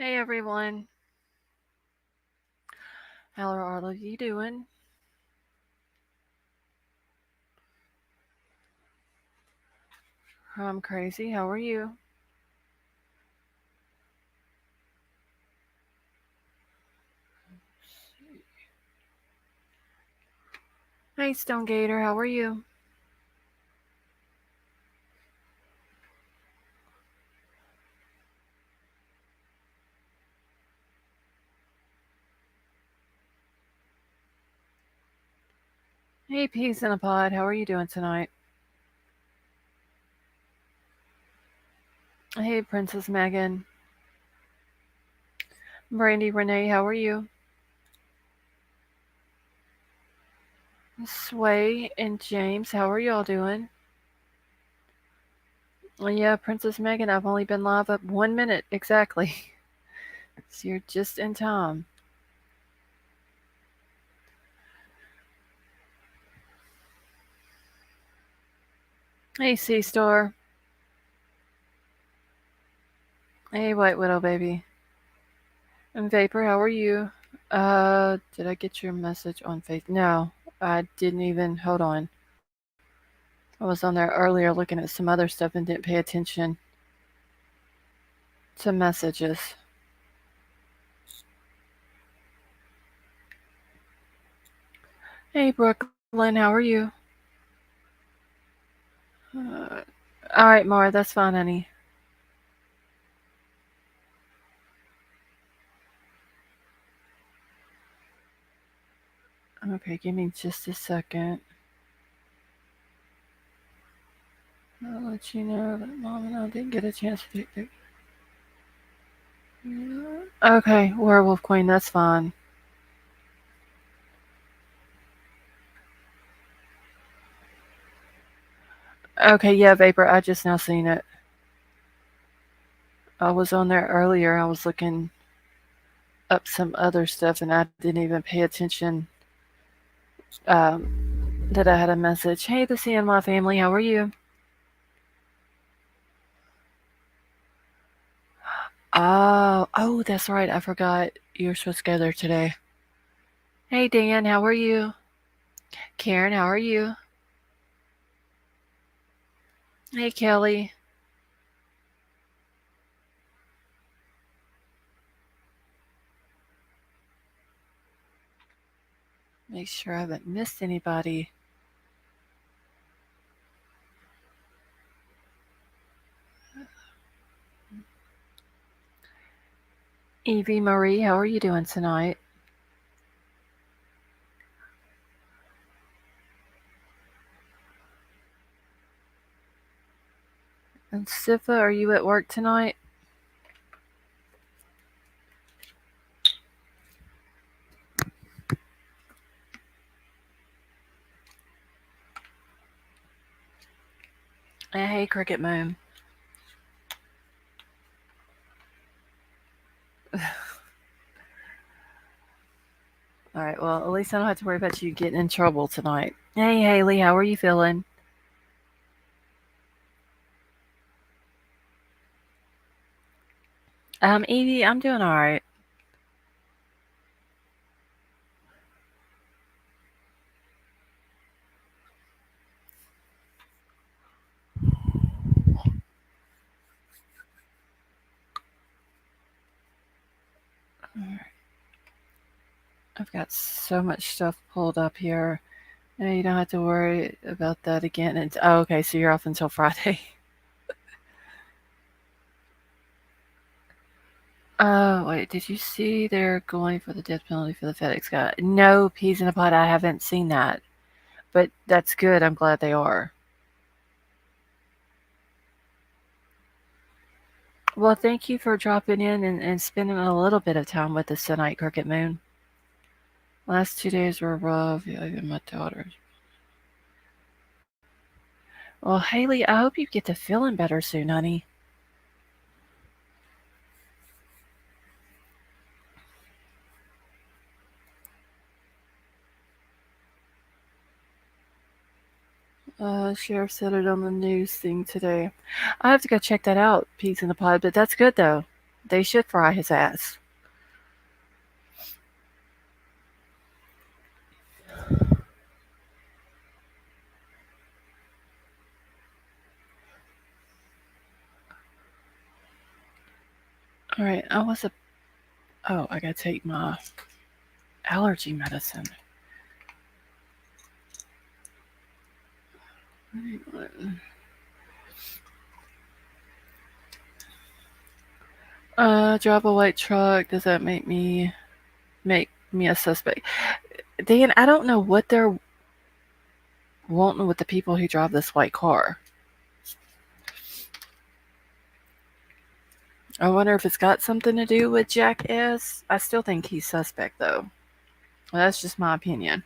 Hey everyone, how are all of you doing? I'm crazy. How are you? Hey Stone Gator, how are you? Hey Peace in a Pod, how are you doing tonight? Hey Princess Megan, Brandy Renee, how are you? Sway and James, how are y'all doing? Yeah, Princess Megan, I've only been live up 1 minute exactly. So you're just in time. Hey Sea Star. Hey White Widow baby. And Vapor, how are you? Did I get your message on Facebook? No, I didn't even. Hold on. I was on there earlier looking at some other stuff and didn't pay attention to messages. Hey Brooklyn, how are you? All right, Mara, that's fine, honey. Okay, give me just a second. I'll let you know that Mom and I didn't get a chance to take. Okay, Werewolf Queen, that's fine. Okay, yeah, Vapor, I just now seen it. I was on there earlier. I was looking up some other stuff and I didn't even pay attention um, that I had a message. Hey, the CNY family, how are you? Oh, that's right. I forgot you're supposed to go there today. Hey, Dan, how are you? Karen, how are you? Hey, Kelly. Make sure I haven't missed anybody. Evie Marie, how are you doing tonight? And Sifa, are you at work tonight? Hey, Cricket Moon. All right, well, at least I don't have to worry about you getting in trouble tonight. Hey, Haley, how are you feeling? Evie, I'm doing all right. I've got so much stuff pulled up here. No, you don't have to worry about that again. Okay, so you're off until Friday. Oh, wait, did you see they're going for the death penalty for the FedEx guy? No, peas in a pod. I haven't seen that, but that's good. I'm glad they are. Well, thank you for dropping in and spending a little bit of time with us tonight, Cricket Moon. Last 2 days were rough. Yeah, even my daughters. Well, Haley, I hope you get to feeling better soon, honey. Sheriff said it on the news thing today. I have to go check that out, peas in the pod, but that's good though. They should fry his ass. All right, I was a. Oh, I gotta take my allergy medicine. Drive a white truck. Does that make me a suspect? Dan, I don't know what they're wanting with the people who drive this white car. I wonder if it's got something to do with Jack S. I still think he's suspect though. Well, that's just my opinion.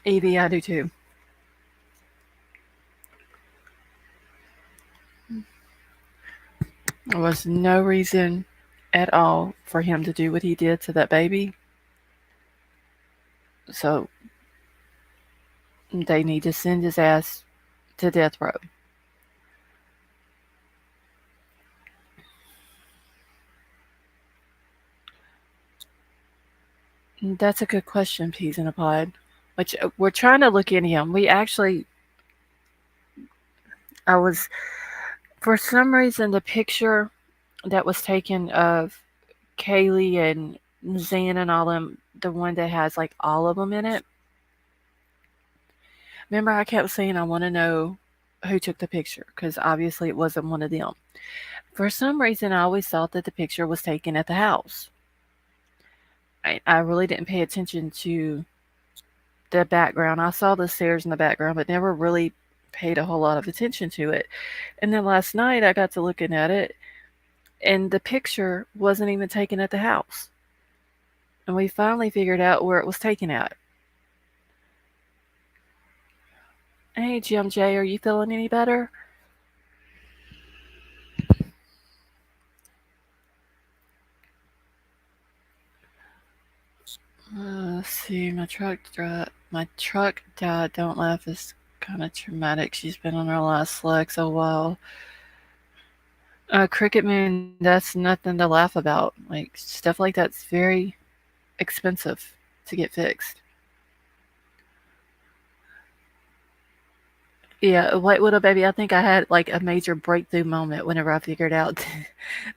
Evie, I do too. There was no reason at all for him to do what he did to that baby. So they need to send his ass to death row. That's a good question, Peas in a Pod. Which we're trying to look into him. We actually, I was, for some reason, the picture that was taken of Kaylee and Zan and all them, the one that has like all of them in it. Remember, I kept saying I want to know who took the picture because obviously it wasn't one of them. For some reason, I always thought that the picture was taken at the house. I really didn't pay attention to the background. I saw the stairs in the background, but never really paid a whole lot of attention to it. And then last night I got to looking at it, and the picture wasn't even taken at the house. And we finally figured out where it was taken at. Hey, Jim J, are you feeling any better? Let's see. My truck died. Don't laugh. It's kind of traumatic. She's been on her last legs a while. Cricket Moon. That's nothing to laugh about. Like stuff like that's very expensive to get fixed. Yeah, White Widow baby. I think I had like a major breakthrough moment whenever I figured out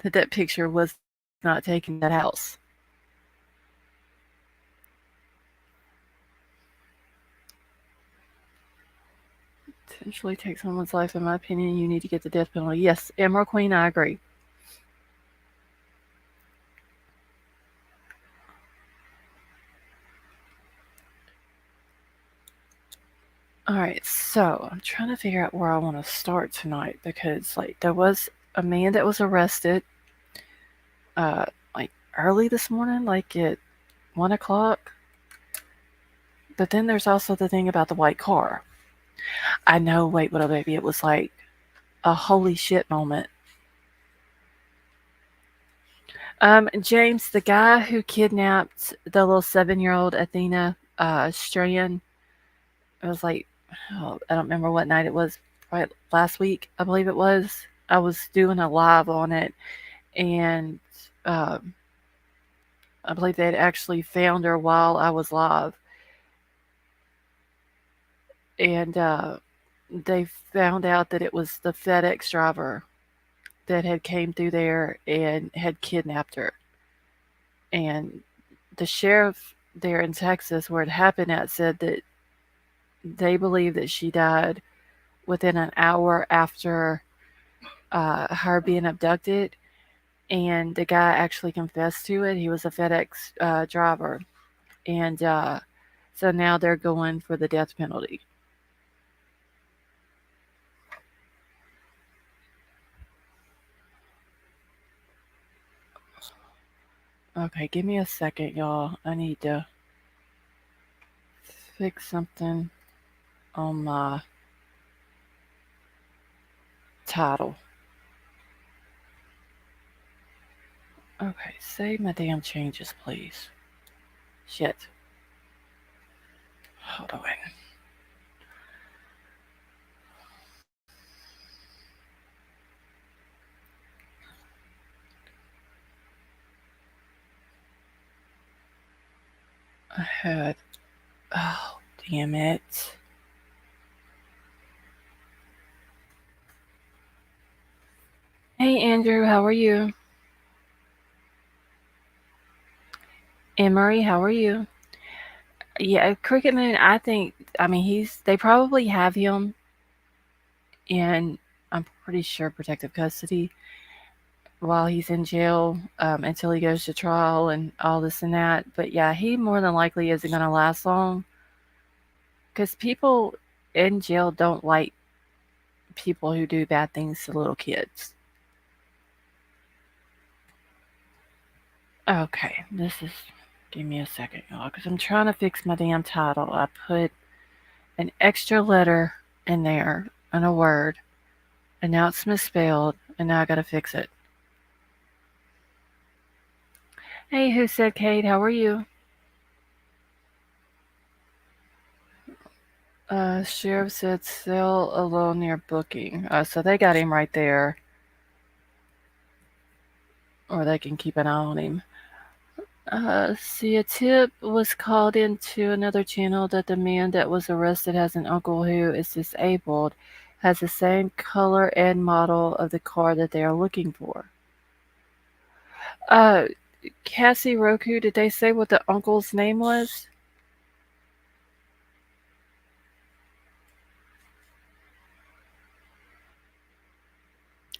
that picture was not taken at that house. Potentially take someone's life. In my opinion, you need to get the death penalty. Yes, Emerald Queen. I agree. All right, so I'm trying to figure out where I want to start tonight because like there was a man that was arrested, uh, like early this morning, like at 1 o'clock. But then there's also the thing about the white car. I know, wait, what a baby. It was like a holy shit moment. James, the guy who kidnapped the little 7-year-old Athena Strand, it was like, oh, I don't remember what night it was, probably last week, I believe it was. I was doing a live on it, and um, I believe they had actually found her while I was live. And they found out that it was the FedEx driver that had came through there and had kidnapped her. And the sheriff there in Texas, where it happened at, said that they believe that she died within an hour after her being abducted. And the guy actually confessed to it. He was a FedEx driver. And so now they're going for the death penalty. Okay, give me a second, y'all. I need to fix something on my title. Okay, save my damn changes, please. Shit. Hold on. I had. Oh, damn it. Hey, Andrew, how are you? Emery, how are you? Yeah, Cricket Moon, I think, I mean, they probably have him in, I'm pretty sure, protective custody while he's in jail until he goes to trial and all this and that. But yeah, he more than likely isn't going to last long because people in jail don't like people who do bad things to little kids. Okay, this is. Give me a second, y'all, because I'm trying to fix my damn title. I put an extra letter in there and a word, and now it's misspelled, and now I gotta fix it. Hey, who said Kate? How are you? Sheriff said sell alone near booking. So they got him right there, or they can keep an eye on him. See, a tip was called into another channel that the man that was arrested has an uncle who is disabled, has the same color and model of the car that they are looking for. Uh, Cassie Roku, did they say what the uncle's name was?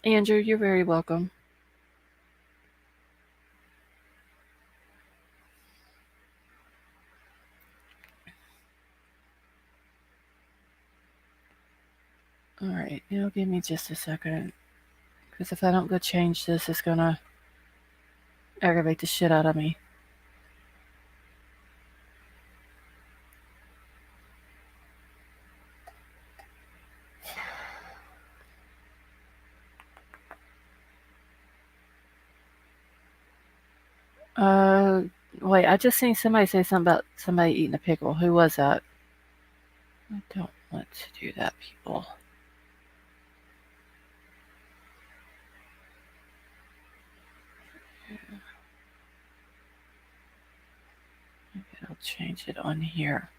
Andrew, you're very welcome. All right, it'll give me just a second. Because if I don't go change this, it's gonna aggravate the shit out of me. Uh, Wait, I just seen somebody say something about somebody eating a pickle. Who was that? I don't want to do that, people. Maybe I'll change it on here.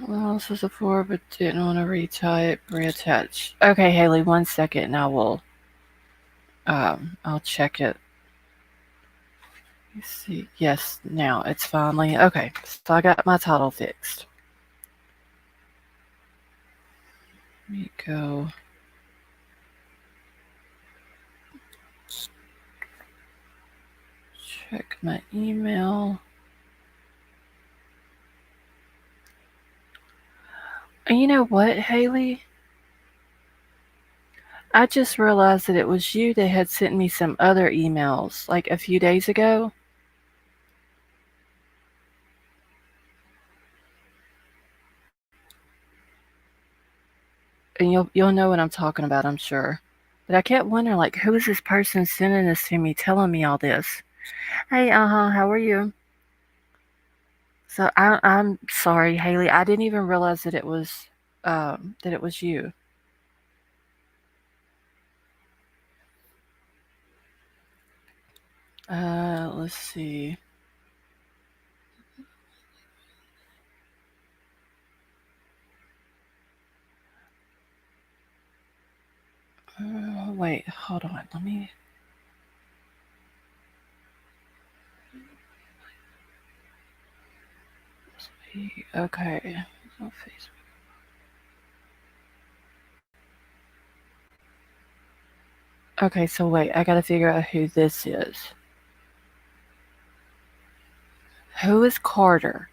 Well, this is a 4, but didn't want to retype, reattach. Okay, Haley, 1 second, and I will. I'll check it. Let's see. Yes, now it's finally okay. So I got my title fixed. Let me go. Check my email. And you know what, Haley? I just realized that it was you that had sent me some other emails like a few days ago. And you'll know what I'm talking about, I'm sure. But I kept wondering, like, who is this person sending this to me, telling me all this? Hey, how are you? So I'm sorry, Haley. I didn't even realize that it was you. Let's see. Wait, hold on. Let me. See. Okay. On Facebook. Okay, so wait, I gotta figure out who this is. Who is Carter?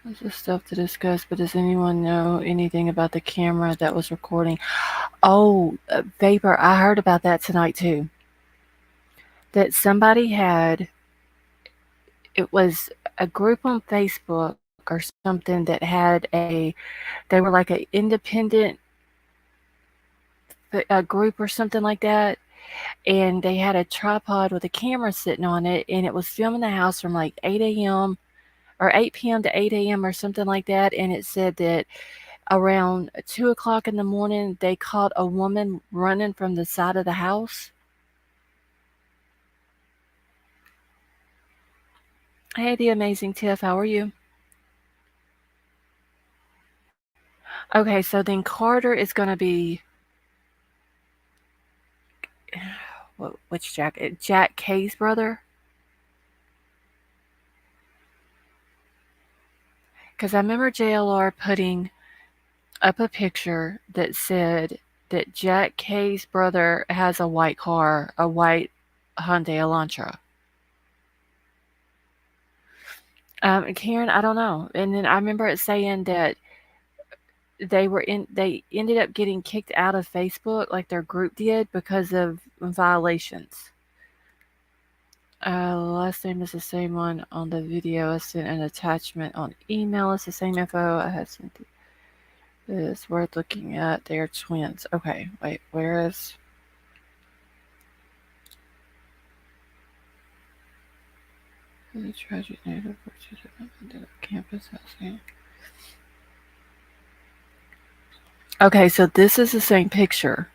This is stuff to discuss, but does anyone know anything about the camera that was recording? Oh, Vapor, I heard about that tonight too. That somebody had, it was a group on Facebook or something that had they were like an independent a group or something like that, and they had a tripod with a camera sitting on it, and it was filming the house from like 8 a.m. or 8 p.m. to 8 a.m. or something like that. And it said that around 2 o'clock in the morning, they caught a woman running from the side of the house. Hey, the amazing Tiff, how are you? Okay, so then Carter is going to be which Jack? Jack Kay's brother? Because I remember JLR putting up a picture that said that Jack Kay's brother has a white car, a white Hyundai Elantra. Karen, I don't know. And then I remember it saying that they ended up getting kicked out of Facebook, like their group did, because of violations. Last name is the same one on the video. I sent an attachment on email. It's the same info I had sent. It's worth looking at. They are twins. Okay, wait, where is? The tragic native campus housing. Okay, so this is the same picture.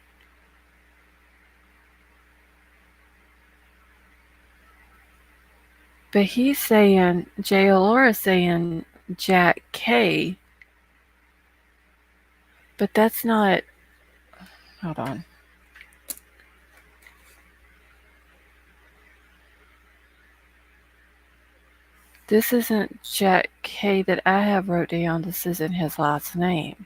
But he's saying, JLR is saying Jack K. But that's not. Hold on. This isn't Jack K that I have wrote down. This isn't his last name.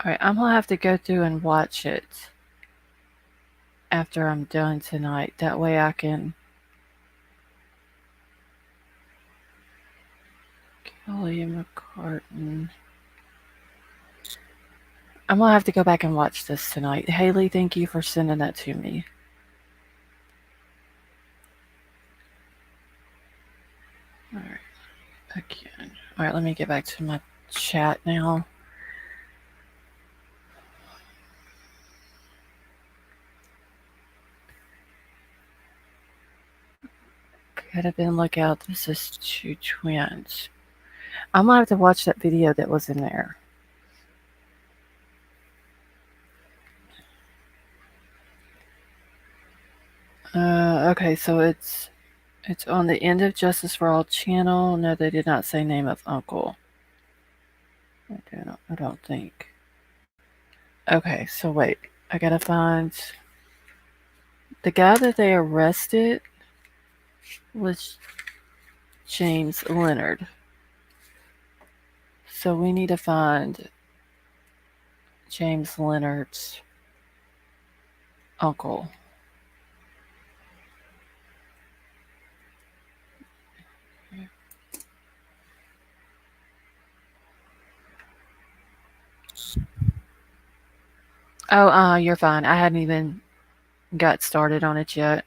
Alright, I'm gonna have to go through and watch it after I'm done tonight. That way I can. Kelly McCartan. I'm gonna have to go back and watch this tonight. Haley, thank you for sending that to me. Alright, again. Alright, let me get back to my chat now. Gotta be on the lookout. This is two twins. I'm gonna have to watch that video that was in there. Okay, so it's on the End of Justice for All channel. No, they did not say name of uncle. I don't think. Okay, so wait. I gotta find the guy that they arrested was James Leonard. So we need to find James Leonard's uncle. Oh, you're fine. I hadn't even got started on it yet.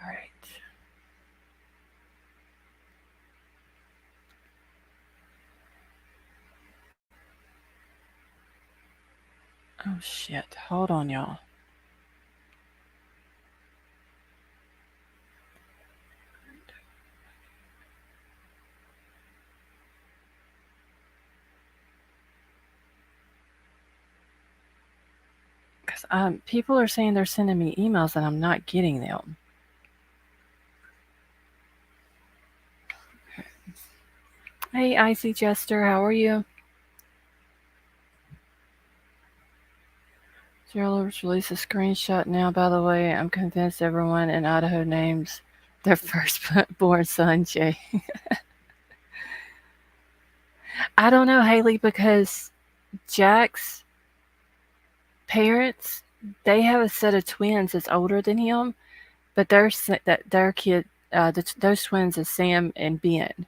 All right. Oh shit. Hold on, y'all. Because people are saying they're sending me emails and I'm not getting them. Hey, Icy Jester, how are you? Zero's released a screenshot now, by the way. I'm convinced everyone in Idaho names their firstborn son Jay. I don't know, Haley, because Jack's parents, they have a set of twins that's older than him, but their kid those twins is Sam and Ben,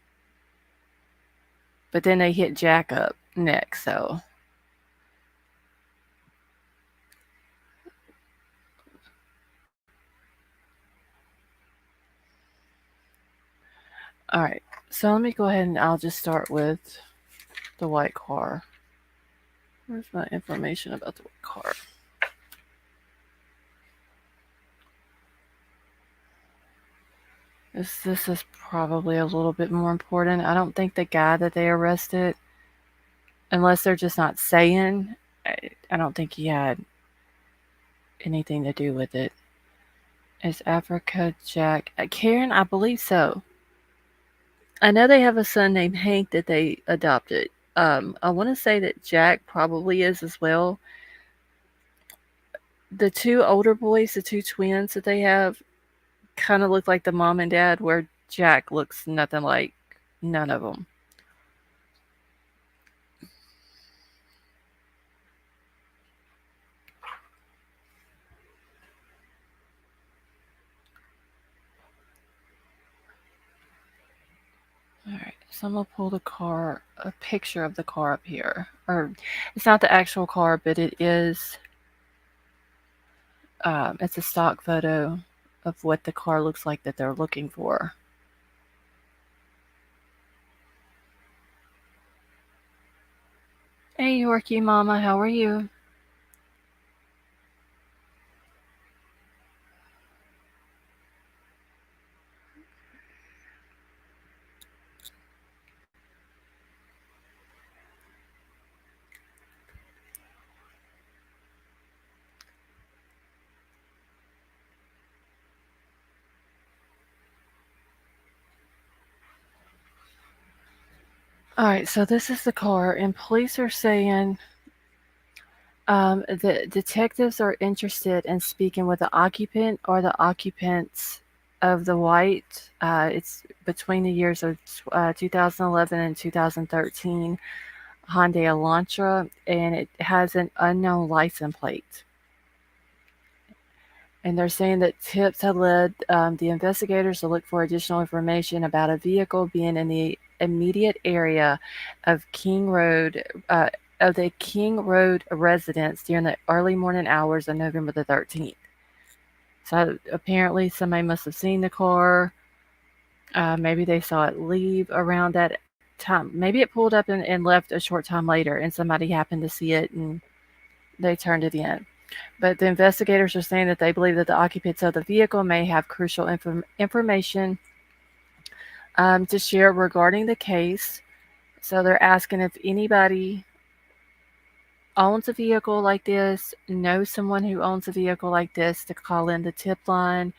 but then they hit Jack up next. So, all right. So let me go ahead and I'll just start with the white car. Where's my information about the white car? This is probably a little bit more important. I don't think the guy that they arrested, unless they're just not saying, I, I don't think he had anything to do with it. Is Africa Jack? Karen, I believe so. I know they have a son named Hank that they adopted. I want to say that Jack probably is as well. The two older boys, the two twins that they have, kind of look like the mom and dad, where Jack looks nothing like none of them. All right, so I'm gonna pull the car, a picture of the car up here, or it's not the actual car, but it is. It's a stock photo of what the car looks like that they're looking for. Hey, Yorkie Mama, how are you? All right, so this is the car, and police are saying the detectives are interested in speaking with the occupant or the occupants of the white. It's between the years of 2011 and 2013 Hyundai Elantra, and it has an unknown license plate. And they're saying that tips have led the investigators to look for additional information about a vehicle being in the immediate area of King Road, of the King Road residence during the early morning hours of November the 13th. So apparently, somebody must have seen the car. Maybe they saw it leave around that time. Maybe it pulled up and left a short time later, and somebody happened to see it and they turned it in. But the investigators are saying that they believe that the occupants of the vehicle may have crucial information to share regarding the case. So they're asking if anybody owns a vehicle like this, knows someone who owns a vehicle like this, to call in the tip line,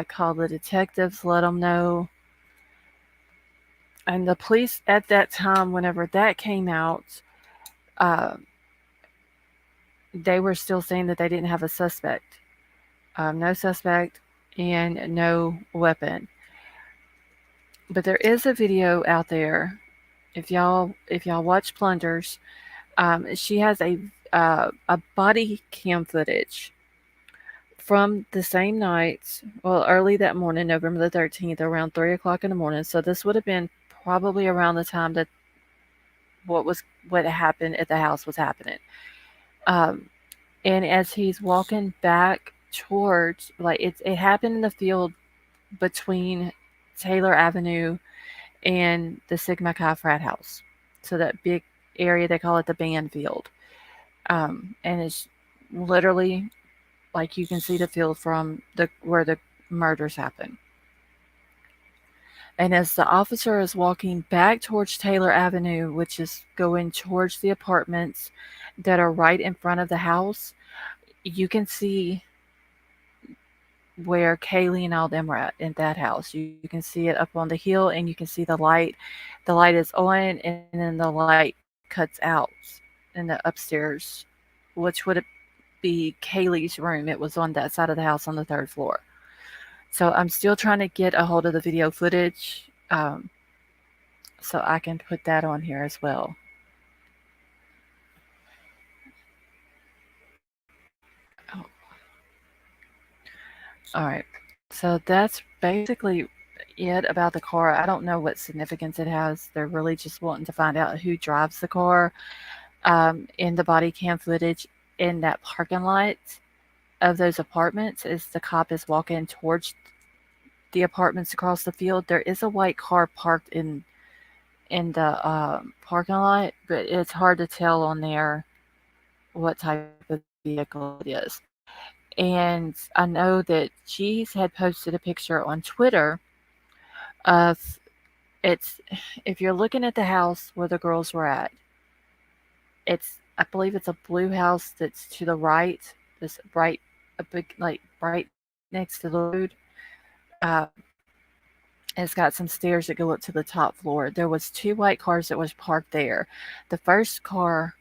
call the detectives, let them know. And the police at that time, whenever that came out, uh, they were still saying that they didn't have a suspect. No suspect and no weapon. But there is a video out there. If y'all watch Plunders, she has a body cam footage from the same night. Well, early that morning, November the 13th, around 3 o'clock in the morning. So this would have been probably around the time that what happened at the house was happening. Um, and as he's walking back towards, like, it happened in the field between Taylor Avenue and the Sigma Chi frat house. So that big area, they call it the band field. And it's literally like you can see the field from the where the murders happened. And as the officer is walking back towards Taylor Avenue, which is going towards the apartments that are right in front of the house, you can see where Kaylee and all them were at in that house. You can see it up on the hill and you can see the light. The light is on and then the light cuts out in the upstairs, which would be Kaylee's room. It was on that side of the house on the third floor. So I'm still trying to get a hold of the video footage so I can put that on here as well. Oh, all right. So that's basically it about the car. I don't know what significance it has. They're really just wanting to find out who drives the car. In the body cam footage in that parking lot of those apartments, as the cop is walking towards the apartments across the field, there is a white car parked in the parking lot, but it's hard to tell on there what type of vehicle it is. And I know that Cheese had posted a picture on Twitter of it's if you're looking at the house where the girls were at, it's I believe it's a blue house that's to the right, this right a big like right next to the road. Uh, it's got some stairs that go up to the top floor. There was two white cars that was parked there. The first car,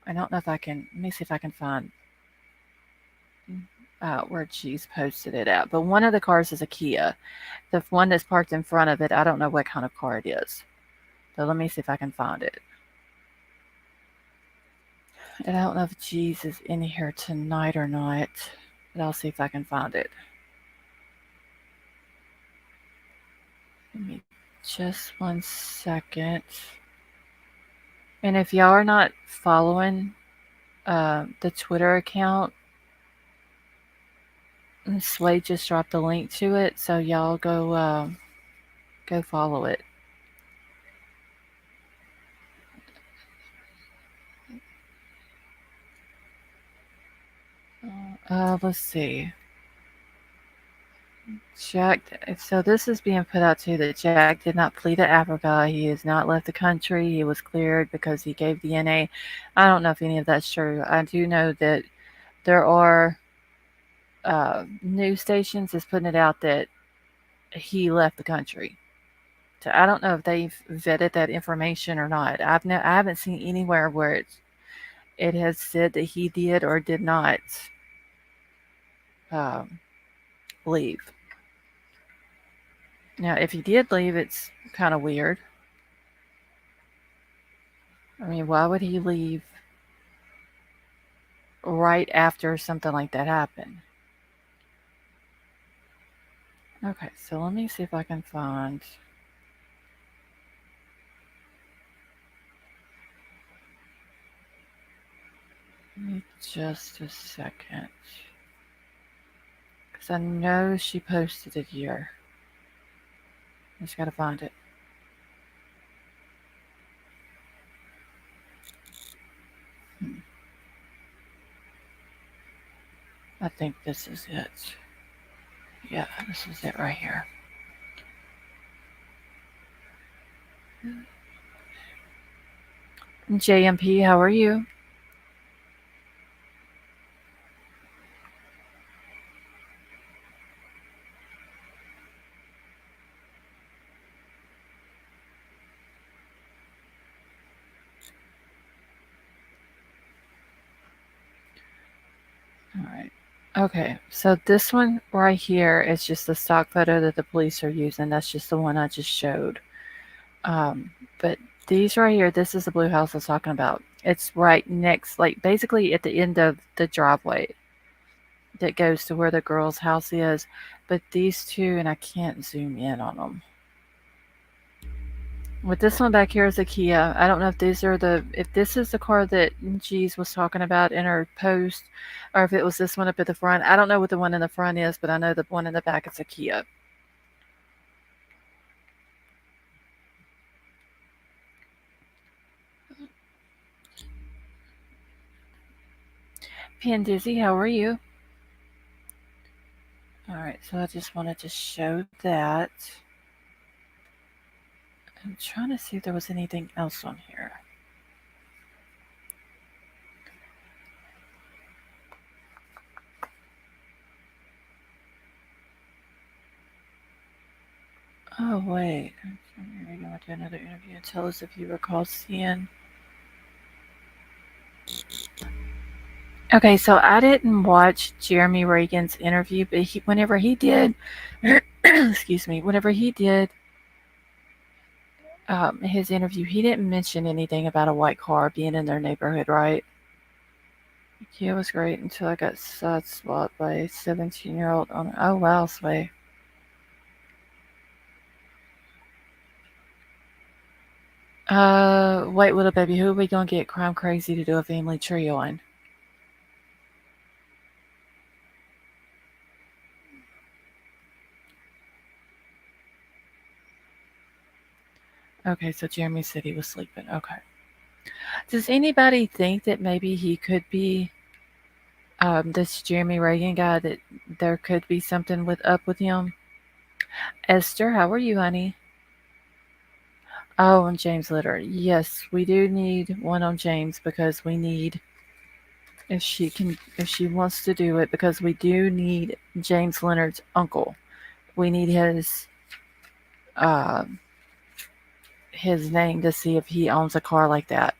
I don't know if I can. Let me see if I can find where she's posted it at. But one of the cars is a Kia. The one that's parked in front of it, I don't know what kind of car it is. So let me see if I can find it. And I don't know if G's is in here tonight or not, but I'll see if I can find it. Give me just 1 second. And if y'all are not following the Twitter account, Sway just dropped a link to it, so y'all go follow it. Let's see. Jack. So this is being put out too that Jack did not flee to Africa. He has not left the country. He was cleared because he gave DNA. I don't know if any of that's true. I do know that there are news stations that's putting it out that he left the country. So I don't know if they've vetted that information or not. I haven't seen anywhere where it has said that he did or did not um, leave. Now, if he did leave, it's kind of weird. I mean, why would he leave right after something like that happened? Okay, so let me see if I can find. Give me just a second. Because I know she posted it here. I just gotta find it. I think this is it. Yeah, this is it right here. JMP, how are you? All right. Okay, so this one right here is just the stock photo that the police are using. That's just the one I just showed. Um, but these right here, this is the blue house I was talking about. It's right next, like basically at the end of the driveway that goes to where the girl's house is. But these two, and I can't zoom in on them. With this one back here is a Kia. I don't know if if this is the car that G's was talking about in her post, or if it was this one up at the front. I don't know what the one in the front is, but I know the one in the back is a Kia. Pan Dizzy, how are you? All right, so I just wanted to show that. I'm trying to see if there was anything else on here. Oh, wait. We're going to do another interview. Tell us if you recall seeing. Okay, so I didn't watch Jeremy Reagan's interview, but whenever he did, excuse me, whenever he did his interview, he didn't mention anything about a white car being in their neighborhood, right? Yeah, it was great until I got sideswiped by a 17-year-old on. Oh wow, Sway. Wait, little baby, who are we gonna get Crime Crazy to do a family tree on? Okay, so Jeremy said he was sleeping. Okay. Does anybody think that maybe he could be this Jeremy Reagan guy, that there could be something with him? Esther, how are you, honey? Oh, and James Litter. Yes, we do need one on James because we need, if she wants to do it, because we do need James Leonard's uncle. We need uh, his name to see if he owns a car like that.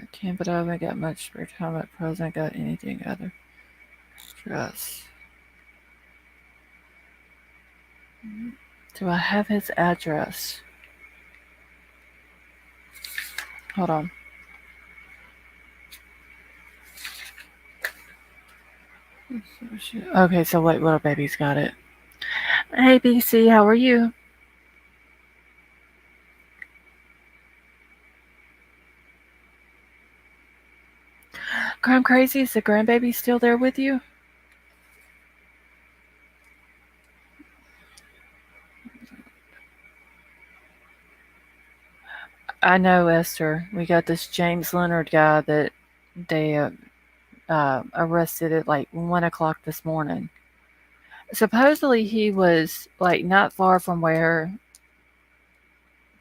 I can't, but I haven't got much spare time at present. Got anything other stress? Do I have his address? Hold on. Okay, so wait, little baby's got it. Hey, BC, how are you? Crime Crazy, is the grandbaby still there with you? I know, Esther. We got this James Leonard guy that they arrested at like 1 o'clock this morning. Supposedly he was like not far from where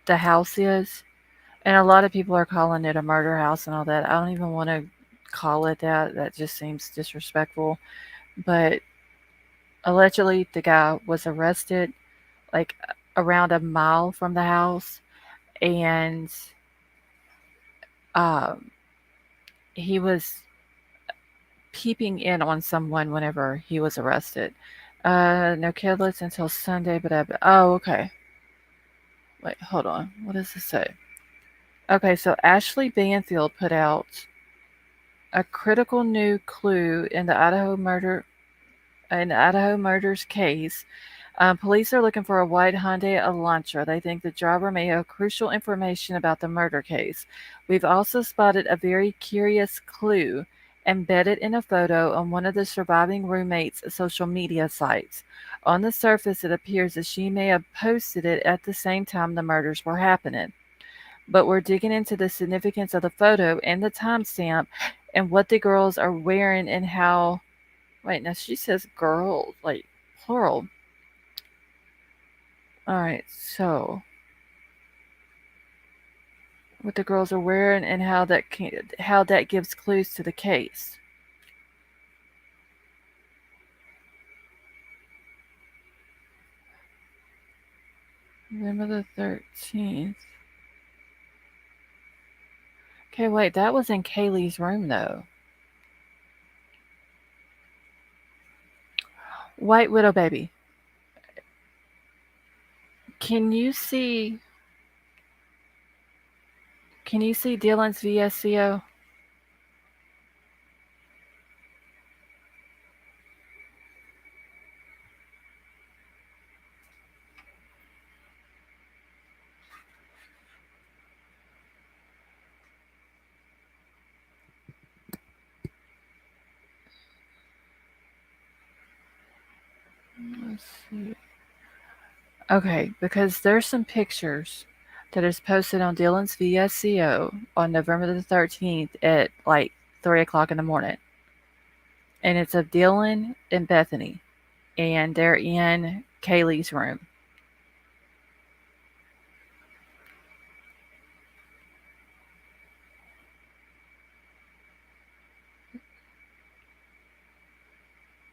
the house is, and a lot of people are calling it a murder house and all that. I don't even want to call it that. That just seems disrespectful. But allegedly, the guy was arrested like around a mile from the house, and um, he was peeping in on someone whenever he was arrested. No kidless until Sunday, but oh, okay. Wait, hold on. What does this say? Okay, so Ashley Banfield put out a critical new clue in the Idaho murders case. Police are looking for a white Hyundai Elantra. They think the driver may have crucial information about the murder case. We've also spotted a very curious clue embedded in a photo on one of the surviving roommate's social media sites. On the surface, it appears that she may have posted it at the same time the murders were happening. But we're digging into the significance of the photo and the timestamp and what the girls are wearing and how. Wait, now she says girls, like plural. All right, so what the girls are wearing and how that gives clues to the case. November the 13th. Okay, wait, that was in Kaylee's room though. White Widow Baby. Can you see Dylan's VSCO? Let's see. Okay, because there's some pictures that is posted on Dylan's VSCO on November the 13th at like 3 o'clock in the morning. And it's of Dylan and Bethany. And they're in Kaylee's room.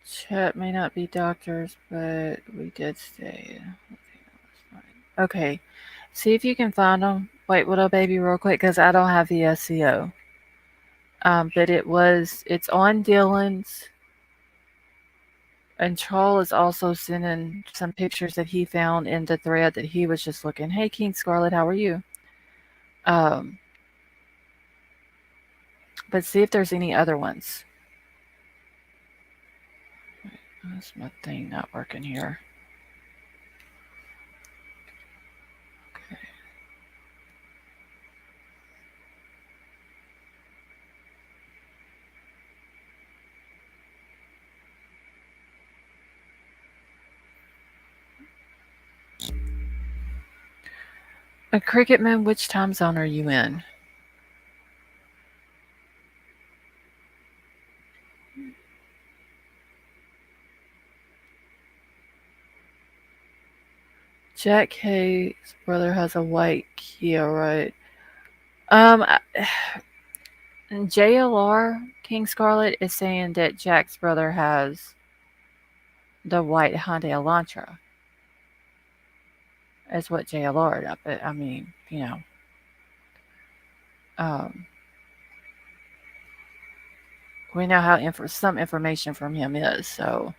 Chat may not be doctors, but we did stay. Okay. See if you can find them. Wait, Widow Baby, real quick, because I don't have the SEO. But it's on Dylan's. And Charles is also sending some pictures that he found in the thread that he was just looking. Hey, King Scarlet, how are you? Um, but see if there's any other ones. That's my thing not working here. Cricket Man, which time zone are you in? Jack Hayes' brother has a white Kia, right? Um, JLR King Scarlet is saying that Jack's brother has the white Hyundai Elantra. Is what JLR. But I mean, um, we know how some information from him is. So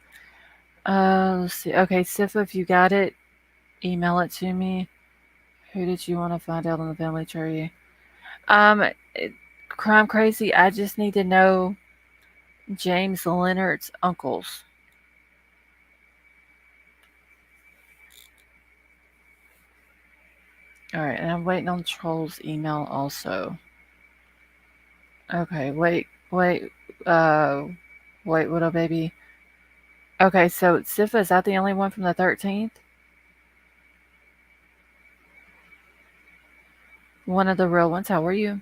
let's see. Okay, Sifa, if you got it, email it to me. Who did you want to find out on the family tree? It, Crime Crazy. I just need to know James Leonard's uncles. All right, and I'm waiting on Troll's email also. Okay, uh, wait, little baby. Okay, so Sifa, is that the only one from the 13th? One of the real ones. How are you?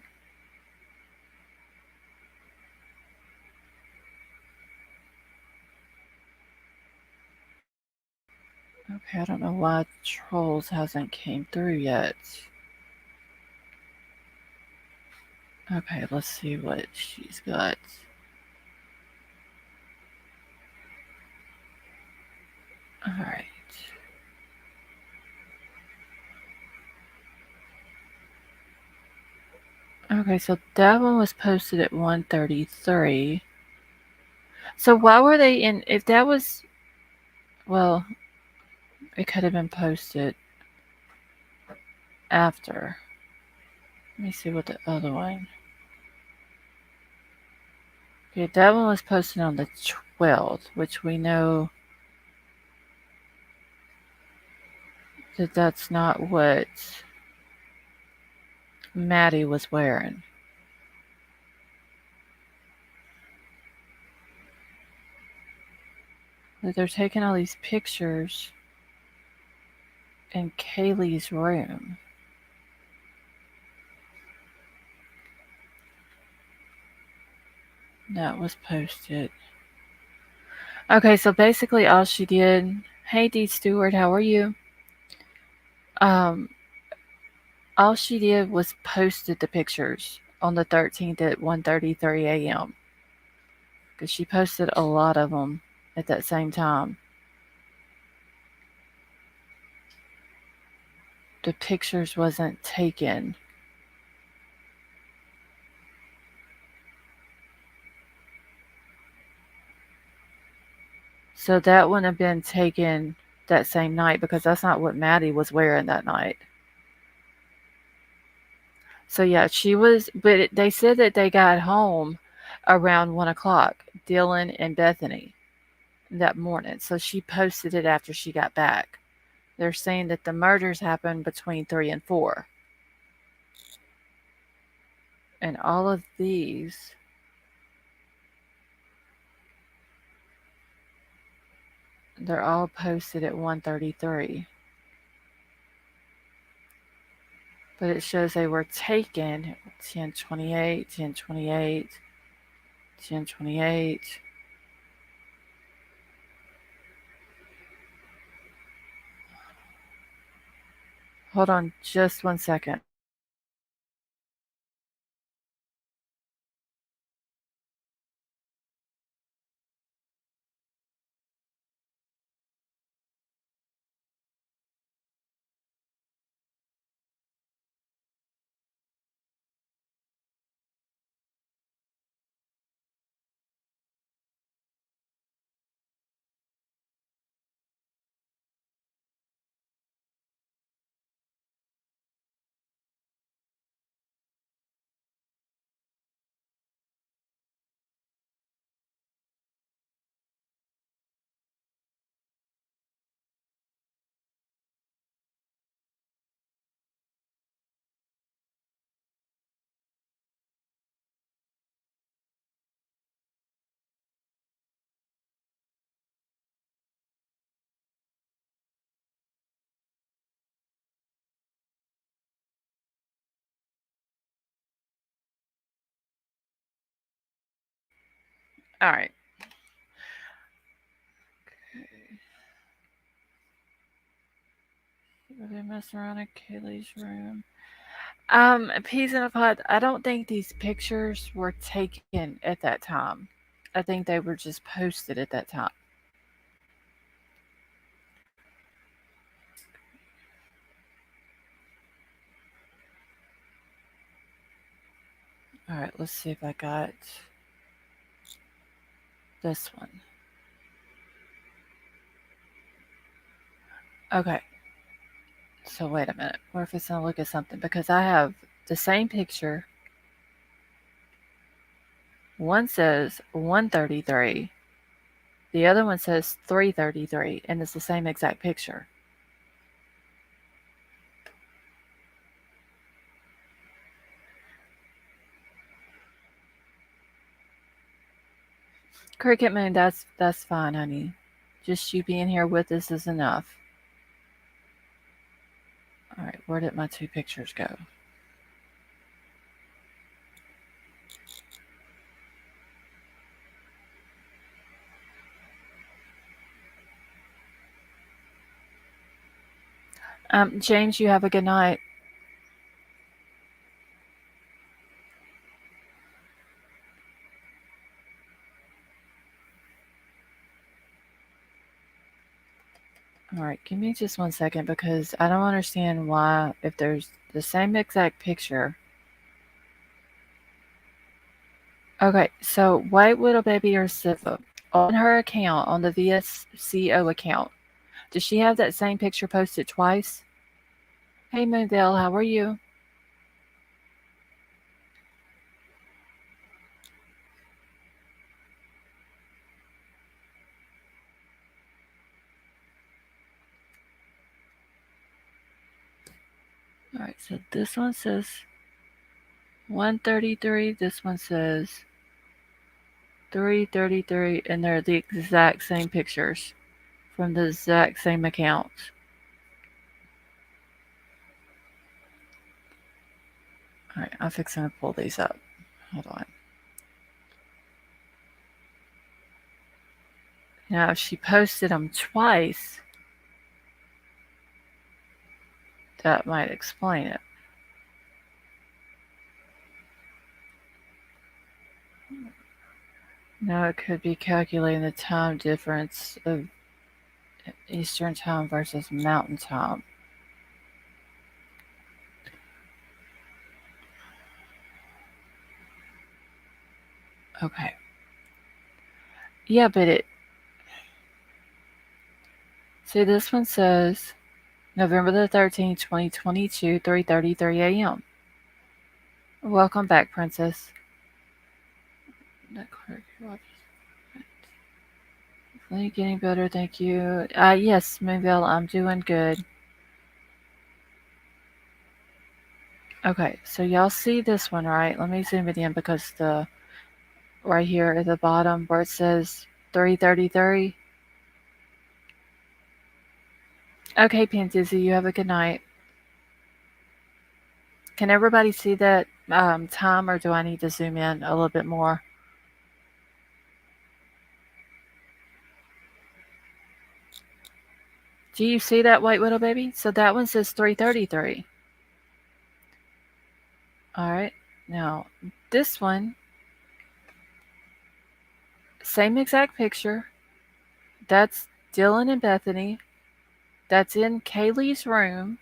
Okay, I don't know why Trolls hasn't came through yet. Okay, let's see what she's got. All right. Okay, so that one was posted at 1:33. So why were they in? If that was, well, it could have been posted after. Let me see what the other one. Okay, that one was posted on the 12th, which we know that that's not what Maddie was wearing. That they're taking all these pictures in Kaylee's room. That was posted. Okay, so basically all she did. Hey, D. Stewart, how are you? Um, all she did was posted the pictures on the 13th at 1:33 a.m. Because she posted a lot of them at that same time. The pictures wasn't taken. So that wouldn't have been taken that same night because that's not what Maddie was wearing that night. So yeah, she was, but they said that they got home around 1 o'clock, Dylan and Bethany, that morning. So she posted it after she got back. They're saying that the murders happened between 3 and 4. And all of these, they're all posted at 1:33. But it shows they were taken 10:28, 10:28, 10:28. Hold on just 1 second. All right. Were they messing around in Kaylee's room? Peas in a pod. I don't think these pictures were taken at that time. I think they were just posted at that time. All right, let's see if I got this one. Okay, so wait a minute. What if it's gonna look at something? Because I have the same picture. One says 133, the other one says 333, and it's the same exact picture. Cricket Moon, that's fine, honey. Just you being here with us is enough. All right, where did my two pictures go? James, you have a good night. All right, give me just 1 second because I don't understand why, if there's the same exact picture. Okay, so White Widow Baby or Siva, on her account, on the VSCO account, does she have that same picture posted twice? Hey Moondale, how are you? All right, so this one says 133, this one says 333, and they're the exact same pictures from the exact same account. All right, I'm fixing to pull these up. Hold on. Now, if she posted them twice, that might explain it. Now, it could be calculating the time difference of Eastern time versus Mountain time. Okay. Yeah, but it. See, this one says November the 13th, 2022, 3:33 a.m. Welcome back, Princess. Definitely getting better, thank you. Yes, Moonville, I'm doing good. Okay, so y'all see this one, right? Let me zoom it in because the right here at the bottom where it says 3:33. Okay, Pantizzi, you have a good night. Can everybody see that time, or do I need to zoom in a little bit more? Do you see that, White Widow Baby? So that one says 3:33. All right. Now, this one, same exact picture. That's Dylan and Bethany. That's in Kaylee's room.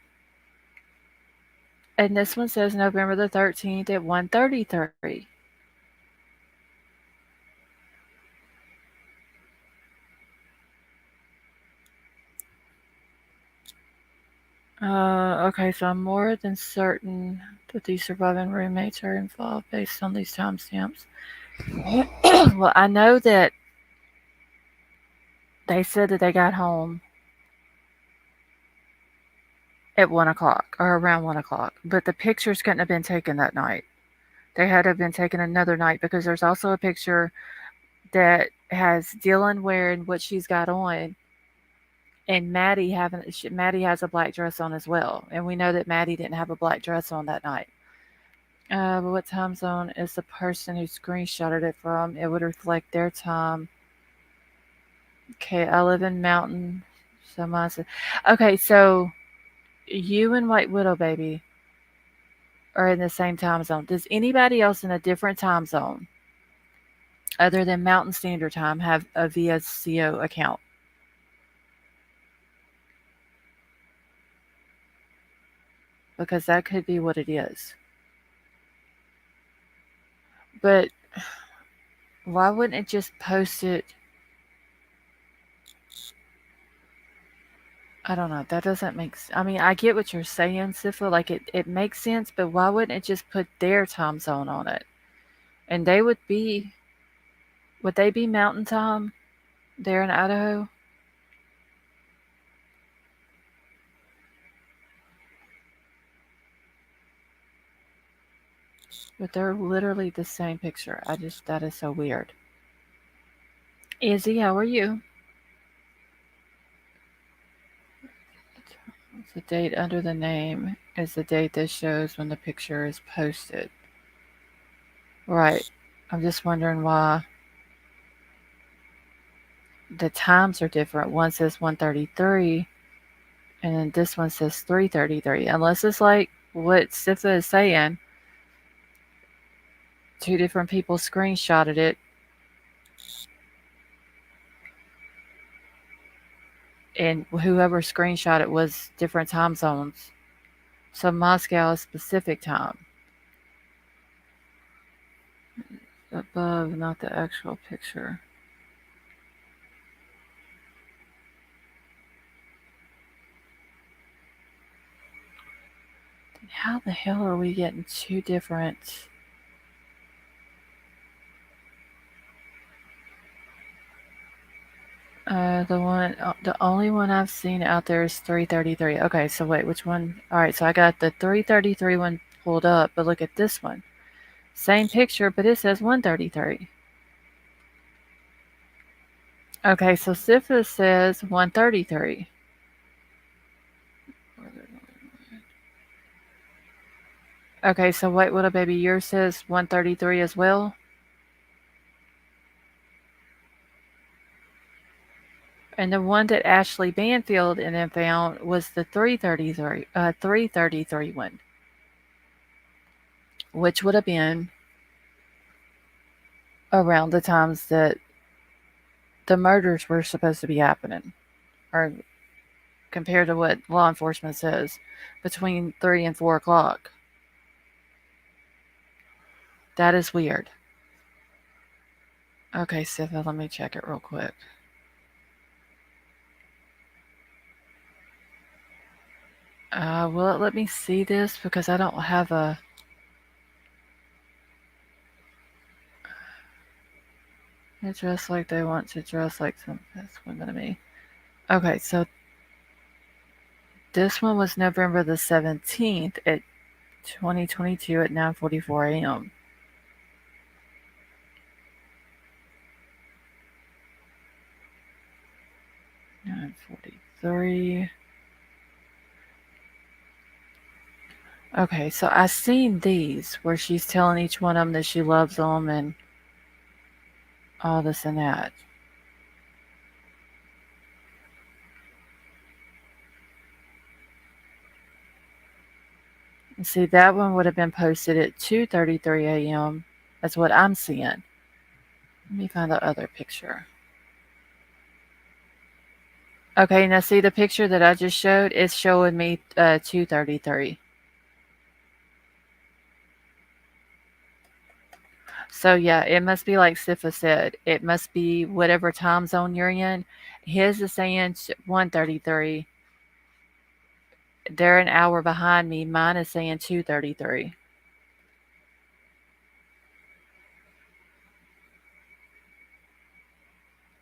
And this one says November the 13th at 1:33. Okay, so I'm more than certain that these surviving roommates are involved based on these timestamps. Well, I know that they said that they got home at 1 o'clock or around 1 o'clock, but the pictures couldn't have been taken that night. They had to have been taken another night because there's also a picture that has Dylan wearing what she's got on, and Maddie has a black dress on as well, and we know that Maddie didn't have a black dress on that night. But what time zone is the person who screenshotted it from? It would reflect their time. Okay, I live in Mountain. So mine says, okay, so you and White Widow Baby are in the same time zone. Does anybody else in a different time zone other than Mountain Standard Time have a VSCO account? Because that could be what it is. But why wouldn't it just post it? I don't know. That doesn't make sense. I mean, I get what you're saying, Sifa. Like, it makes sense, but why wouldn't it just put their time zone on it? And would they be Mountain Time there in Idaho? But they're literally the same picture. That is so weird. Izzy, how are you? The date under the name is the date that shows when the picture is posted. Right. I'm just wondering why the times are different. One says 1:33 and then this one says 3:33. Unless it's like what Sifa is saying, two different people screenshotted it and whoever screenshot it was different time zones. So Moscow is Pacific time. Above, not the actual picture. How the hell are we getting two different? The only one I've seen out there is 3:33. Okay, so wait, which one? All right, so I got the 3:33 one pulled up, but look at this one. Same picture, but it says 1:33. Okay, so Sifa says 1:33. Okay, so wait, what a baby, yours says 1:33 as well. And the one that Ashley Banfield and then found was the 3:33 one, which would have been around the times that the murders were supposed to be happening, or compared to what law enforcement says, between 3 and 4 o'clock. That is weird. Okay, Sifa, let me check it real quick. Will it let me see this? Because I don't have a. They dress like they want to dress like some best women to me. Okay, so this one was November the 17th at 2022 at 9:44 a.m. 9:43. Okay, so I seen these where she's telling each one of them that she loves them and all this and that. And see, that one would have been posted at 2:33 a.m. That's what I'm seeing. Let me find the other picture. Okay, now see the picture that I just showed? It's showing me 2:33. So yeah, it must be like Sifa said. It must be whatever time zone you're in. His is saying 1:33. They're an hour behind me. Mine is saying 2:33.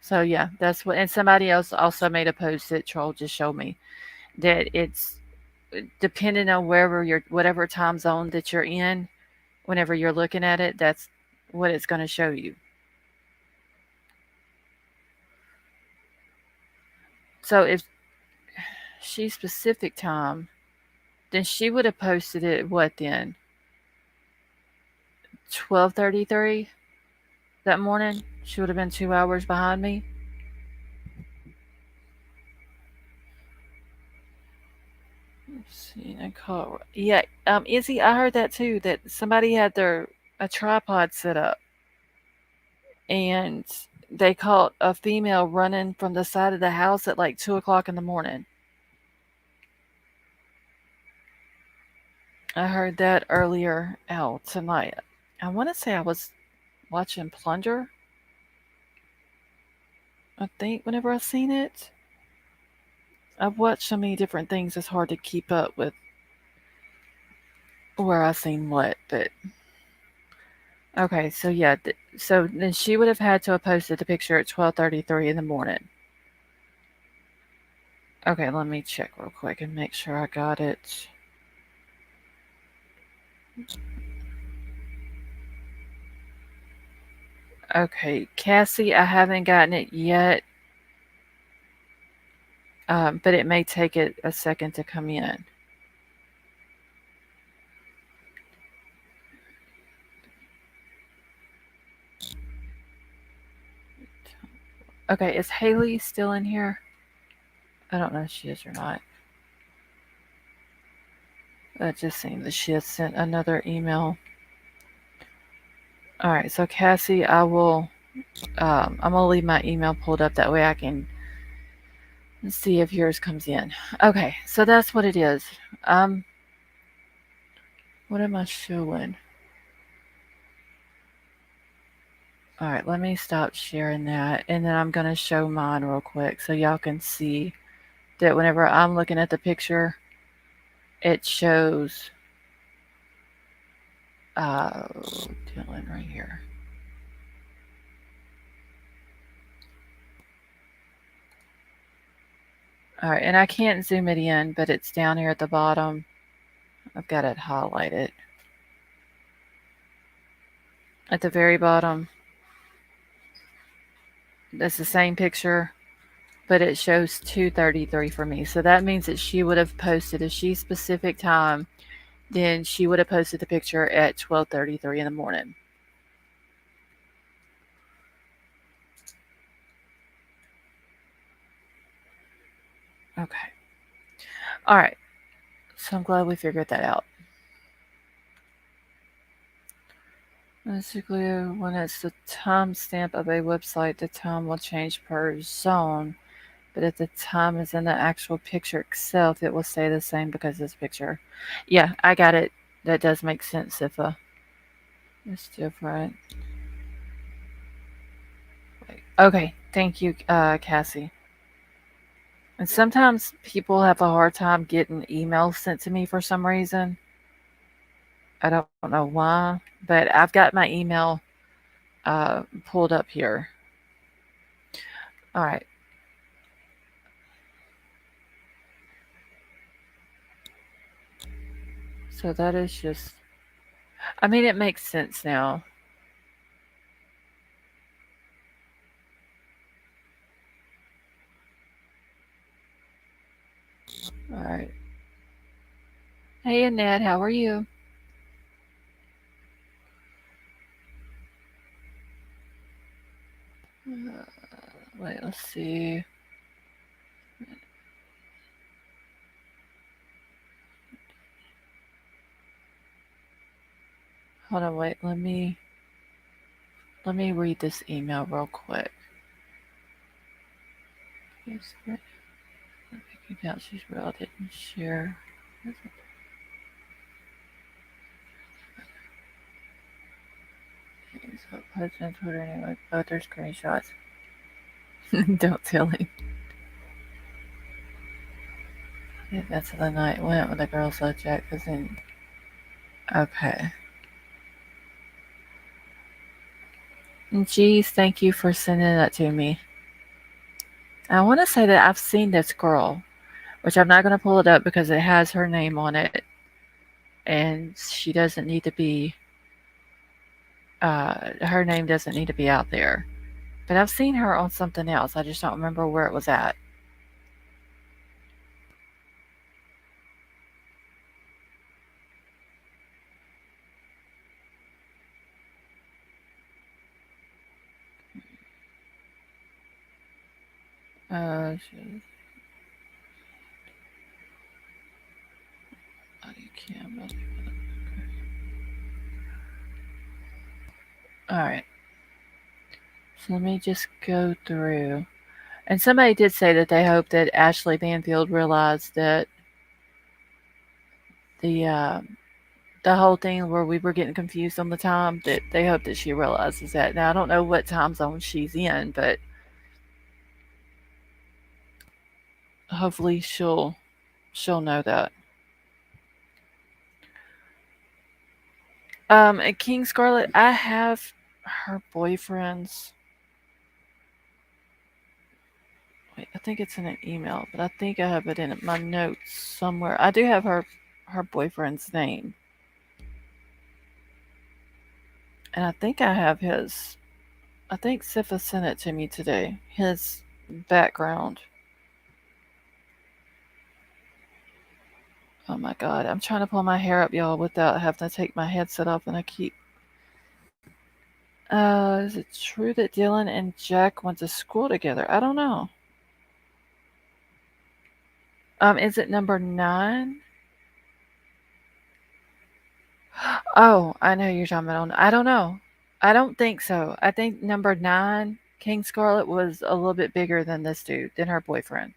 So yeah, that's what. And somebody else also made a post that Troll just showed me that it's depending on whatever time zone that you're in. Whenever you're looking at it, that's what it's going to show you. So if she's Pacific time, then she would have posted it what then? 12:33 that morning. She would have been 2 hours behind me. Let's see, Nicole. Yeah, Izzy, I heard that too. That somebody had a tripod set up, and they caught a female running from the side of the house at like 2 o'clock in the morning. I heard that earlier out tonight. I want to say I was watching Plunger. I think whenever I seen it, I've watched so many different things. It's hard to keep up with where I seen what. But okay, so yeah, so then she would have had to have posted the picture at 12:33 in the morning. Okay, let me check real quick and make sure I got it. Okay, Cassie, I haven't gotten it yet, but it may take it a second to come in. Okay, is Haley still in here? I don't know if she is or not. That just seemed that she has sent another email. All right, so Cassie, I will. I'm gonna leave my email pulled up that way I can see if yours comes in. Okay, so that's what it is. Um, what am I showing? All right, let me stop sharing that, and then I'm gonna show mine real quick so y'all can see that whenever I'm looking at the picture, it shows Dylan right here. All right, and I can't zoom it in, but it's down here at the bottom. I've got it highlighted. At the very bottom, that's the same picture, but it shows 2:33 for me. So that means that she would have posted if she's specific time, then she would have posted the picture at 12:33 in the morning. Okay. All right. So I'm glad we figured that out. Basically, when it's the timestamp of a website, the time will change per zone. But if the time is in the actual picture itself, it will stay the same because this picture. Yeah, I got it. That does make sense if it's different. Wait. Okay, thank you, Cassie. And sometimes people have a hard time getting emails sent to me for some reason. I don't know why, but I've got my email pulled up here. All right. So that is just, I mean, it makes sense now. All right. Hey, Annette, how are you? Wait, let's see. Hold on, wait. Let me read this email real quick. Yes, account she's real. I didn't share. So post on Twitter anyway. Both their screenshots. Don't tell him. Yeah, that's how the night went when the girls left Jack was in. Okay. Geez, thank you for sending that to me. I want to say that I've seen this girl, which I'm not going to pull it up because it has her name on it, and she doesn't need to be. Her name doesn't need to be out there. But I've seen her on something else. I just don't remember where it was at. Audio cam. All right. So let me just go through. And somebody did say that they hope that Ashley Banfield realized that the uh, the whole thing where we were getting confused on the time, that they hope that she realizes that. Now I don't know what time zone she's in, but hopefully she'll know that. And King Scarlet, I have her boyfriend's. Wait, I think it's in an email, but I think I have it in my notes somewhere. I do have her boyfriend's name, and I think I have his. I think Sifa sent it to me today. His background. Oh my god, I'm trying to pull my hair up, y'all, without having to take my headset off, and I keep. Is it true that Dylan and Jack went to school together? I don't know. Is it number 9? Oh, I know who you're talking about. I don't know. I don't think so. I think number 9, King Scarlet, was a little bit bigger than this dude, than her boyfriend.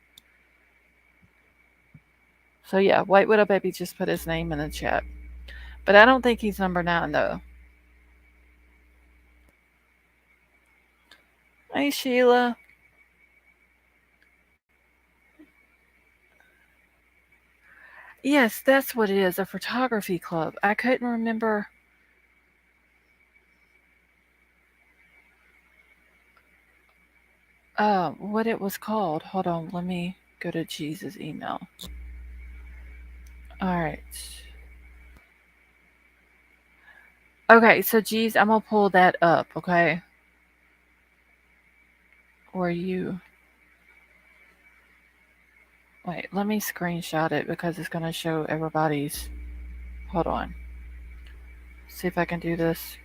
So yeah, White Widow Baby just put his name in the chat. But I don't think he's number 9 though. Hey Sheila. Yes, that's what it is, a photography club. I couldn't remember what it was called. Hold on, let me go to Jesus' email. Alright. Okay, so geez, I'm gonna pull that up, okay? Or you wait, let me screenshot it because it's gonna show everybody's. Hold on. See if I can do this.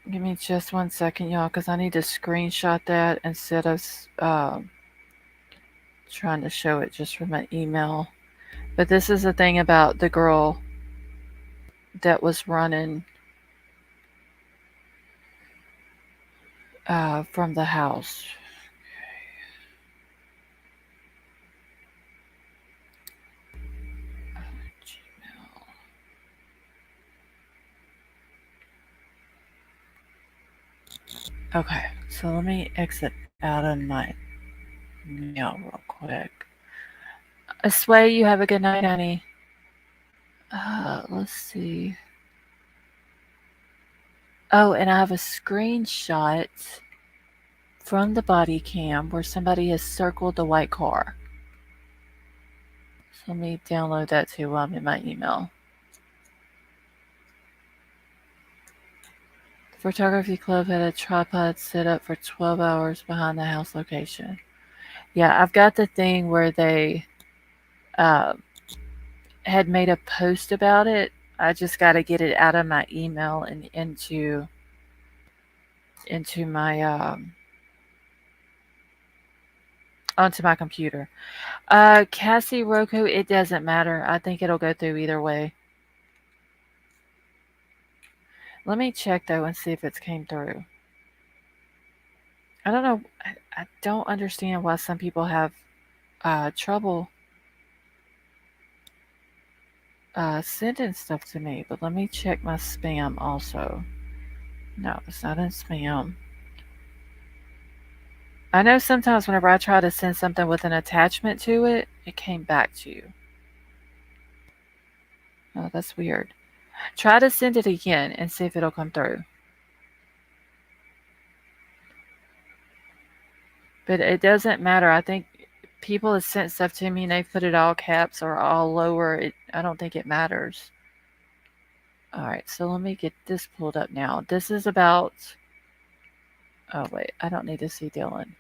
Give me just 1 second, y'all, because I need to screenshot that instead of trying to show it just from my email. But this is the thing about the girl that was running from the house. Okay, so let me exit out of my mail real quick. Sway, you have a good night, honey. Let's see. Oh, and I have a screenshot from the body cam where somebody has circled the white car. So let me download that too while I'm in my email. The photography club had a tripod set up for 12 hours behind the house location. Yeah, I've got the thing where they uh, had made a post about it. I just got to get it out of my email and into my onto my computer. Cassie Roku, it doesn't matter. I think it'll go through either way. Let me check though and see if it's came through. I don't know. I don't understand why some people have trouble sending stuff to me, but let me check my spam also. No, it's not in spam. I know sometimes whenever I try to send something with an attachment to it, it came back to you. Oh, that's weird. Try to send it again and see if it'll come through. But it doesn't matter. I think people have sent stuff to me and they put it all caps or all lower. I don't think it matters. All right, so let me get this pulled up now. This is about. Oh, wait, I don't need to see Dylan.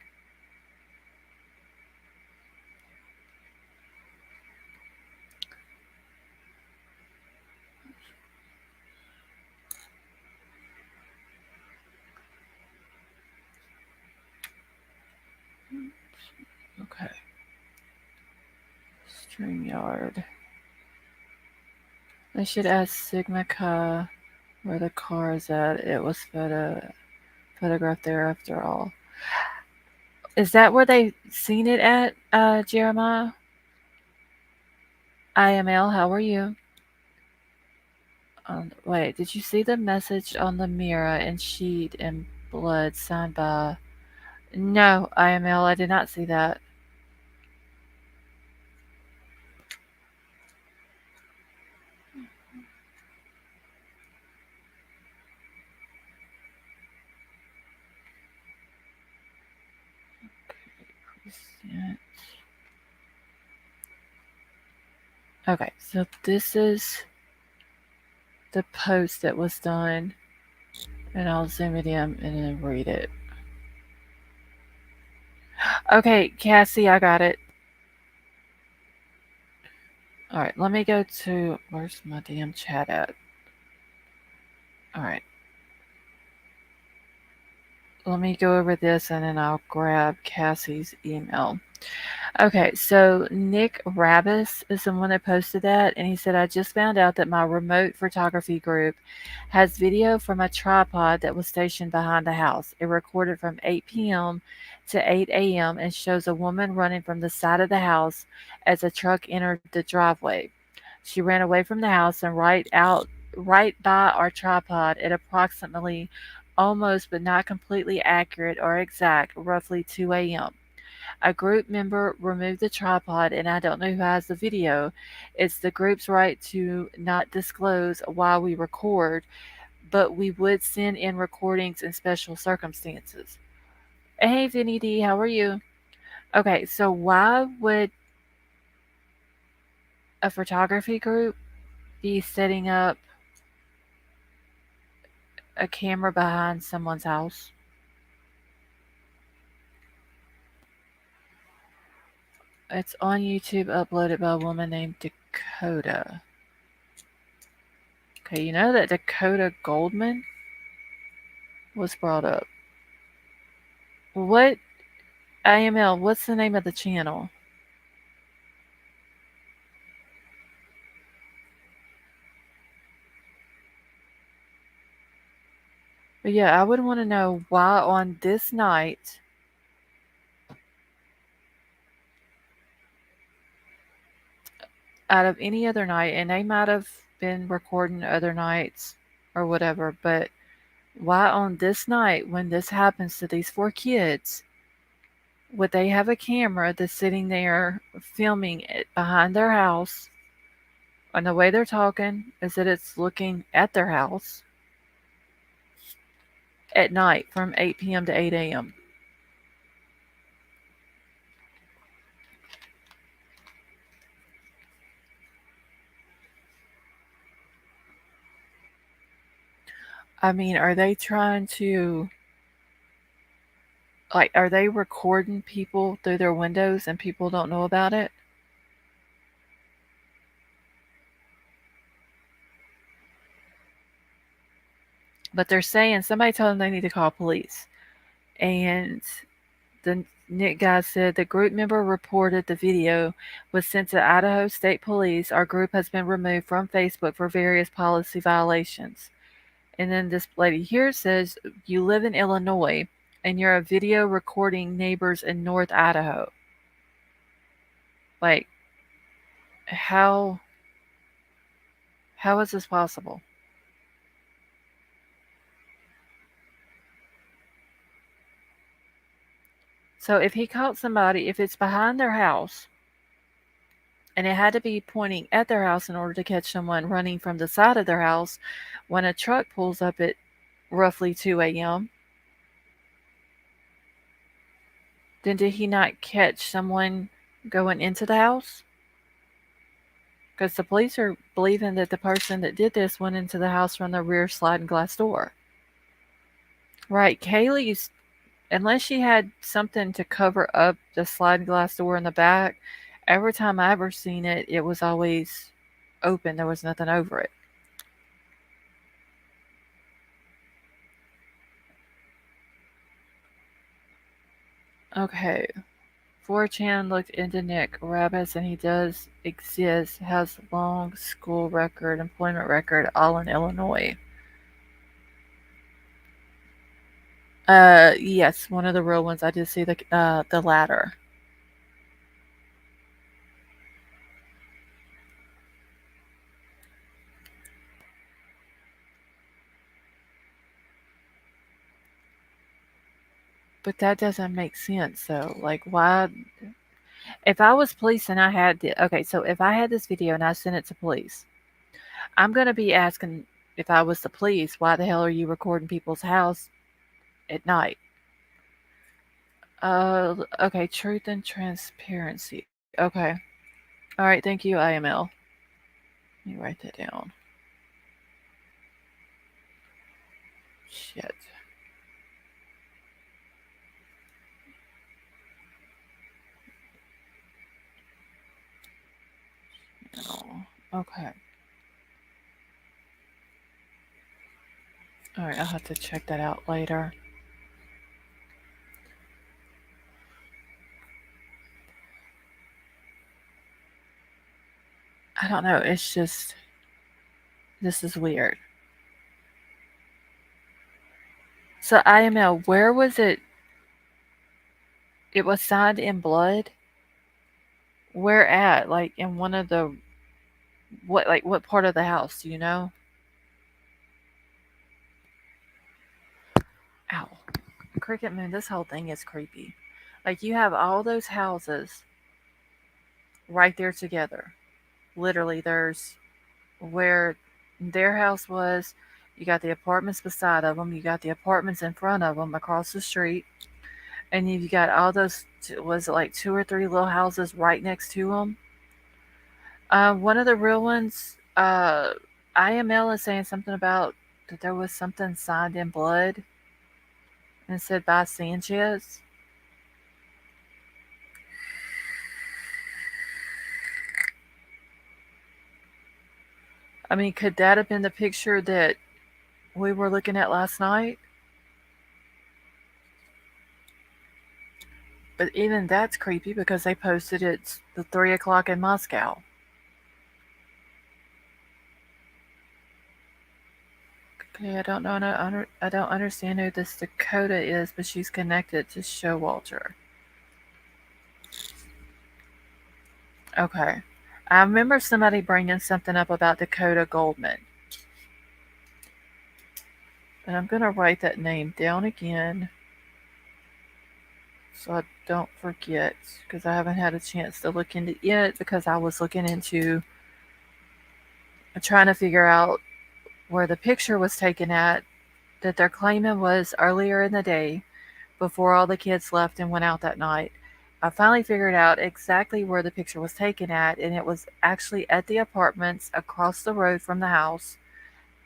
StreamYard. I should ask Sigma Ka where the car is at. It was photographed there after all. Is that where they seen it at, Jeremiah? IML, how are you? Wait, did you see the message on the mirror and sheet in blood signed by? No, IML, I did not see that. Present. Okay, so this is the post that was done, and I'll zoom it in and then read it. Okay, Cassie, I got it. All right, let me go to where's my damn chat at? All right, let me go over this and then I'll grab Cassie's email. Okay, so Nick Rabis is the one that posted that, and he said, I just found out that my remote photography group has video from a tripod that was stationed behind the house. It recorded from 8 p.m. to 8 a.m. and shows a woman running from the side of the house as a truck entered the driveway. She ran away from the house and right by our tripod at approximately almost but not completely accurate or exact roughly 2 a.m. A group member removed the tripod, and I don't know who has the video. It's the group's right to not disclose why we record, but we would send in recordings in special circumstances. Hey, Vinny D, how are you? Okay, so why would a photography group be setting up a camera behind someone's house? It's on YouTube, uploaded by a woman named Dakota. Okay, you know that Dakota Goldman was brought up. What IML, what's the name of the channel? But yeah, I would want to know why on this night, out of any other night, and they might have been recording other nights or whatever, but why on this night when this happens to these four kids, would they have a camera that's sitting there filming it behind their house? And the way they're talking is that it's looking at their house at night from 8 p.m. to 8 a.m. I mean, are they trying to, like, are they recording people through their windows and people don't know about it? But they're saying somebody told them they need to call police. And the Nick guy said the group member reported the video was sent to Idaho State Police. Our group has been removed from Facebook for various policy violations. And then this lady here says, you live in Illinois and you're a video recording neighbors in North Idaho. Like, how is this possible? So if he caught somebody, if it's behind their house, and it had to be pointing at their house in order to catch someone running from the side of their house when a truck pulls up at roughly 2 a.m., then did he not catch someone going into the house? Because the police are believing that the person that did this went into the house from the rear sliding glass door. Right, Kaylee's, unless she had something to cover up the sliding glass door in the back, every time I ever seen it, it was always open. There was nothing over it. Okay. 4chan looked into Nick Rabbits and he does exist, has long school record, employment record, all in Illinois. Yes, one of the real ones. I did see the latter. But that doesn't make sense. So, like, why? If I was police and I had okay, so if I had this video and I sent it to police, I'm gonna be asking if I was the police, why the hell are you recording people's house at night? Okay, truth and transparency. Okay, all right, thank you, IML. Let me write that down. Shit. No. Okay. All right, I'll have to check that out later. I don't know. It's just this is weird. So IML, where was it? It was signed in blood. Where at? Like in one of the what? Like what part of the house? Do you know? Ow. Cricket Moon. This whole thing is creepy. Like you have all those houses right there together. Literally, there's where their house was. You got the apartments beside of them. You got the apartments in front of them across the street, and you've got all those. Was it like two or three little houses right next to them? One of the real ones, IML is saying something about that there was something signed in blood and said by Sanchez. I mean, could that have been the picture that we were looking at last night? But even that's creepy because they posted it the 3 o'clock in Moscow. Okay, I don't know. No, I don't understand who this Dakota is, but she's connected to Showalter. Okay. I remember somebody bringing something up about Dakota Goldman. And I'm going to write that name down again so I don't forget because I haven't had a chance to look into it because I was looking into trying to figure out where the picture was taken at that they're claiming was earlier in the day before all the kids left and went out that night. I finally figured out exactly where the picture was taken at, and it was actually at the apartments across the road from the house.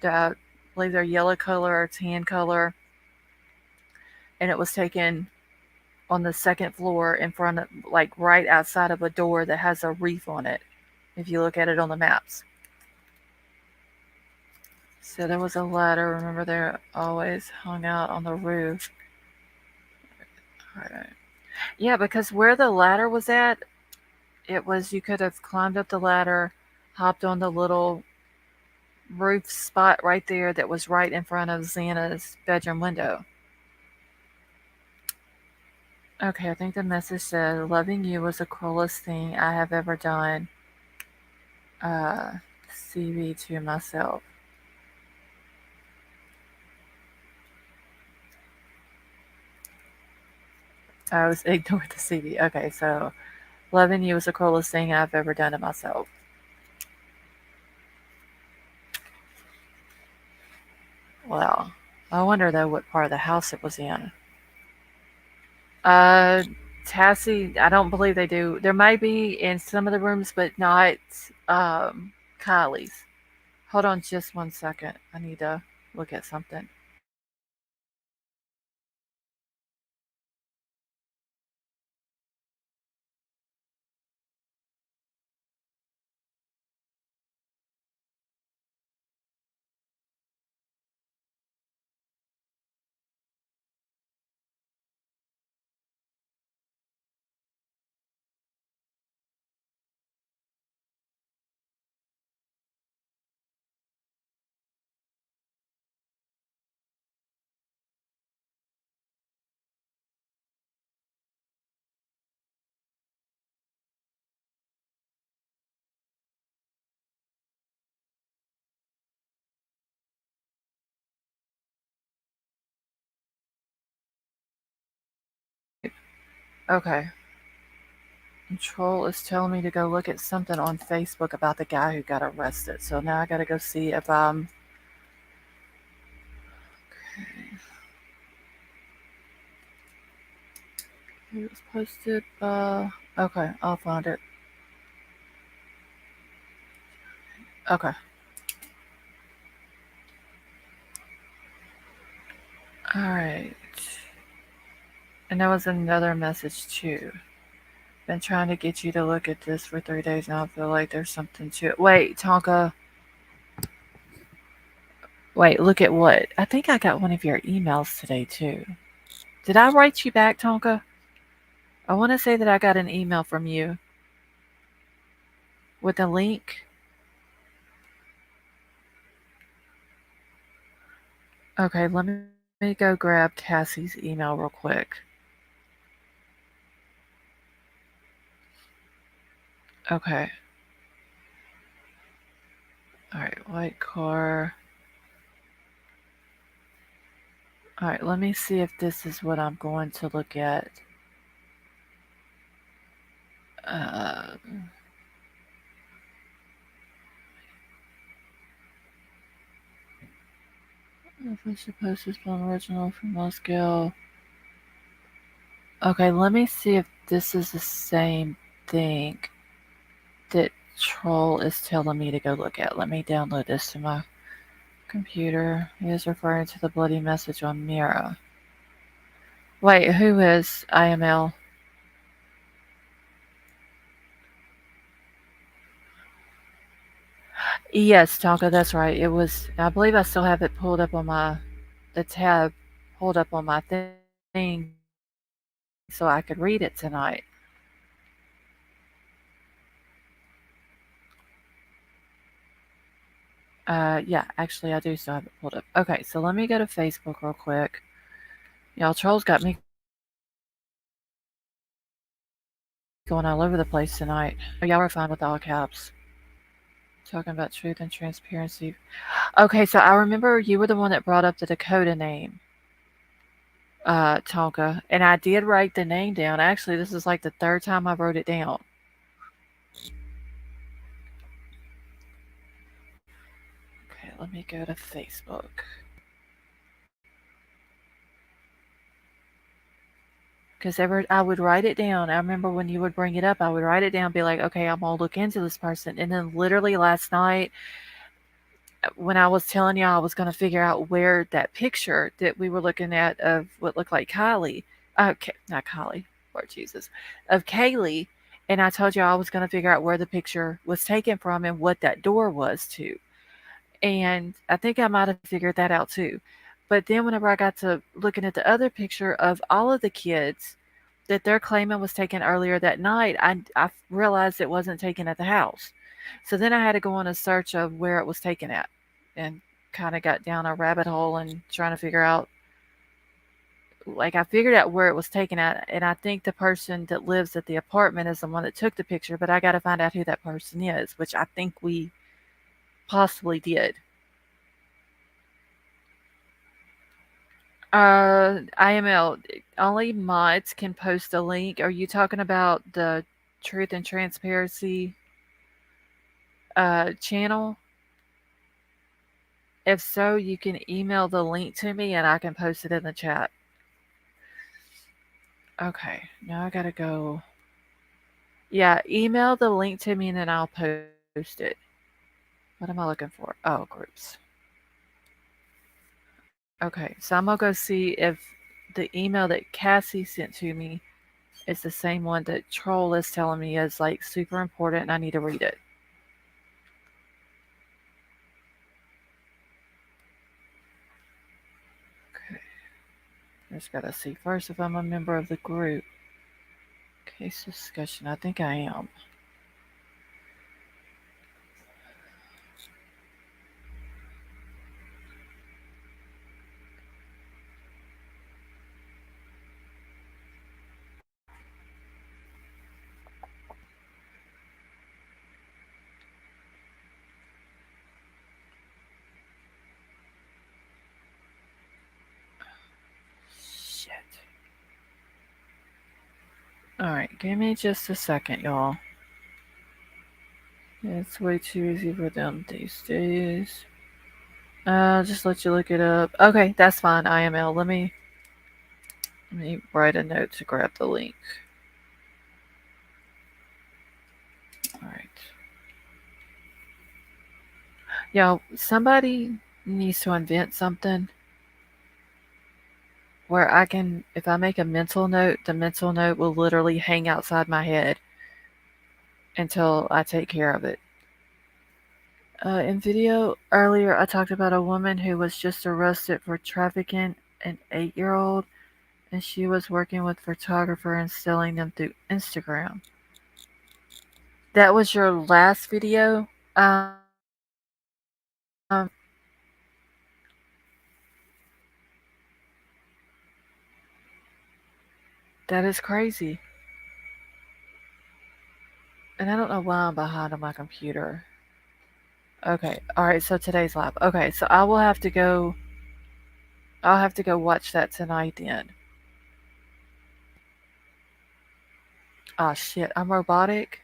I believe they're yellow color or tan color, and it was taken on the second floor in front of, like, right outside of a door that has a reef on it, if you look at it on the maps. So there was a ladder. Remember, they always hung out on the roof. Right. Yeah, because where the ladder was at, it was you could have climbed up the ladder, hopped on the little roof spot right there that was right in front of Xana's bedroom window. Okay, I think the message said, "Loving you was the cruelest thing I have ever done." Uh, CV to myself. I was ignored the CV. Okay, so loving you was the cruelest thing I've ever done to myself. Well, I wonder though what part of the house it was in. Uh, Tassie, I don't believe they do. There may be in some of the rooms, but not Kylie's. Hold on just 1 second. I need to look at something. Okay. Troll is telling me to go look at something on Facebook about the guy who got arrested. So now I gotta go see if it was posted. Okay, I'll find it. Okay. All right. And there was another message too. Been trying to get you to look at this for 3 days now. I feel like there's something to it. Wait, Tonka. Wait, look at what? I think I got one of your emails today too. Did I write you back, Tonka? I want to say that I got an email from you with a link. Okay, let me go grab Cassie's email real quick. Okay. All right, white car. All right, let me see if this is what I'm going to look at. Uh, if I suppose this one original from Moscow. Okay, let me see if this is the same thing that Troll is telling me to go look at. Let me download this to my computer. He is referring to the bloody message on Mira. Wait, who is IML? Yes, Tonka, that's right. It was, I believe I still have it pulled up on the tab pulled up on my thing so I could read it tonight. Yeah, actually, I do still have it pulled up. Okay, so let me go to Facebook real quick. Y'all, Trolls got me going all over the place tonight. Oh, y'all were fine with all caps. Talking about truth and transparency. Okay, so I remember you were the one that brought up the Dakota name, Tonka, and I did write the name down. Actually, this is like the third time I wrote it down. Okay, let me go to Facebook. Because ever I would write it down. I remember when you would bring it up, I would write it down, be like, okay, I'm gonna look into this person. And then literally last night, when I was telling y'all I was gonna figure out where that picture that we were looking at of what looked like Kylie, not Kylie, Lord Jesus, of Kaylee, and I told y'all I was gonna figure out where the picture was taken from and what that door was to. And I think I might have figured that out too. But then whenever I got to looking at the other picture of all of the kids that they're claiming was taken earlier that night, I realized it wasn't taken at the house. So then I had to go on a search of where it was taken at and kind of got down a rabbit hole and trying to figure out, like, I figured out where it was taken at, and I think the person that lives at the apartment is the one that took the picture, but I got to find out who that person is, which I think we possibly did. IML, only mods can post a link. Are you talking about the Truth and Transparency channel? If so, you can email the link to me and I can post it in the chat. Okay, now I gotta go. Yeah, email the link to me and then I'll post it. What am I looking for? Oh, groups. Okay, so I'm gonna go see if the email that Cassie sent to me is the same one that Troll is telling me is like super important and I need to read it. Okay. I just gotta see first if I'm a member of the group. Case discussion. I think I am. Shit. Alright, give me just a second, y'all. It's way too easy for them these days. I'll just let you look it up. Okay, that's fine, IML. Let me write a note to grab the link. Alright. Y'all, somebody needs to invent something where I can, if I make a mental note, the mental note will literally hang outside my head until I take care of it. In video earlier, I talked about a woman who was just arrested for trafficking an 8-year-old, and she was working with photographer and selling them through Instagram. That was your last video. That is crazy. And I don't know why I'm behind on my computer. Okay, alright, so today's live. Okay, so I'll have to go watch that tonight then. Oh shit, I'm robotic?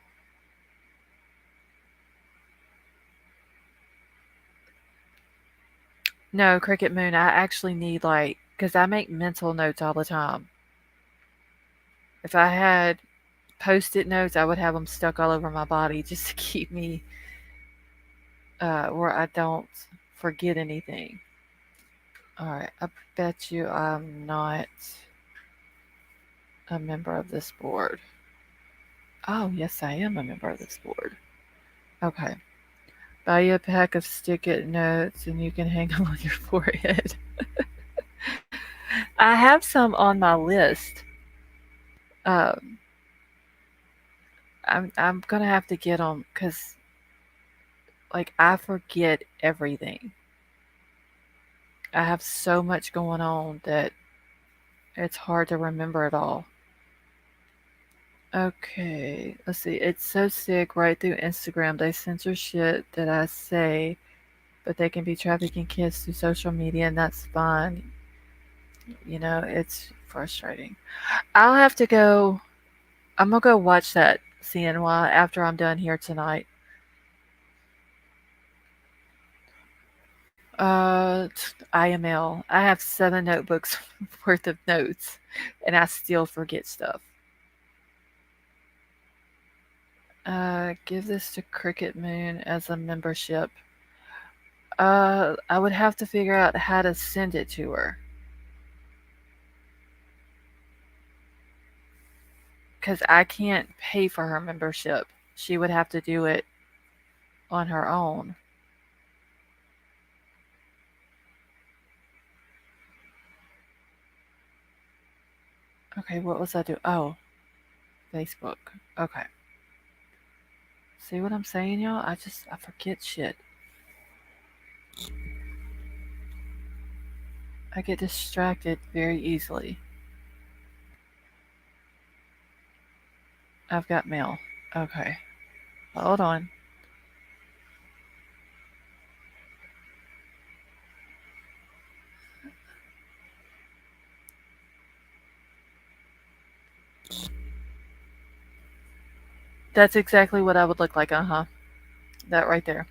No, Cricket Moon, I actually need because I make mental notes all the time. If I had post-it notes, I would have them stuck all over my body just to keep me where I don't forget anything. Alright, I bet you I'm not a member of this board. Oh, yes, I am a member of this board. Okay. Buy you a pack of stick-it notes and you can hang them on your forehead. I have some on my list. Um, I'm gonna have to get them because I forget everything. I have so much going on that it's hard to remember it all. Okay, let's see. It's so sick right through Instagram. They censor shit that I say, but they can be trafficking kids through social media, and that's fine. It's frustrating. I'll have to go. I'm gonna go watch that CNY after I'm done here tonight. IML. I have 7 notebooks worth of notes, and I still forget stuff. Give this to Cricket Moon as a membership. I would have to figure out how to send it to her. Because I can't pay for her membership. She would have to do it on her own. Okay, what was I doing? Oh, Facebook. Okay. See what I'm saying, y'all? I forget shit. I get distracted very easily. I've got mail. Okay. Hold on. That's exactly what I would look like. Uh-huh. That right there.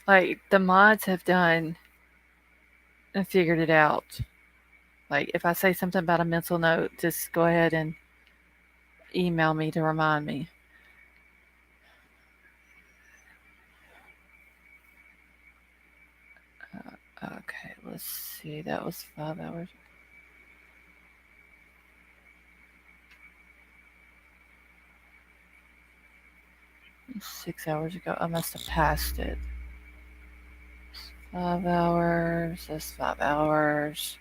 The mods have done and figured it out. If I say something about a mental note, just go ahead and email me to remind me. Okay, let's see. That was 5 hours. 6 hours ago. I must have passed it. 5 hours. That's 5 hours.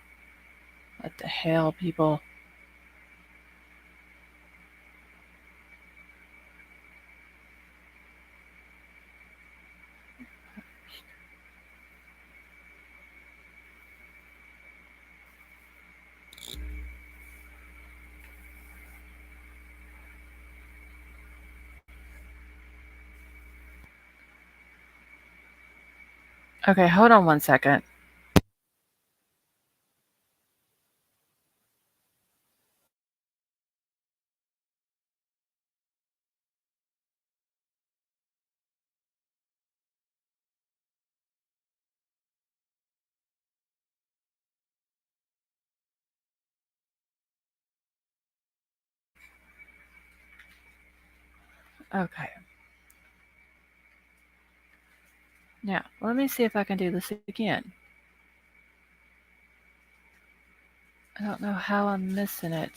What the hell, people? Okay, hold on one second. Okay. Now, let me see if I can do this again. I don't know how I'm missing it.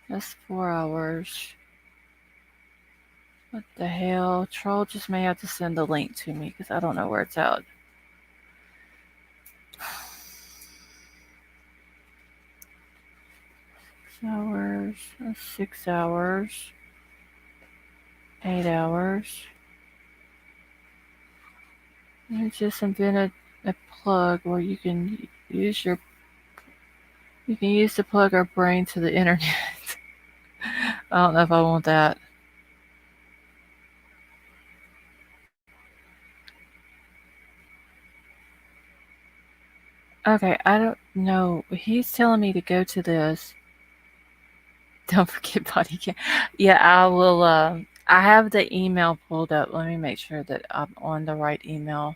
That's 4 hours. What the hell? Troll just may have to send the link to me because I don't know where it's at. 6 hours. That's 6 hours. 8 hours. I just invented a plug where use your you can use to plug our brain to the internet. I don't know if I want that. Okay, I don't know. He's telling me to go to this. Don't forget body cam. Yeah, I will. I have the email pulled up. Let me make sure that I'm on the right email.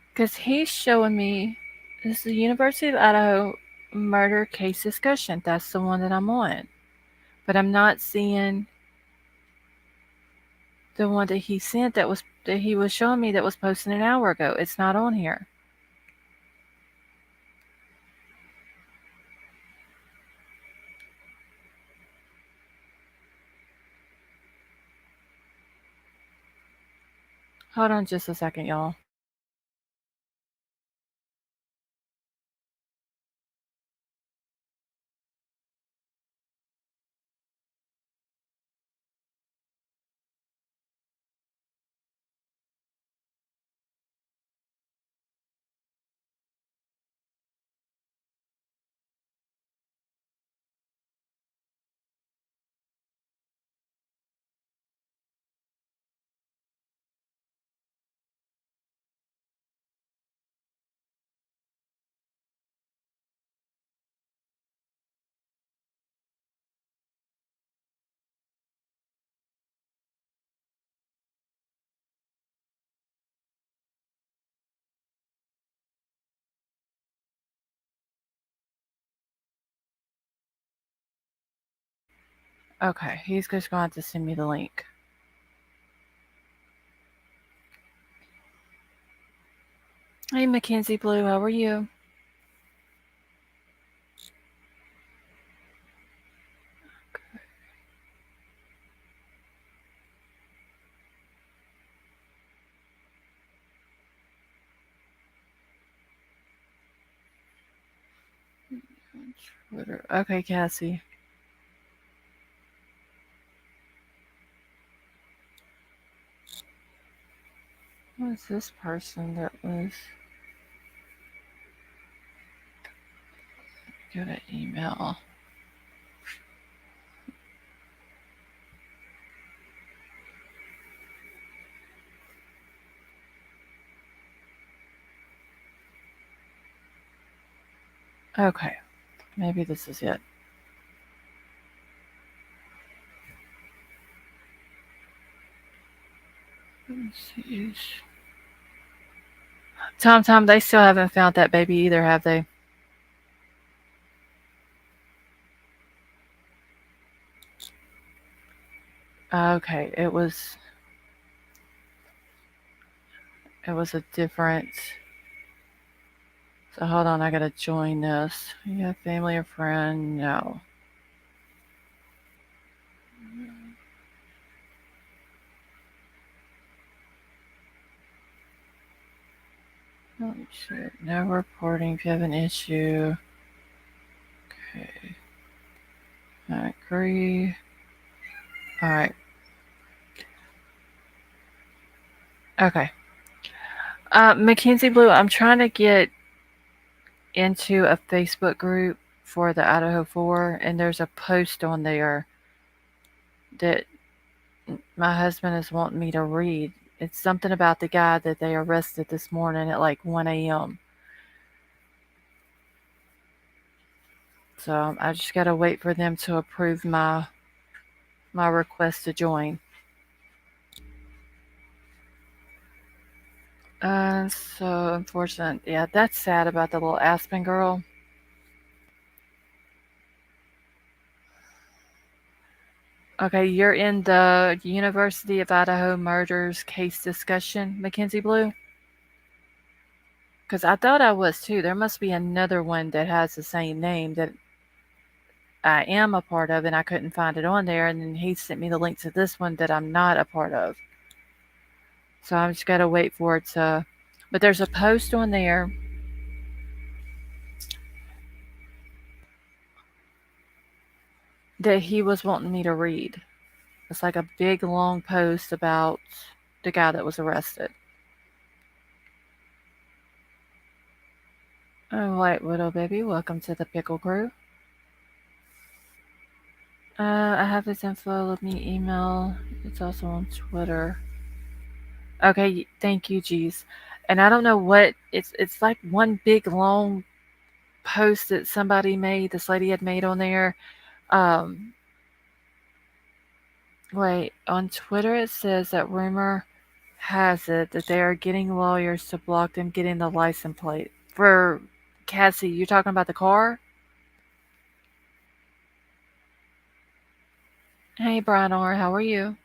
Because he's showing me this is the University of Idaho murder case discussion. That's the one that I'm on. But I'm not seeing the one that he sent that he was showing me that was posted an hour ago. It's not on here. Hold on just a second, y'all. Okay, he's just going to have to send me the link. Hey, Mackenzie Blue, how are you? Twitter. Okay, Cassie. Who is this person that was? Go to email. Okay, maybe this is it. Let's see. Tom, they still haven't found that baby either, have they? Okay, it was a different. So hold on, I gotta join this. Yeah, family or friend? No. Oh, shit. No reporting if you have an issue. Okay. I agree. All right. Okay. Mackenzie Blue, I'm trying to get into a Facebook group for the Idaho 4, and there's a post on there that my husband is wanting me to read. It's something about the guy that they arrested this morning at like 1 a.m. So I just gotta wait for them to approve my request to join. So unfortunate. Yeah, that's sad about the little Aspen girl. Okay, you're in the University of Idaho murders case discussion, Mackenzie Blue? Because I thought I was too. There must be another one that has the same name that I am a part of, and I couldn't find it on there. And then he sent me the link to this one that I'm not a part of. So I'm just got to wait for it to. But there's a post on there that he was wanting me to read. It's like a big long post about the guy that was arrested. Oh, White Widow baby, welcome to the Pickle Crew. I have this info. Let me email. It's also on Twitter. Okay, thank you, G's. And I don't know what it's like one big long post that somebody made. This lady had made on there. Um, Wait, on Twitter it says that rumor has it that they are getting lawyers to block them getting the license plate for Cassie. You talking about the car? Hey, Brian R. How are you?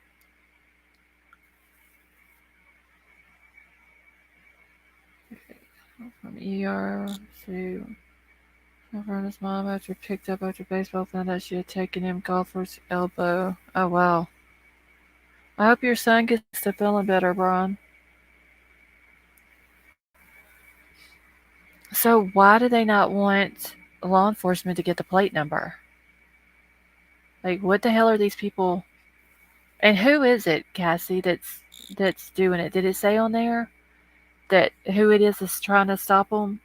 From ER to from his mom after picked up after baseball, found out she had taken him golfer's elbow. Oh wow. I hope your son gets to feeling better, Brian. So why do they not want law enforcement to get the plate number? Like what the hell are these people? And who is it, Cassie, that's doing it? Did it say on there that who it is trying to stop them?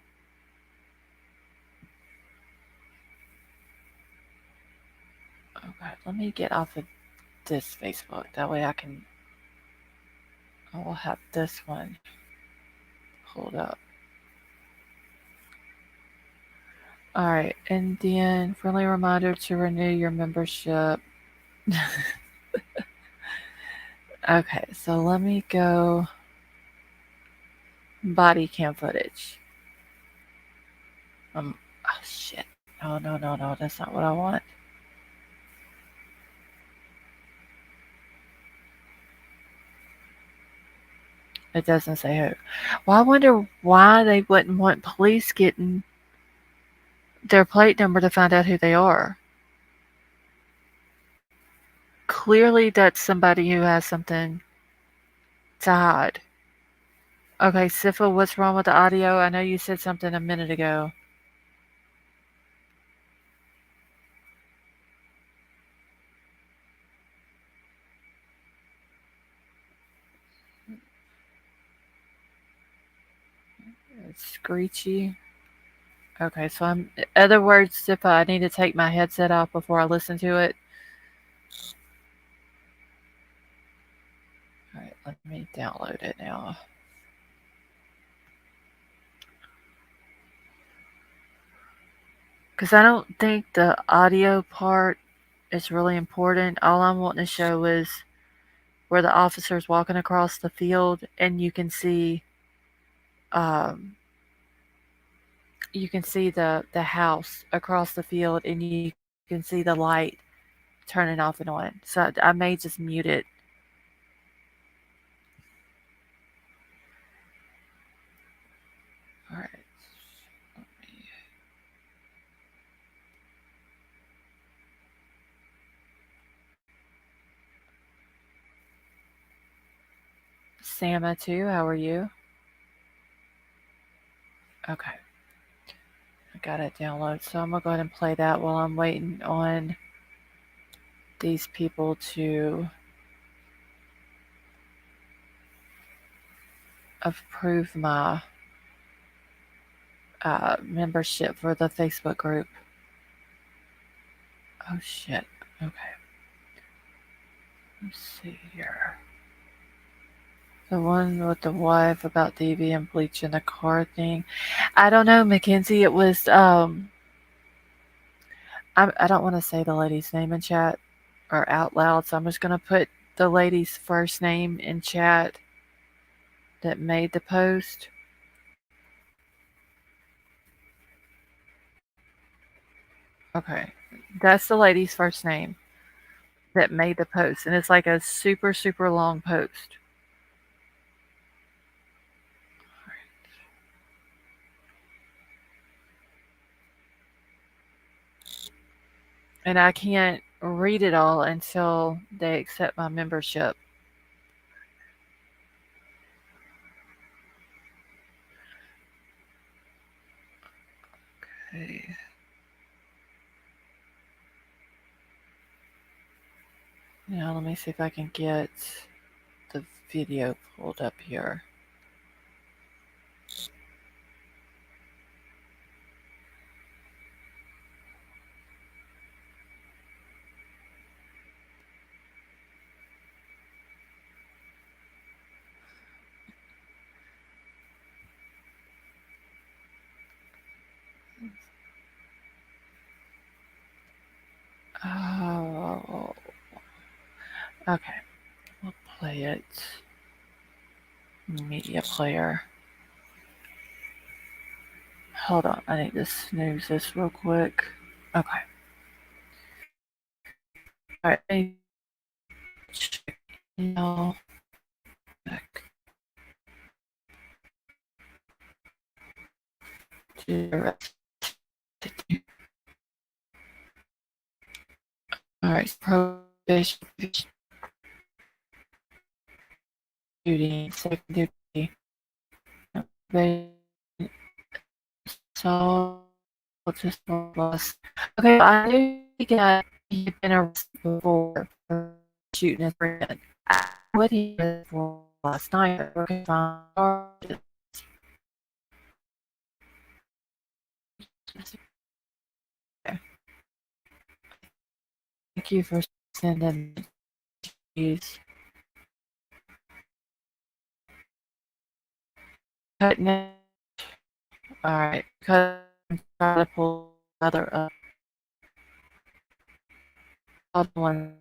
Okay, let me get off of this Facebook. That way I will have this one pulled up. All right, and then friendly reminder to renew your membership. Okay, so let me go body cam footage. Oh shit. No, no, no, no. That's not what I want. It doesn't say who. Well, I wonder why they wouldn't want police getting their plate number to find out who they are. Clearly, that's somebody who has something to hide. Okay, Sifa, what's wrong with the audio? I know you said something a minute ago. It's screechy. Okay, so I'm. Other words, Sifa, I need to take my headset off before I listen to it. All right, let me download it now. Because I don't think the audio part is really important. All I'm wanting to show is where the officer's walking across the field, and um, you can see the house across the field, and you can see the light turning off and on. So I may just mute it. All right. Sama too. How are you? Okay. I got it downloaded. So I'm gonna go ahead and play that while I'm waiting on these people to approve my membership for the Facebook group. Oh shit. Okay. Let's see here. The one with the wife about the EV and bleach in the car thing. I don't know, Mackenzie. It was I don't want to say the lady's name in chat or out loud, so I'm just gonna put the lady's first name in chat that made the post. Okay. That's the lady's first name. that made the post, and it's like a super, super long post. And I can't read it all until they accept my membership. Okay. Now let me see if I can get the video pulled up here. Oh, okay. We'll play it. Media player. Hold on, I need to snooze this real quick. Okay. Alright, let me check email. Back to the rest. Alright, prohibition, duty, second duty. They saw just lost. Okay, I knew he'd been arrested before for shooting his friend. What he did for last night, okay, fine. Thank you for sending these. Cutting it. Alright, because I'm trying to pull another up. Other one.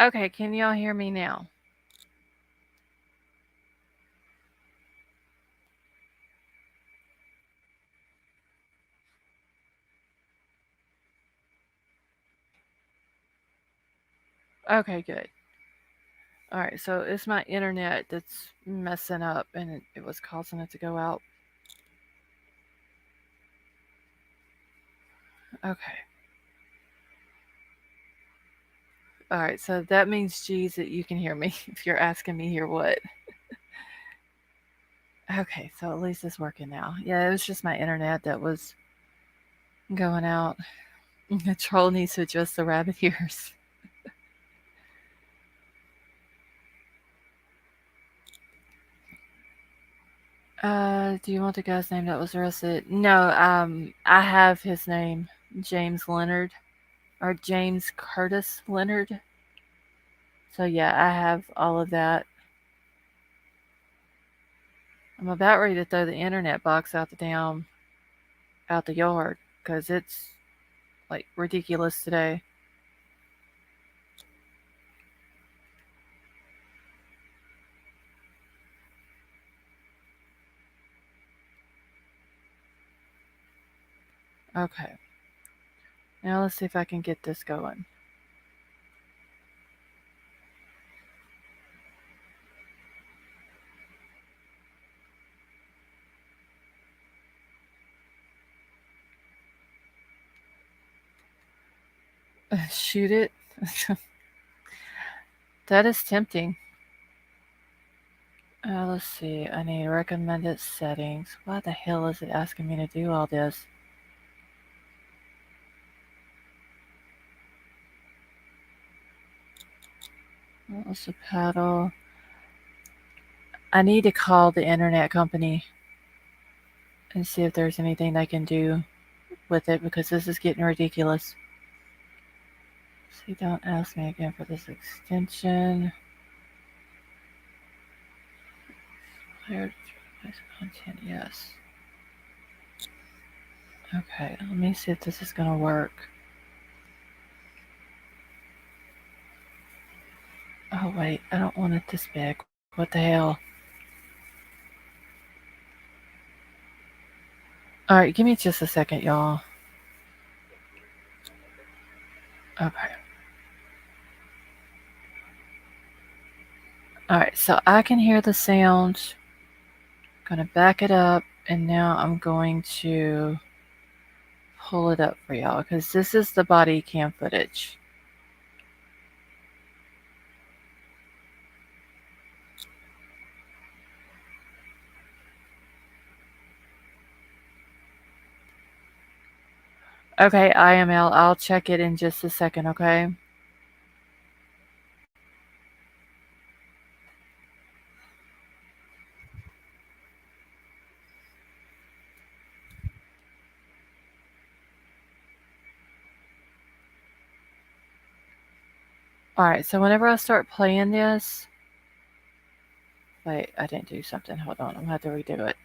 Okay, can y'all hear me now? Okay, good. Alright, so it's my internet that's messing up and it was causing it to go out. Okay. All right, so that means, geez, that you can hear me if you're asking me here what. Okay, so at least it's working now. Yeah, it was just my internet that was going out. The troll needs to adjust the rabbit ears. Do you want the guy's name that was arrested? No, I have his name, James Leonard, or James Curtis Leonard. So yeah, I have all of that. I'm about ready to throw the internet box out the yard because it's like ridiculous today. Okay, now let's see if I can get this going. Shoot it. That is tempting. Let's see. I need recommended settings. Why the hell is it asking me to do all this? What was the paddle? I need to call the internet company and see if there's anything they can do with it because this is getting ridiculous. See, don't ask me again for this extension. Clear content, yes. Okay, let me see if this is gonna work. Oh wait, I don't want it this big. What the hell? Alright, give me just a second, y'all. Okay. Alright, so I can hear the sound. I'm gonna back it up, and now I'm going to pull it up for y'all because this is the body cam footage. Okay, IML, I'll check it in just a second, okay? Alright, so whenever I start playing this. Wait, I didn't do something. Hold on, I'm gonna have to redo it.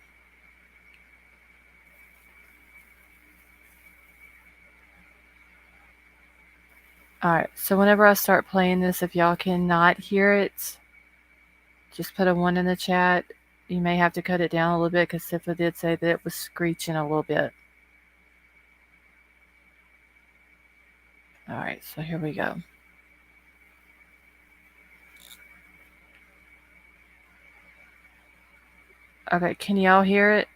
Alright, so whenever I start playing this, if y'all cannot hear it, just put a 1 in the chat. You may have to cut it down a little bit because Sifa did say that it was screeching a little bit. Alright, so here we go. Okay, can y'all hear it?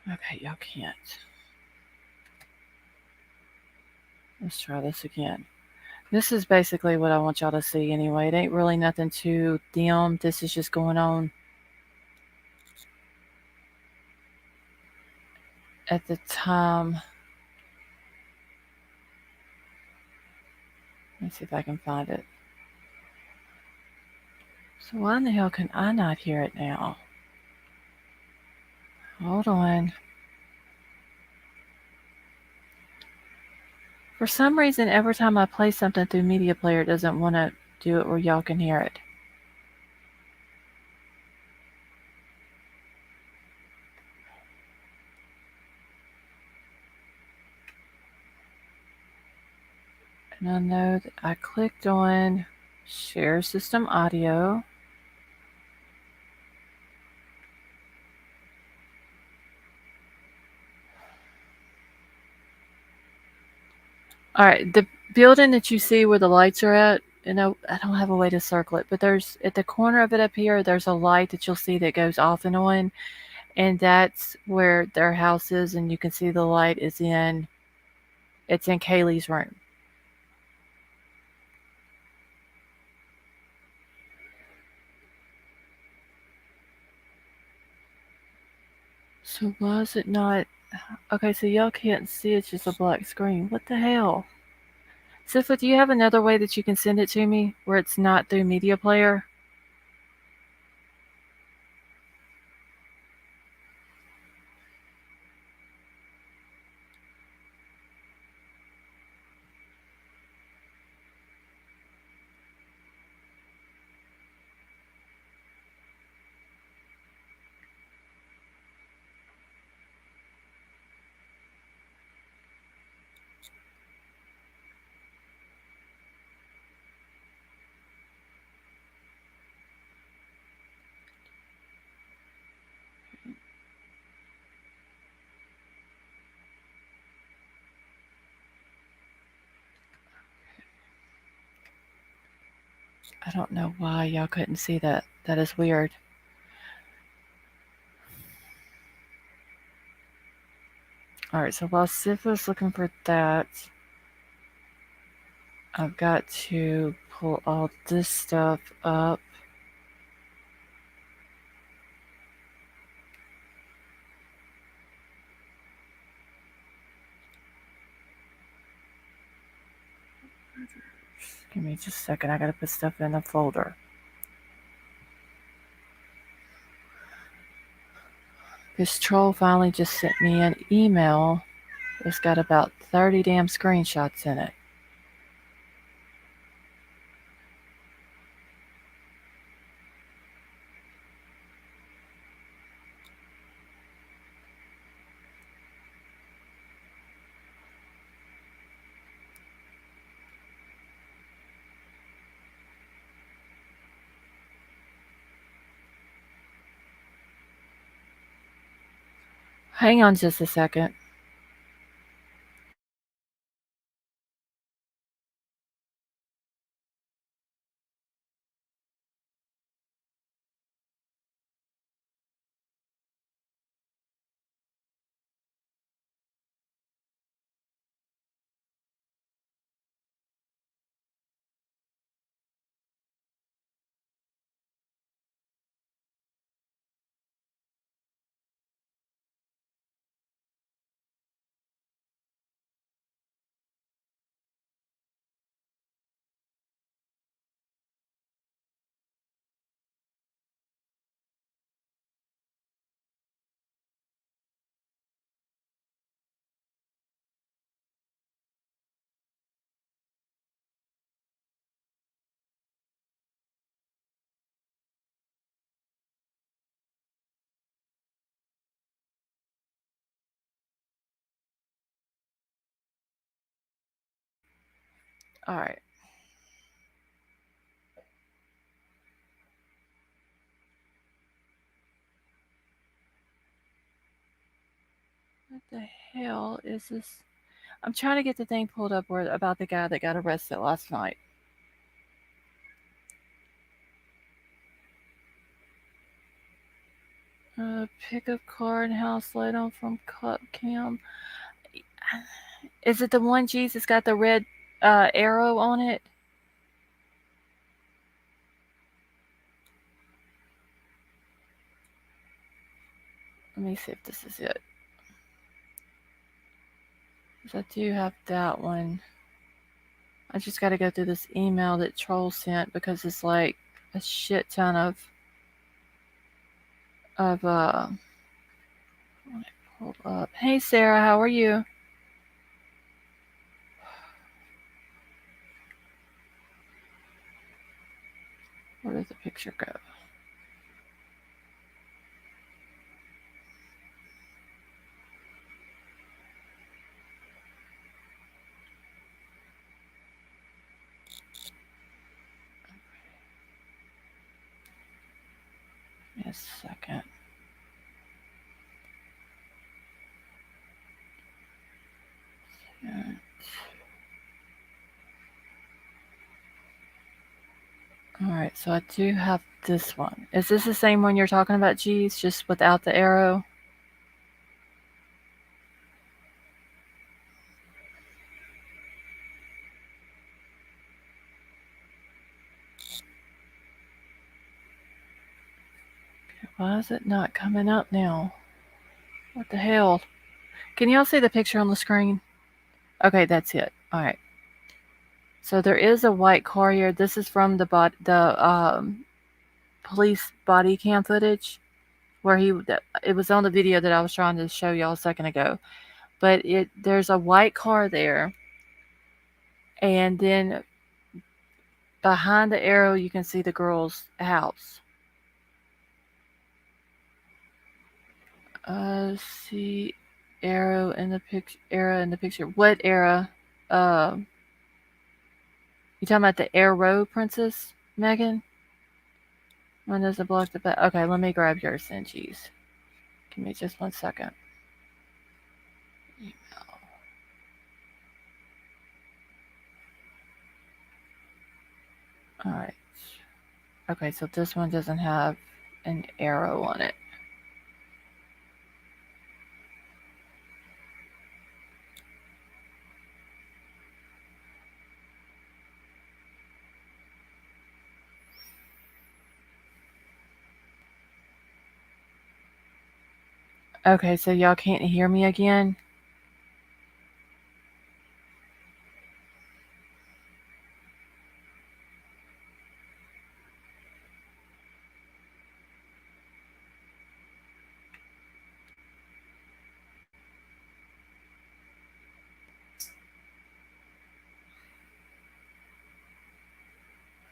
Okay, y'all can't. Let's try this again. This is basically what I want y'all to see anyway. It ain't really nothing too dim. This is just going on at the time. Let's see if I can find it. So why in the hell can I not hear it now? Hold on. For some reason, every time I play something through Media Player, it doesn't want to do it where y'all can hear it. And I know that I clicked on share system audio. All right, the building that you see where the lights are at, I don't have a way to circle it, but there's at the corner of it up here, there's a light that you'll see that goes off and on, and that's where their house is, and you can see the light is in it's in Kaylee's room. So why is it not okay, so y'all can't see it's just a black screen. What the hell? Sifa, do you have another way that you can send it to me where it's not through media player? I don't know why y'all couldn't see that. That is weird. Alright, so while Sifa's looking for that, I've got to pull all this stuff up. Give me just a second. I gotta put stuff in a folder. This troll finally just sent me an email. It's got about 30 damn screenshots in it. Hang on just a second. Alright. What the hell is this? I'm trying to get the thing pulled up where about the guy that got arrested last night. Pickup car and house light on from Club Cam. Is it the one Jesus got the red arrow on it? Let me see if this is it. I do have that one. I just got to go through this email that Troll sent because it's like a shit ton of. Hold up. Hey Sarah, how are you? Where did the picture go? me a second. Alright, so I do have this one. Is this the same one you're talking about, G's, just without the arrow? Why is it not coming up now? What the hell? Can y'all see the picture on the screen? Okay, that's it. Alright. So there is a white car here. This is from the police body cam footage where it was on the video that I was trying to show y'all a second ago. But there's a white car there, and then behind the arrow you can see the girl's house. See arrow in the picture. What era? You talking about the arrow princess, Megan? When does it block the back? Okay, let me grab yours then, jeez. Give me just 1 second. Email. Alright. Okay, so this one doesn't have an arrow on it. Okay, so y'all can't hear me again?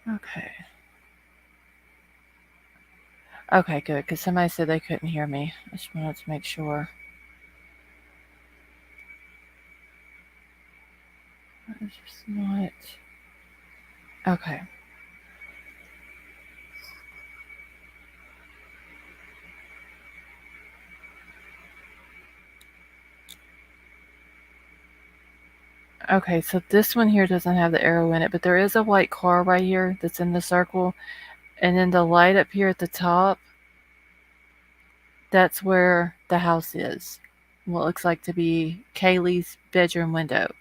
Okay. Okay, good, because somebody said they couldn't hear me. I just wanted to make sure. It's just not... Okay. Okay, so this one here doesn't have the arrow in it, but there is a white car right here that's in the circle. And then the light up here at the top, that's where the house is. What looks like to be Kaylee's bedroom window.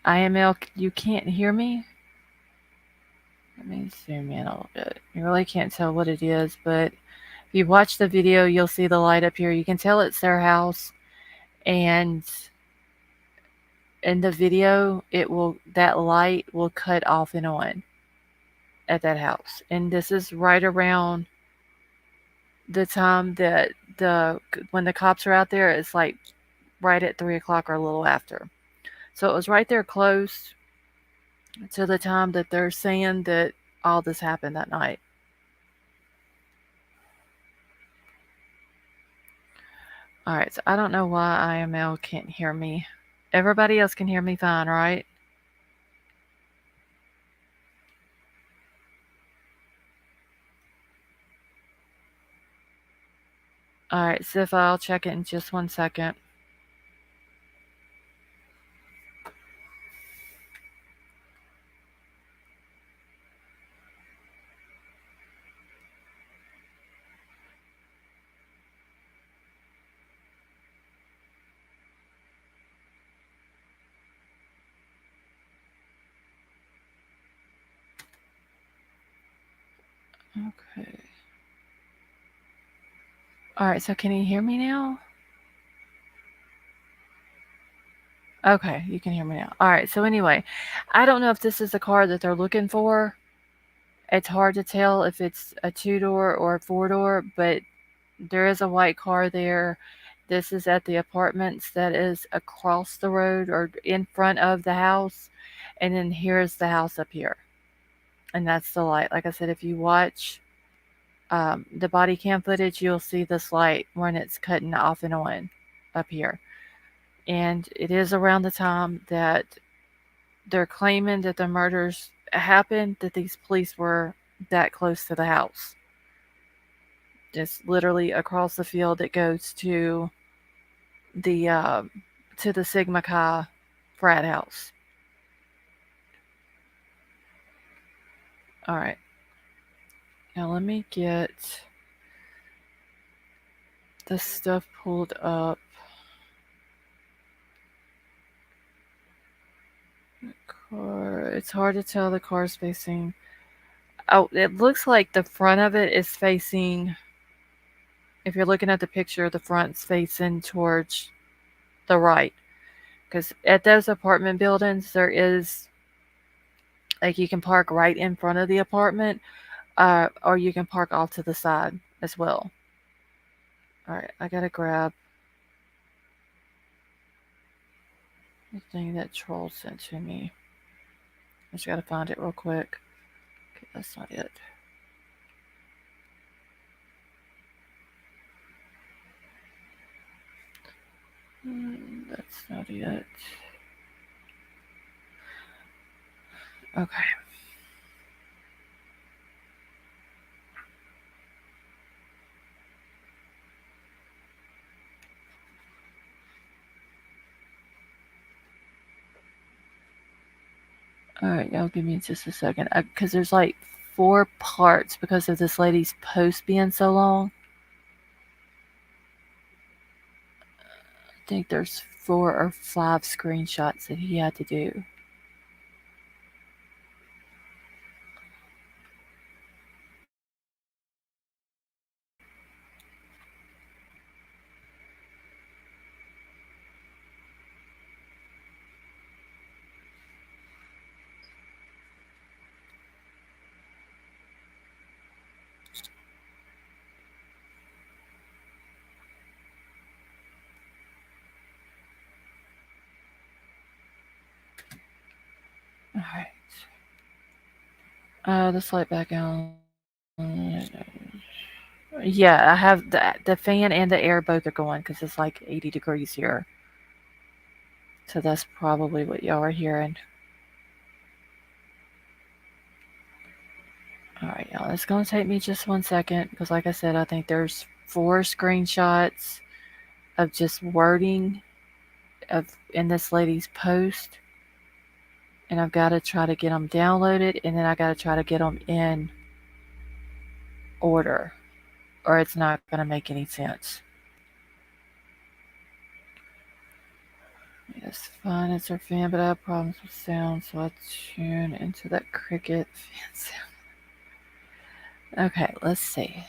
IML, you can't hear me? Let me zoom in a little bit. You really can't tell what it is, but if you watch the video, you'll see the light up here. You can tell it's their house, and in the video, that light will cut off and on at that house. And this is right around the time that when the cops are out there, it's like right at 3 o'clock or a little after. So it was right there close to the time that they're saying that all this happened that night. Alright, so I don't know why IML can't hear me. Everybody else can hear me fine, right? Alright, Sifa, I'll check it in just 1 second. Okay. Alright, so can you hear me now? Okay, you can hear me now. Alright, so anyway, I don't know if this is the car that they're looking for. It's hard to tell if it's a 2-door or a 4-door, but there is a white car there. This is at the apartments that is across the road or in front of the house. And then here's the house up here. And that's the light. Like I said, if you watch the body cam footage, you'll see this light when it's cutting off and on up here. And it is around the time that they're claiming that the murders happened that these police were that close to the house. Just literally across the field that goes the to the Sigma Chi frat house. All right, now let me get this stuff pulled up. Car. It's hard to tell the car's facing. Oh, it looks like the front of it is facing. If you're looking at the picture, the front's facing towards the right. Because at those apartment buildings, there is like you can park right in front of the apartment, or you can park off to the side as well. All right, I gotta grab the thing that Troll sent to me. I just gotta find it real quick. Okay, that's not it. That's not it. Okay. All right, y'all give me just a second. Because there's like 4 parts because of this lady's post being so long. I think there's 4 or 5 screenshots that he had to do. All right. Let's light back on. Yeah, I have the fan and the air both are going because it's like 80 degrees here. So that's probably what y'all are hearing. All right, y'all. It's gonna take me just 1 second because, like I said, I think there's 4 screenshots of just wording of in this lady's post, and I've got to try to get them downloaded, and then I got to try to get them in order, or it's not gonna make any sense. Yes, fine, it's our fan, but I have problems with sound, so I tune into that cricket fan sound. Okay, let's see.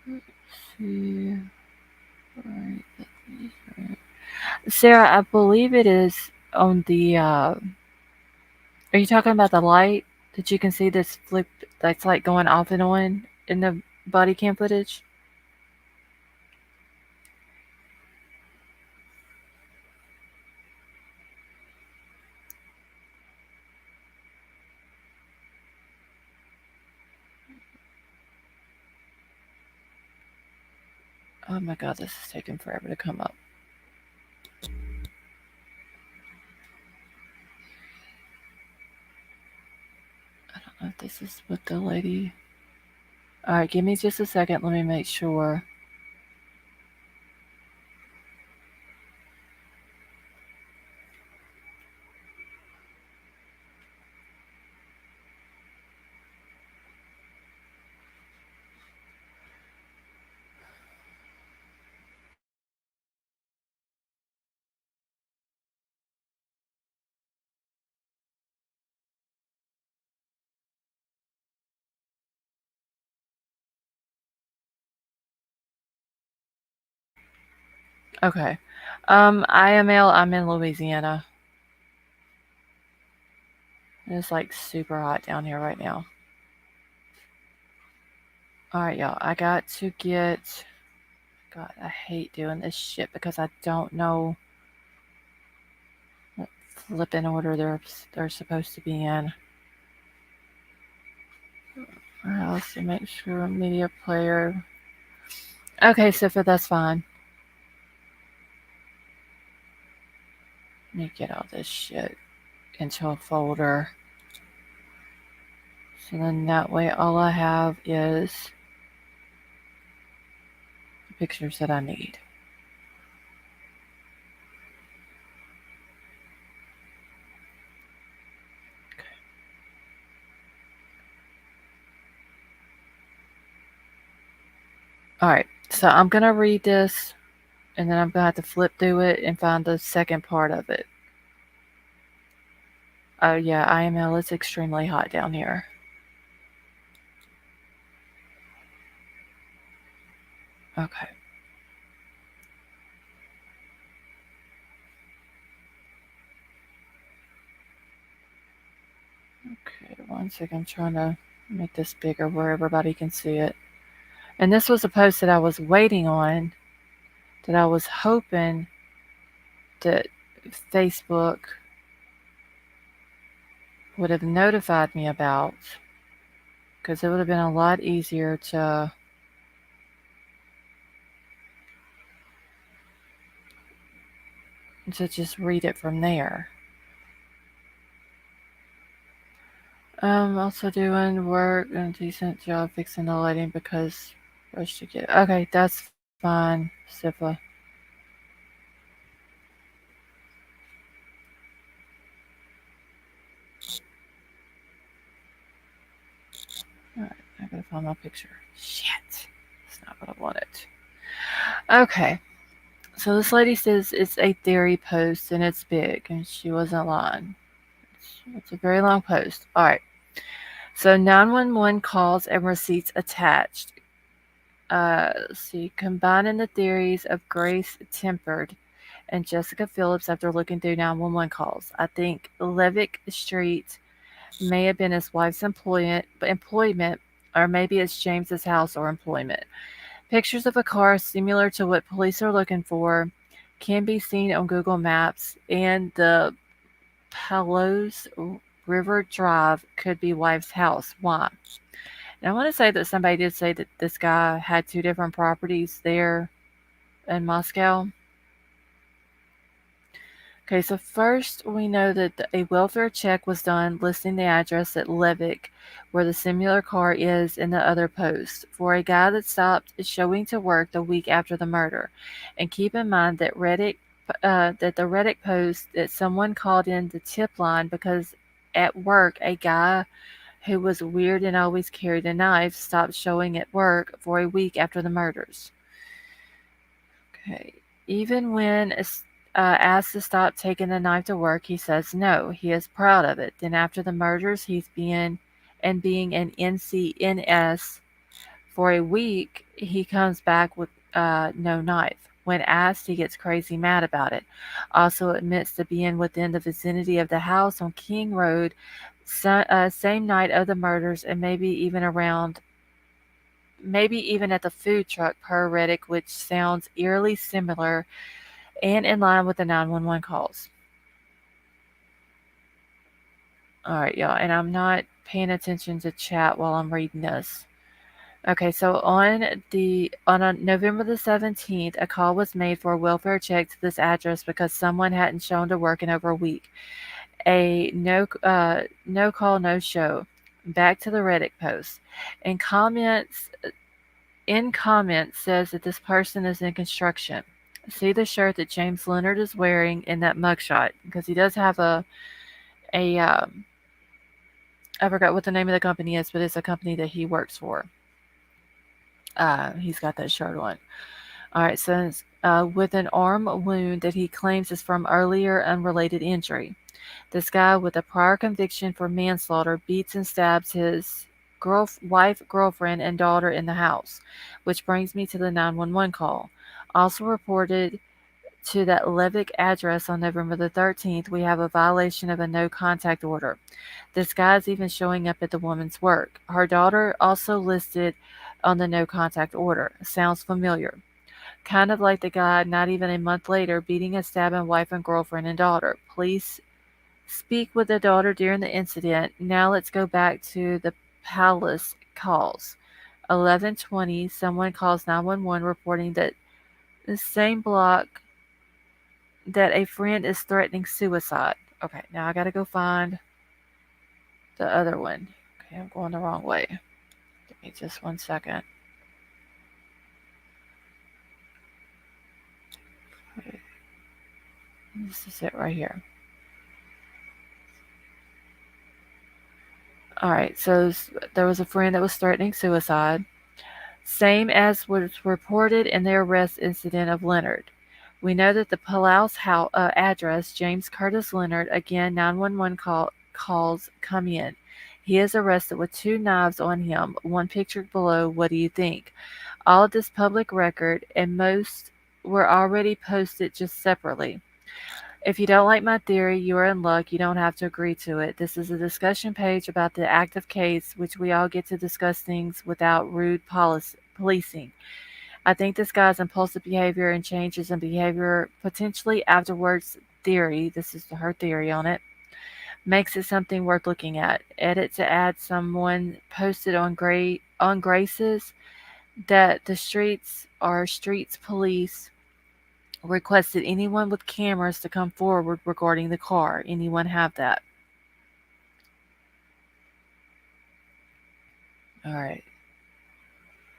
Let's see. Right. Sarah, I believe it is on the. Are you talking about the light that you can see this flip that's like going off and on in the body cam footage? Oh my god, this is taking forever to come up. I don't know if this is what the lady. Alright, give me just a second. Let me make sure. Okay. IML, I'm in Louisiana. It's like super hot down here right now. Alright, y'all. I got to get. God, I hate doing this shit because I don't know what flipping order they're supposed to be in. Or else to make sure media player. Okay, Sifa, that's fine. Let me get all this shit into a folder. So then that way all I have is the pictures that I need. Alright, so I'm going to read this and then I'm going to have to flip through it and find the second part of it. Oh, yeah, IML is extremely hot down here. Okay. Okay, 1 second. I'm trying to make this bigger where everybody can see it. And this was a post that I was waiting on, that I was hoping that Facebook would have notified me about, because it would have been a lot easier to just read it from there. Also doing work and a decent job fixing the lighting because rushed to get. Okay, that's fine, Sifa. Alright, I gotta find my picture. Shit. That's not what I wanted. Okay. So this lady says it's a theory post and it's big, and she wasn't lying. It's a very long post. Alright. So 911 calls and receipts attached. See, combining the theories of Grace Tempered and Jessica Phillips after looking through 911 calls. I think Levick Street may have been his wife's employment, or maybe it's James's house or employment. Pictures of a car similar to what police are looking for can be seen on Google Maps, and the Palos River Drive could be wife's house. Why? And I want to say that somebody did say that this guy had two different properties there in Moscow. Okay, so first we know that a welfare check was done listing the address at Levick, where the similar car is in the other post, for a guy that stopped showing to work the week after the murder. And keep in mind that that the Reddit post that someone called in the tip line because at work a guy who was weird and always carried a knife stopped showing at work for a week after the murders. Okay. Even when asked to stop taking the knife to work, he says no. He is proud of it. Then after the murders, being an NCNS for a week, he comes back with no knife. When asked, he gets crazy mad about it. Also admits to being within the vicinity of the house on King Road, same night of the murders, and maybe even at the food truck per Reddick, which sounds eerily similar and in line with the 911 calls. All right, y'all, and I'm not paying attention to chat while I'm reading this. Okay, so on November the 17th, a call was made for a welfare check to this address because someone hadn't shown to work in over a week. A no call, no show. Back to the Reddit post. In comments says that this person is in construction. See the shirt that James Leonard is wearing in that mugshot, because he does have a I forgot what the name of the company is, but it's a company that he works for. He's got that shirt on. All right, so with an arm wound that he claims is from earlier unrelated injury. This guy with a prior conviction for manslaughter beats and stabs his wife, girlfriend, and daughter in the house, which brings me to the 911 call. Also reported to that Levick address on November the 13th, we have a violation of a no contact order. This guy is even showing up at the woman's work. Her daughter also listed on the no contact order. Sounds familiar. Kind of like the guy not even a month later beating and stabbing wife and girlfriend and daughter. Police speak with the daughter during the incident. Now let's go back to the Palace calls. 11:20, someone calls 911 reporting that the same block that a friend is threatening suicide. Okay, now I gotta go find the other one. Okay, I'm going the wrong way. Give me just 1 second. Okay, this is it right here. Alright, so there was a friend that was threatening suicide, same as was reported in the arrest incident of Leonard. We know that the Palau's address, James Curtis Leonard, again 911 calls come in. He is arrested with 2 knives on him, one pictured below. What do you think? All of this public record, and most were already posted just separately. If you don't like my theory, you are in luck. You don't have to agree to it. This is a discussion page about the active case, which we all get to discuss things without rude policing. I think this guy's impulsive behavior and changes in behavior potentially afterwards theory, this is her theory on it, makes it something worth looking at. Edit to add someone posted on Grace's that the streets police requested anyone with cameras to come forward regarding the car. Anyone have that? All right.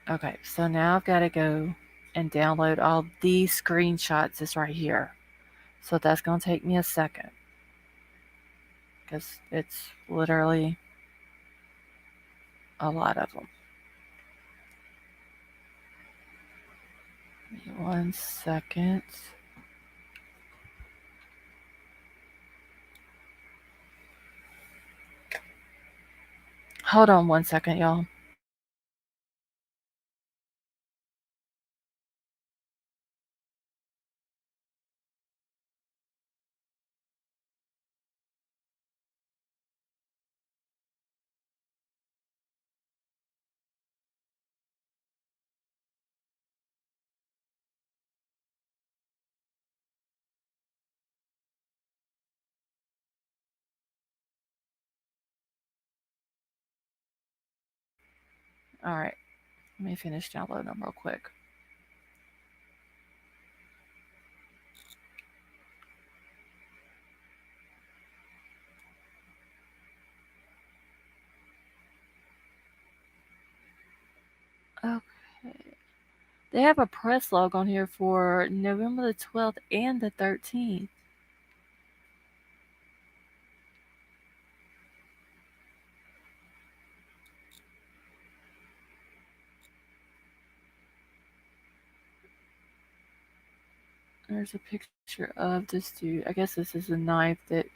Okay, so now I've got to go and download all these screenshots. It's right here. So that's going to take me a second because it's literally a lot of them. Give me 1 second. Hold on 1 second, y'all. All right, let me finish downloading them real quick. Okay. They have a press log on here for November the 12th and the 13th. There's a picture of this dude. I guess this is a knife that,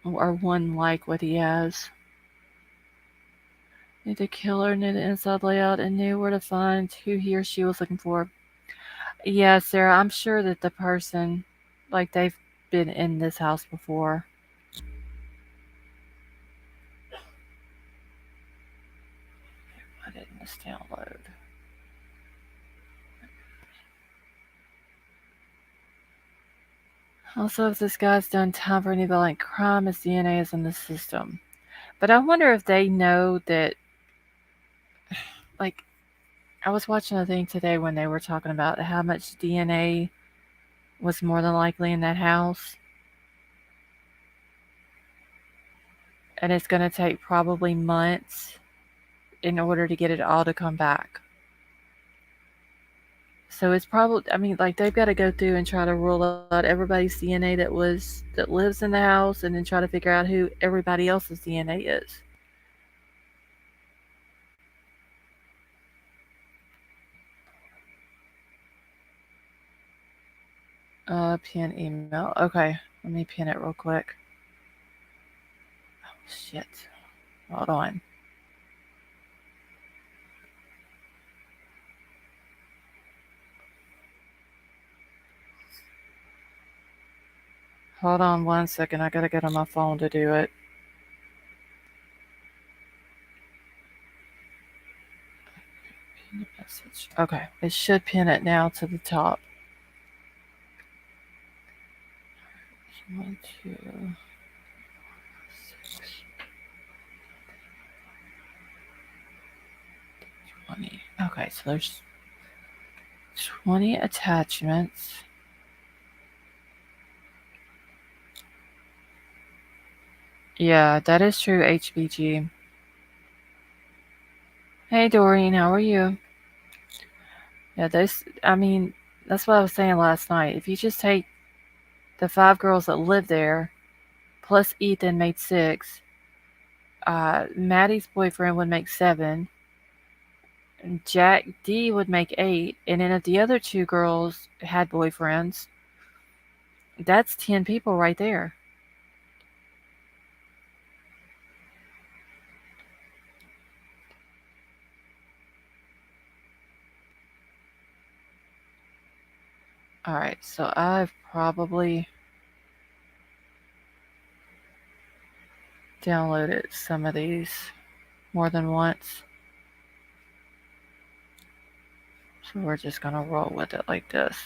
or one like what he has. Knew the killer, knew the inside layout, and knew where to find who he or she was looking for. Yeah, Sarah, I'm sure that the person, like, they've been in this house before. Why didn't this download? Also, if this guy's done time for any violent crime, his DNA is in the system. But I wonder if they know that, like, I was watching a thing today when they were talking about how much DNA was more than likely in that house. And it's going to take probably months in order to get it all to come back. So it's probably, I mean, like they've got to go through and try to rule out everybody's DNA that lives in the house, and then try to figure out who everybody else's DNA is. Pin email. Okay, let me pin it real quick. Oh shit! Hold on. Hold on 1 second. I gotta get on my phone to do it. Pin the message. Okay, it should pin it now to the top. 1, 2, 6. Okay, so there's 20 attachments. Yeah, that is true, HBG. Hey, Doreen, how are you? Yeah, I mean, that's what I was saying last night. If you just take the 5 girls that live there, plus Ethan made 6, Maddie's boyfriend would make 7, and Jack D would make 8, and then if the other 2 girls had boyfriends, that's 10 people right there. Alright, so I've probably downloaded some of these more than once. So we're just gonna roll with it like this.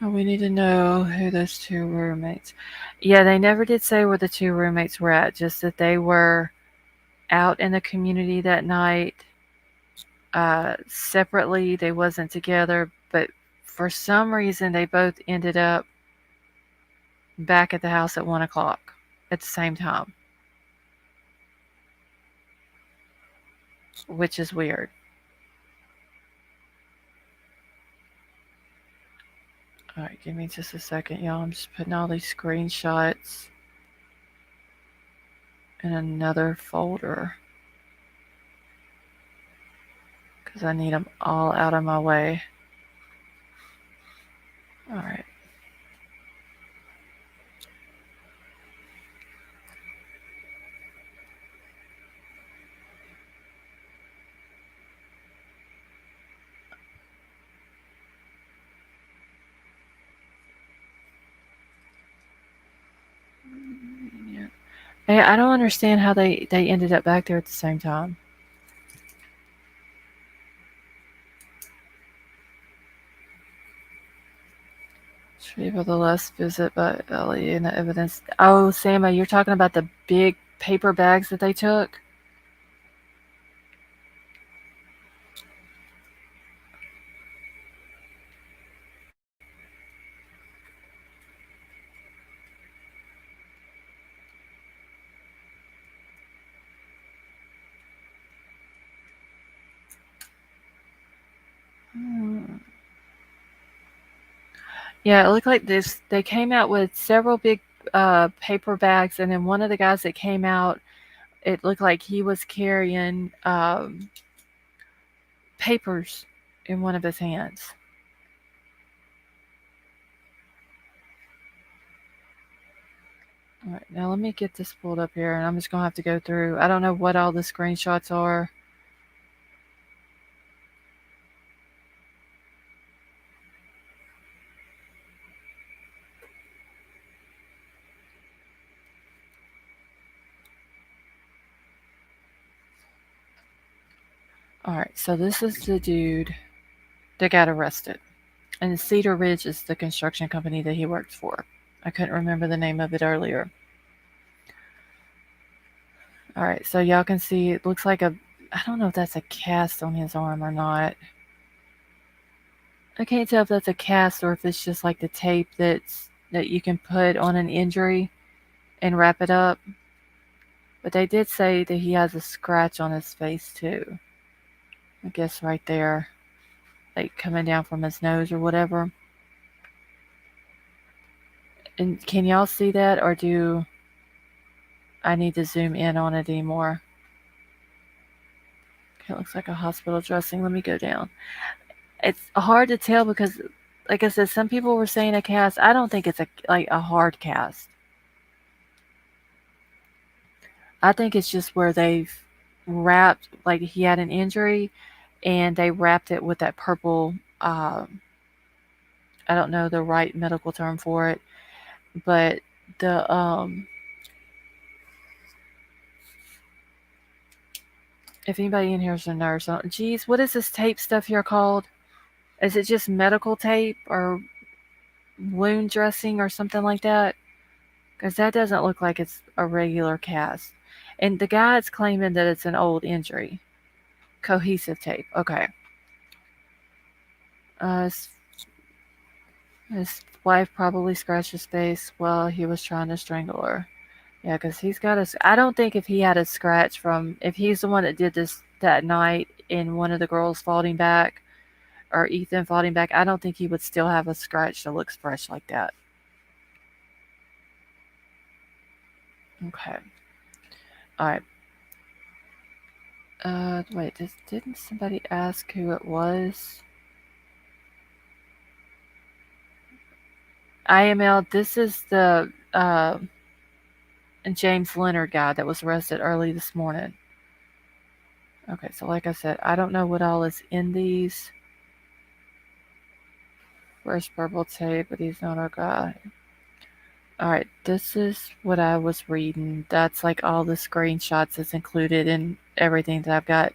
Oh, we need to know who those 2 roommates. Yeah, they never did say where the 2 roommates were at, just that they were out in the community that night. Separately, they wasn't together, but for some reason they both ended up back at the house at 1 o'clock at the same time, which is weird. All right, give me just a second, y'all. I'm just putting all these screenshots in another folder because I need them all out of my way. All right. Yeah. Hey, I don't understand how they ended up back there at the same time. Retrieval the last visit by Ellie and the evidence. Oh, Samma, you're talking about the big paper bags that they took? Hmm. Yeah, it looked like this. They came out with several big paper bags, and then one of the guys that came out, it looked like he was carrying papers in one of his hands. All right, now let me get this pulled up here, and I'm just gonna have to go through. I don't know what all the screenshots are. All right, so this is the dude that got arrested. And Cedar Ridge is the construction company that he worked for. I couldn't remember the name of it earlier. All right, so y'all can see it looks like I don't know if that's a cast on his arm or not. I can't tell if that's a cast or if it's just like the tape that you can put on an injury and wrap it up. But they did say that he has a scratch on his face too. I guess right there, like coming down from his nose or whatever. And can y'all see that, or do I need to zoom in on it anymore? Okay, it looks like a hospital dressing. Let me go down. It's hard to tell because, like I said, some people were saying a cast. I don't think it's a hard cast. I think it's just where they've wrapped, like he had an injury, and they wrapped it with that purple. I don't know the right medical term for it, but the If anybody in here is a nurse, geez, what is this tape stuff here called? Is it just medical tape or wound dressing or something like that? Because that doesn't look like it's a regular cast. And the guy's claiming that it's an old injury. Cohesive tape. Okay. His wife probably scratched his face while he was trying to strangle her. Yeah, because he's got a. I don't think if he had a scratch from. If he's the one that did this that night and one of the girls falling back, or Ethan falling back, I don't think he would still have a scratch that looks fresh like that. Okay. Alright. Wait, didn't somebody ask who it was? IML, this is the James Leonard guy that was arrested early this morning. Okay, so like I said, I don't know what all is in these. Where's purple tape? But he's not our guy. Alright, this is what I was reading. That's like all the screenshots that's included in everything that I've got.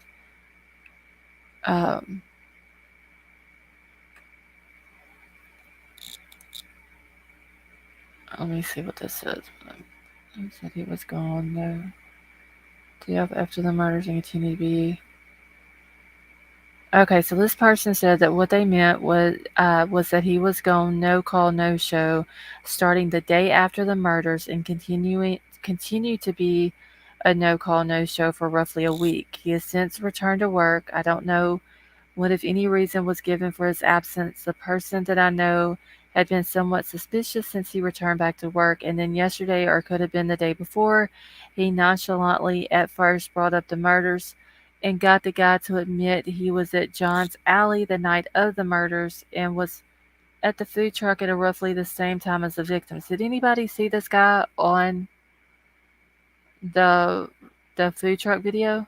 Um, Let me see what this is. He said he was gone, though. After the murders and continue to be. Okay, so this person said that what they meant was that he was gone, no call, no show, starting the day after the murders and continue to be a no call, no show for roughly a week. He has since returned to work. I don't know what, if any, reason was given for his absence. The person that I know had been somewhat suspicious since he returned back to work, and then yesterday, or could have been the day before, he nonchalantly at first brought up the murders and got the guy to admit he was at John's Alley the night of the murders and was at the food truck at roughly the same time as the victims. Did anybody see this guy on the the food truck video?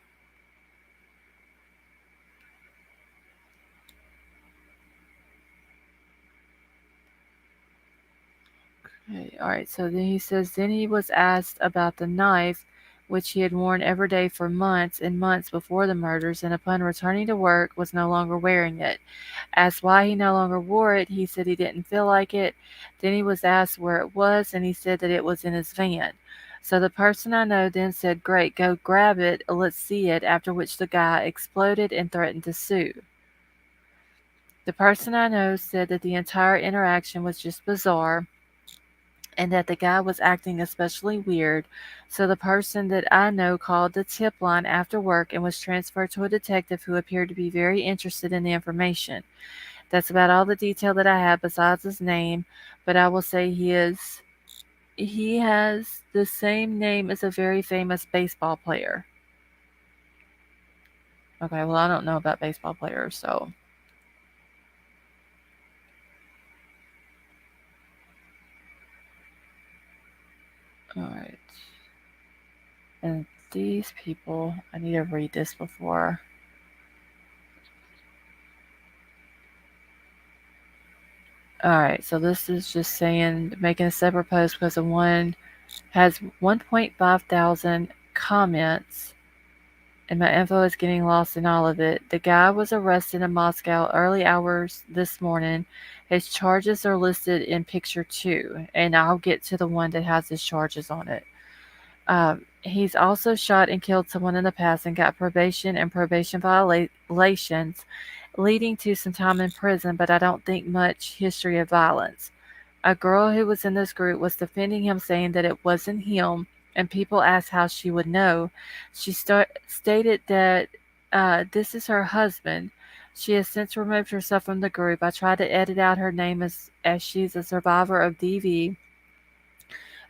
Okay, all right, so then he says, then he was asked about the knife, which he had worn every day for months and months before the murders, and upon returning to work was no longer wearing it. Asked why he no longer wore it, he said he didn't feel like it. Then he was asked where it was, and he said that it was in his van. So the person I know then said, great, go grab it, let's see it, after which the guy exploded and threatened to sue. The person I know said that the entire interaction was just bizarre and that the guy was acting especially weird, so the person that I know called the tip line after work and was transferred to a detective who appeared to be very interested in the information. That's about all the detail that I have besides his name, but I will say he has the same name as a very famous baseball player. Okay, well, I don't know about baseball players, so. Alright. And these people, I need to read this before. Alright, so this is just saying, making a separate post because the one has 1.5 thousand comments, and my info is getting lost in all of it. The guy was arrested in Moscow early hours this morning. His charges are listed in picture 2, and I'll get to the one that has his charges on it. He's also shot and killed someone in the past and got probation and probation violations, leading to some time in prison, but I don't think much history of violence. A girl who was in this group was defending him, saying that it wasn't him, and people asked how she would know. She stated that this is her husband. She has since removed herself from the group. I tried to edit out her name as she's a survivor of DV,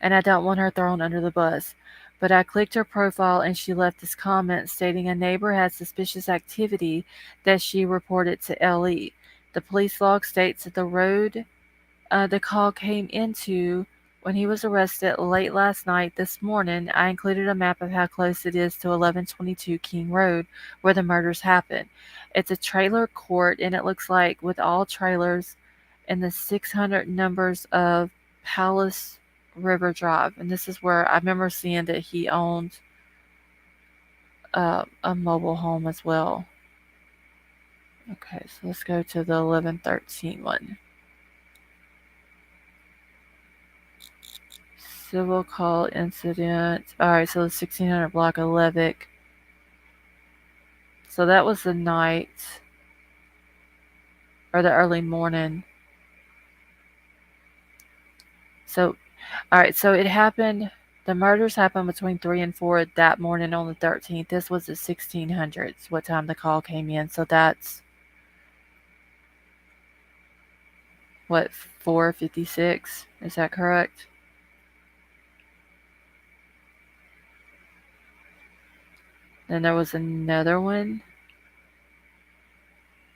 and I don't want her thrown under the bus. But I clicked her profile and she left this comment stating a neighbor had suspicious activity that she reported to LE. The police log states that the road the call came into when he was arrested late last night. This morning, I included a map of how close it is to 1122 King Road, where the murders happened. It's a trailer court, and it looks like with all trailers and the 600 numbers of Palace River Drive. And this is where I remember seeing that he owned a mobile home as well. Okay, so let's go to the 1113 one. Civil call incident. Alright, so the 1600 block of Levick. So that was the night, or the early morning. So, alright, so it happened, the murders happened between 3 and 4 that morning on the 13th. This was at 1600s, what time the call came in. So that's, what, 4:56? Is that correct? Then there was another one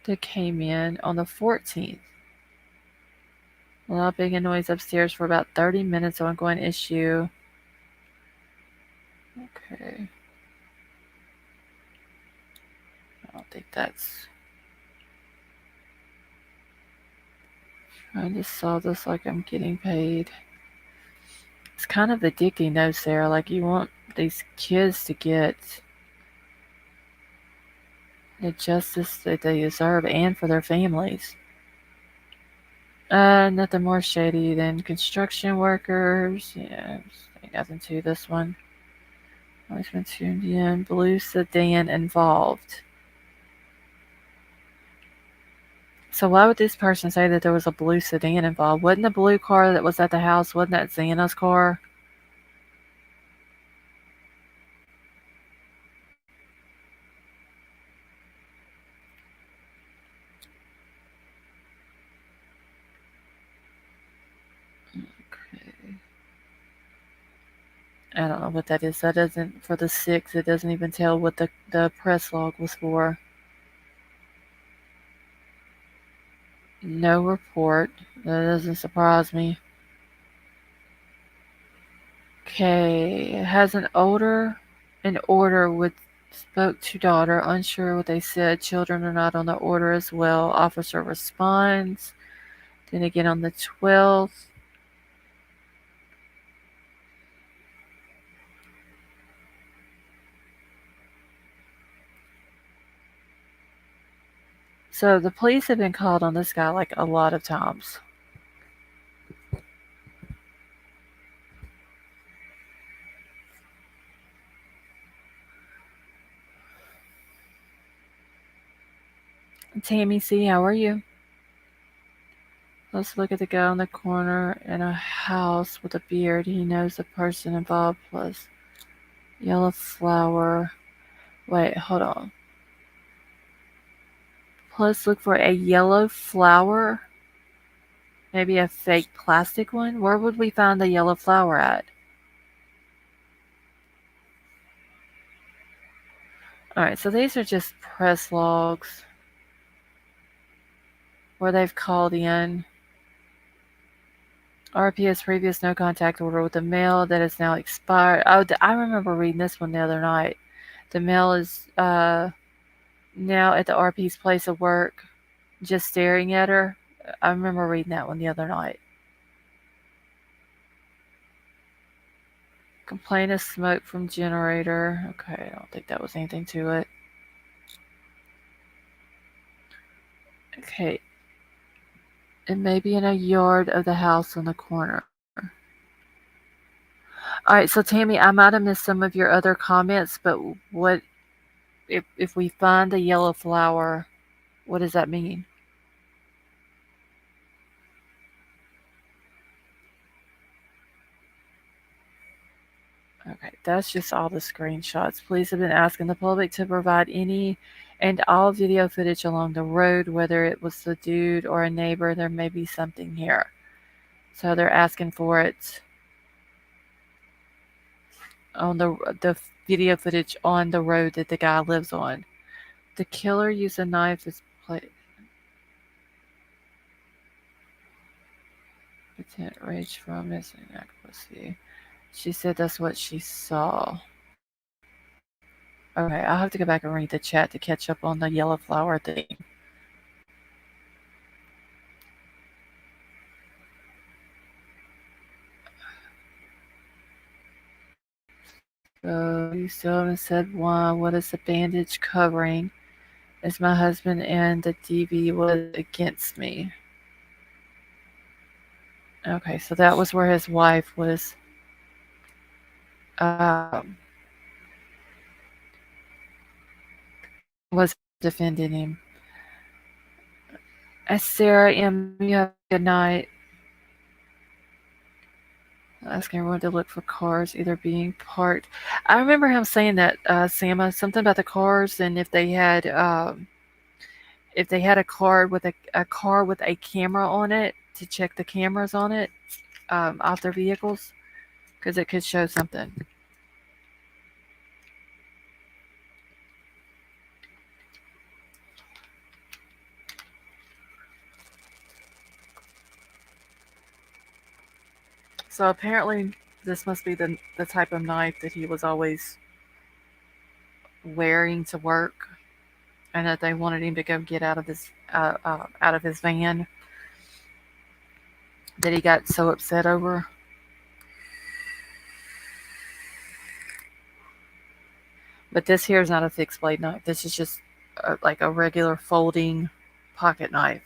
that came in on the 14th. A lot of big noise upstairs for about 30 minutes. Ongoing issue. Okay. I don't think that's. I just saw this like I'm getting paid. It's kind of addicting though, Sarah. Like you want these kids to get the justice that they deserve and for their families. Nothing more shady than construction workers. Yeah, ain't nothing to this one. Always been tuned in. Blue sedan involved. So why would this person say that there was a blue sedan involved? Wasn't the blue car that was at the house, wasn't that Xana's car? Okay. I don't know what that is. That doesn't, for the 6, it doesn't even tell what the press log was for. No report. That doesn't surprise me. Okay. Has an order with spoke to daughter, unsure what they said. Children are not on the order as well. Officer responds. Then again on the 12th. So the police have been called on this guy like a lot of times. Tammy C, how are you? Let's look at the guy on the corner in a house with a beard. He knows the person involved plus yellow flower. Wait, hold on. Plus look for a yellow flower. Maybe a fake plastic one? Where would we find the yellow flower at? Alright, so these are just press logs where they've called in. RPS previous no contact order with the mail that is now expired. Oh, I remember reading this one the other night. The mail is now at the RP's place of work, just staring at her. I remember reading that one the other night. Complaint of smoke from generator. Okay, I don't think that was anything to it. Okay. It may be in a yard of the house on the corner. Alright, so Tammy, I might have missed some of your other comments, but what if we find the yellow flower, what does that mean? Okay, that's just all the screenshots. Police have been asking the public to provide any and all video footage along the road, whether it was the dude or a neighbor. There may be something here. So they're asking for it on the video footage on the road that the guy lives on. The killer used a knife as pretend rage from his inadequacy. She said that's what she saw. Okay, I'll have to go back and read the chat to catch up on the yellow flower thing. So you still haven't said why. What is the bandage covering? Is my husband and the DV was against me. Okay, so that was where his wife um, was defending him. Sarah M, you have a good night. Asking everyone to look for cars either being parked. I remember him saying that, Sama, something about the cars, and if they had a car with a car with a camera on it to check the cameras on it off their vehicles because it could show something. So apparently, this must be the type of knife that he was always wearing to work, and that they wanted him to go get out of his van that he got so upset over. But this here is not a fixed blade knife. This is just like a regular folding pocket knife.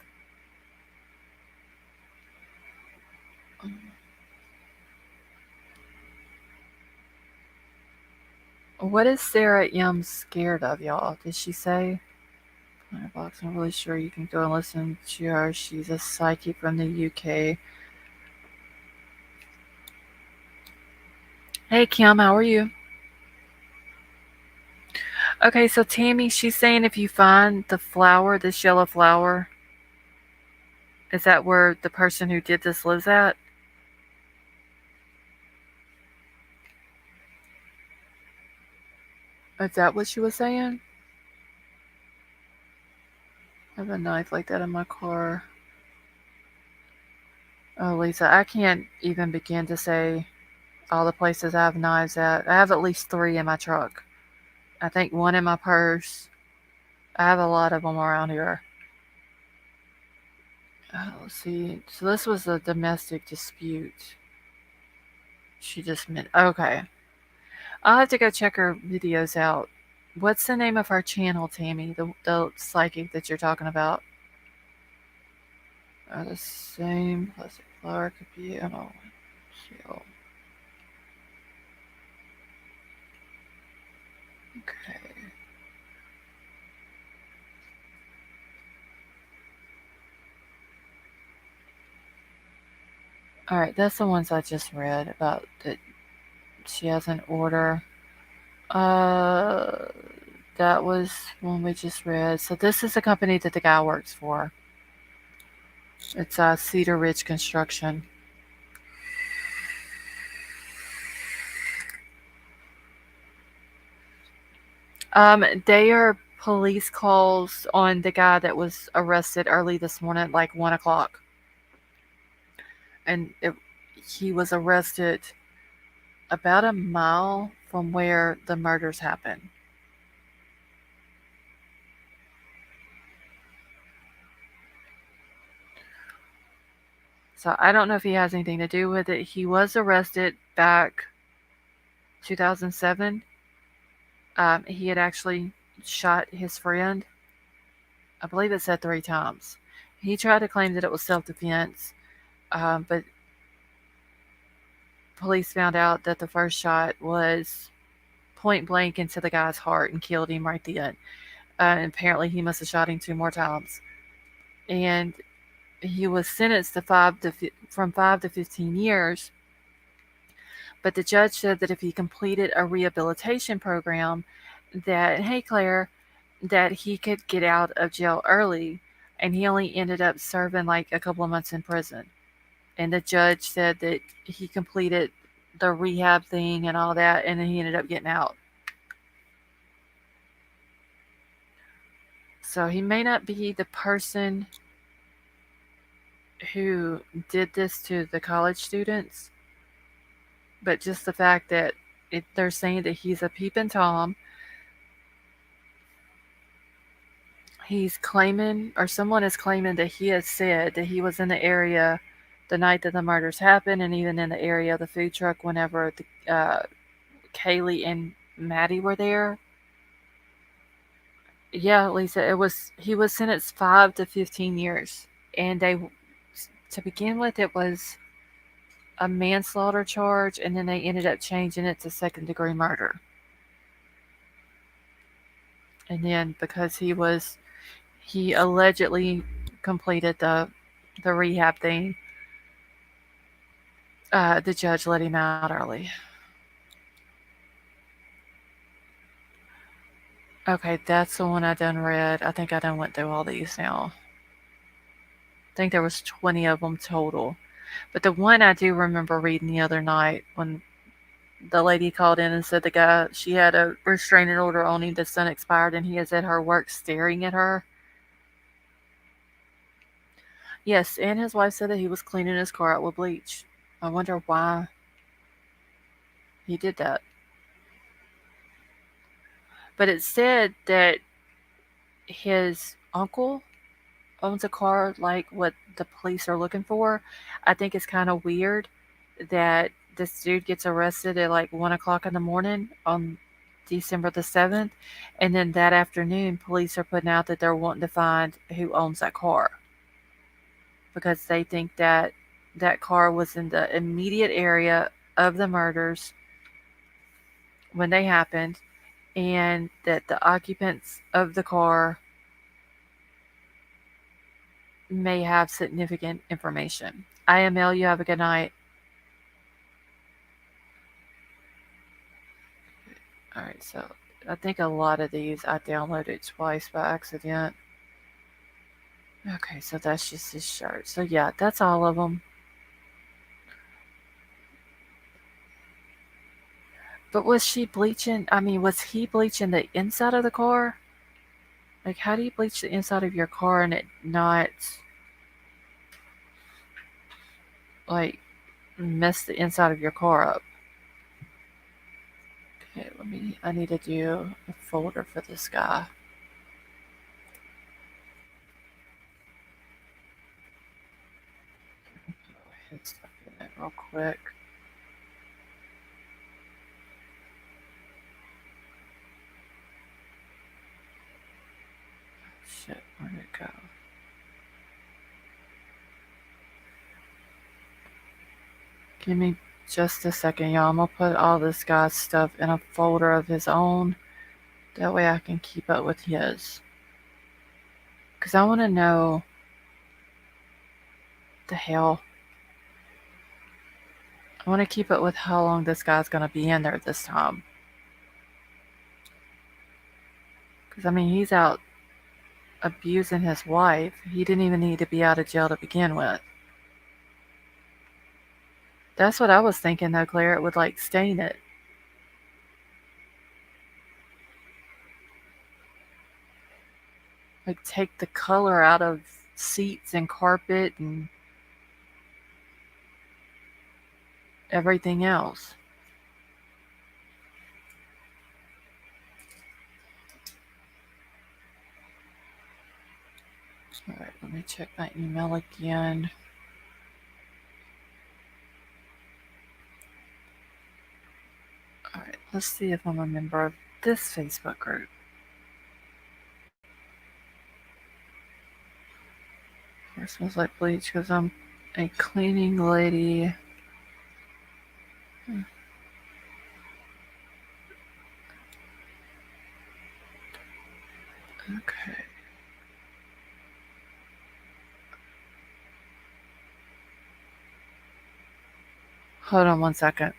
What is Sarah M scared of, y'all? Did she say? Box. I'm really sure you can go and listen to her. She's a psychic from the UK. Hey Kim, how are you? Okay, so Tammy, she's saying if you find the flower, this yellow flower, is that where the person who did this lives at? Is that what she was saying? I have a knife like that in my car. Oh, Lisa, I can't even begin to say all the places I have knives at. I have at least 3 in my truck. I think 1 in my purse. I have a lot of them around here. Let's see. So this was a domestic dispute. She just meant. Okay. I'll have to go check her videos out. What's the name of her channel, Tammy? The psychic that you're talking about? Are the same plastic flower could be an old shield. Okay. All right, that's the ones I just read about that she has an order. Uh, that was one we just read. So this is the company that the guy works for. It's Cedar Ridge Construction. They are police calls on the guy that was arrested early this morning at like 1 o'clock, and he was arrested about a mile from where the murders happened. So I don't know if he has anything to do with it. He was arrested back 2007. He had actually shot his friend. I believe it said 3 times. He tried to claim that it was self-defense, but police found out that the first shot was point blank into the guy's heart and killed him right then. And apparently, he must have shot him 2 more times. And he was sentenced to from 5 to 15 years. But the judge said that if he completed a rehabilitation program, that hey Claire, that he could get out of jail early, and he only ended up serving like a couple of months in prison. And the judge said that he completed the rehab thing and all that, and then he ended up getting out. So he may not be the person who did this to the college students, but just the fact that they're saying that he's a peeping Tom. He's claiming, or someone is claiming, that he has said that he was in the area the night that the murders happened, and even in the area of the food truck whenever the Kaylee and Maddie were there. Yeah, Lisa, it was he was sentenced 5 to 15 years, and to begin with, it was a manslaughter charge, and then they ended up changing it to second-degree murder. And then because he allegedly completed the rehab thing, the judge let him out early. Okay, that's the one I done read. I think I done went through all these now. I think there was 20 of them total. But the one I do remember reading the other night when the lady called in and said the guy she had a restraining order on him that's unexpired and he is at her work staring at her. Yes, and his wife said that he was cleaning his car out with bleach. I wonder why he did that. But it said that his uncle owns a car like what the police are looking for. I think it's kind of weird that this dude gets arrested at like 1 o'clock in the morning on December the 7th, and then that afternoon, police are putting out that they're wanting to find who owns that car because they think that that car was in the immediate area of the murders when they happened, and that the occupants of the car may have significant information. IML, you have a good night. All right, so I think a lot of these I downloaded twice by accident. Okay, so that's just his shirt. So yeah, that's all of them. But was she bleaching? I mean, was he bleaching the inside of the car? Like, how do you bleach the inside of your car and it not like mess the inside of your car up? Okay, I need to do a folder for this guy. Hit stuff in it real quick. Shit, where'd it go? Give me just a second, y'all. I'm gonna put all this guy's stuff in a folder of his own. That way I can keep up with his. Because I want to know the hell. I want to keep up with how long this guy's going to be in there this time. Because, I mean, he's out abusing his wife. He didn't even need to be out of jail to begin with. That's what I was thinking, though, Claire. It would, like, stain it. Like, take the color out of seats and carpet and everything else. Alright, let me check my email again. Alright, let's see if I'm a member of this Facebook group. It smells like bleach because I'm a cleaning lady. Okay. Hold on one second.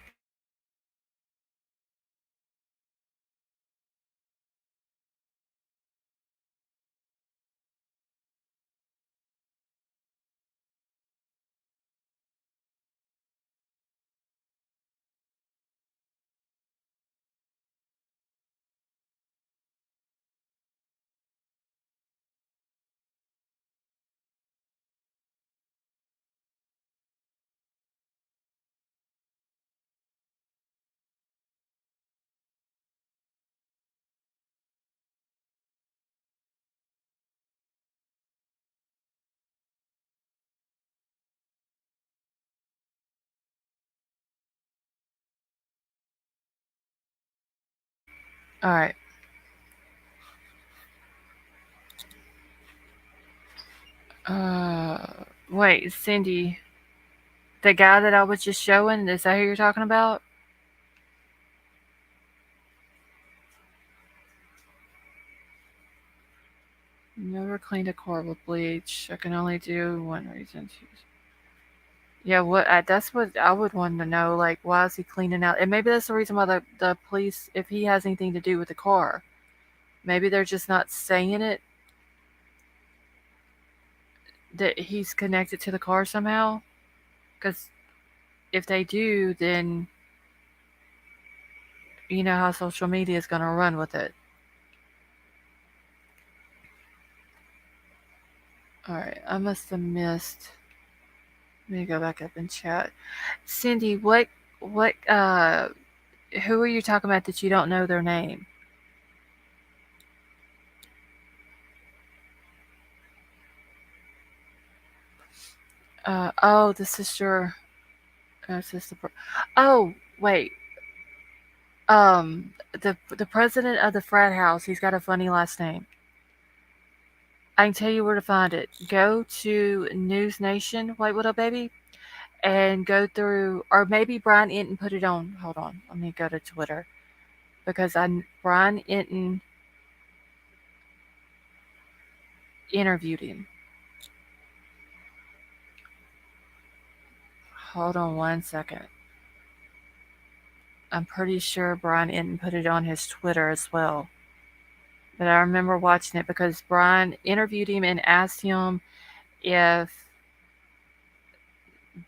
All right. Uh, Wait, Cindy, the guy that I was just showing, is that who you're talking about? Never cleaned a car with bleach. I can only do one reason. Yeah, that's what I would want to know. Like, why is he cleaning out? And maybe that's the reason why the police, if he has anything to do with the car, maybe they're just not saying it that he's connected to the car somehow. Because if they do, then you know how social media is going to run with it. All right, I must have missed. Let me go back up and chat. Cindy, what, who are you talking about that you don't know their name? Oh, the sister, sister. Oh, wait. Um, the president of the frat house. He's got a funny last name. I can tell you where to find it. Go to News Nation, White Widow Baby, and go through, or maybe Brian Enton put it on. Hold on, let me go to Twitter because Brian Enton interviewed him. Hold on one second. I'm pretty sure Brian Enton put it on his Twitter as well. But I remember watching it because Brian interviewed him and asked him if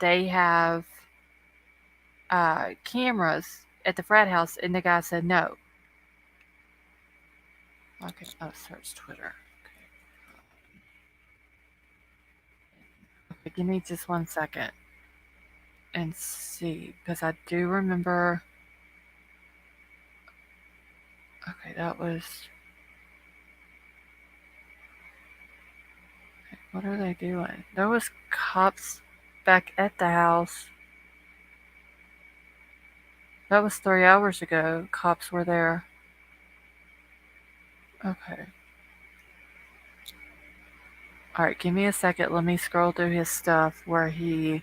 they have cameras at the frat house, and the guy said no. Okay, I'll search Twitter. Okay, give me just one second and see, because I do remember. Okay, that was. What are they doing? There was cops back at the house. That was 3 hours ago. Cops were there. Okay. All right, give me a second. Let me scroll through his stuff where he.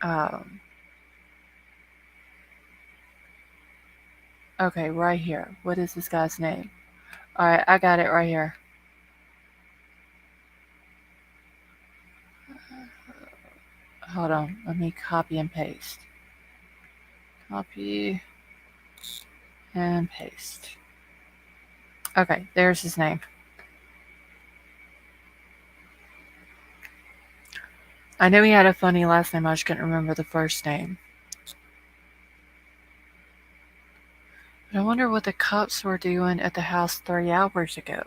Um, okay, right here. What is this guy's name? All right, I got it right here. Hold on. Let me copy and paste. Copy and paste. Okay, there's his name. I knew he had a funny last name. I just couldn't remember the first name. But I wonder what the cops were doing at the house 3 hours ago.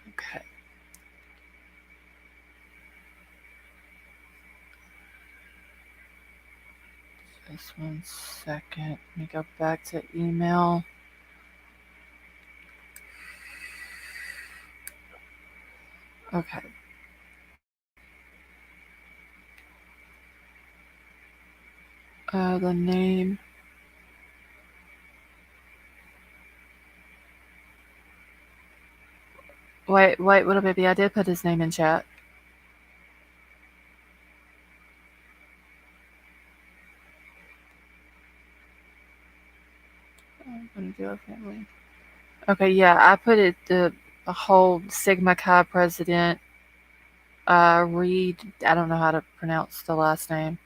Okay. Just 1 second. Let me go back to email. Okay. The name. Wait, little baby. I did put his name in chat. I'm gonna do a family. Okay, yeah, I put it the whole Sigma Chi president. Reed. I don't know how to pronounce the last name.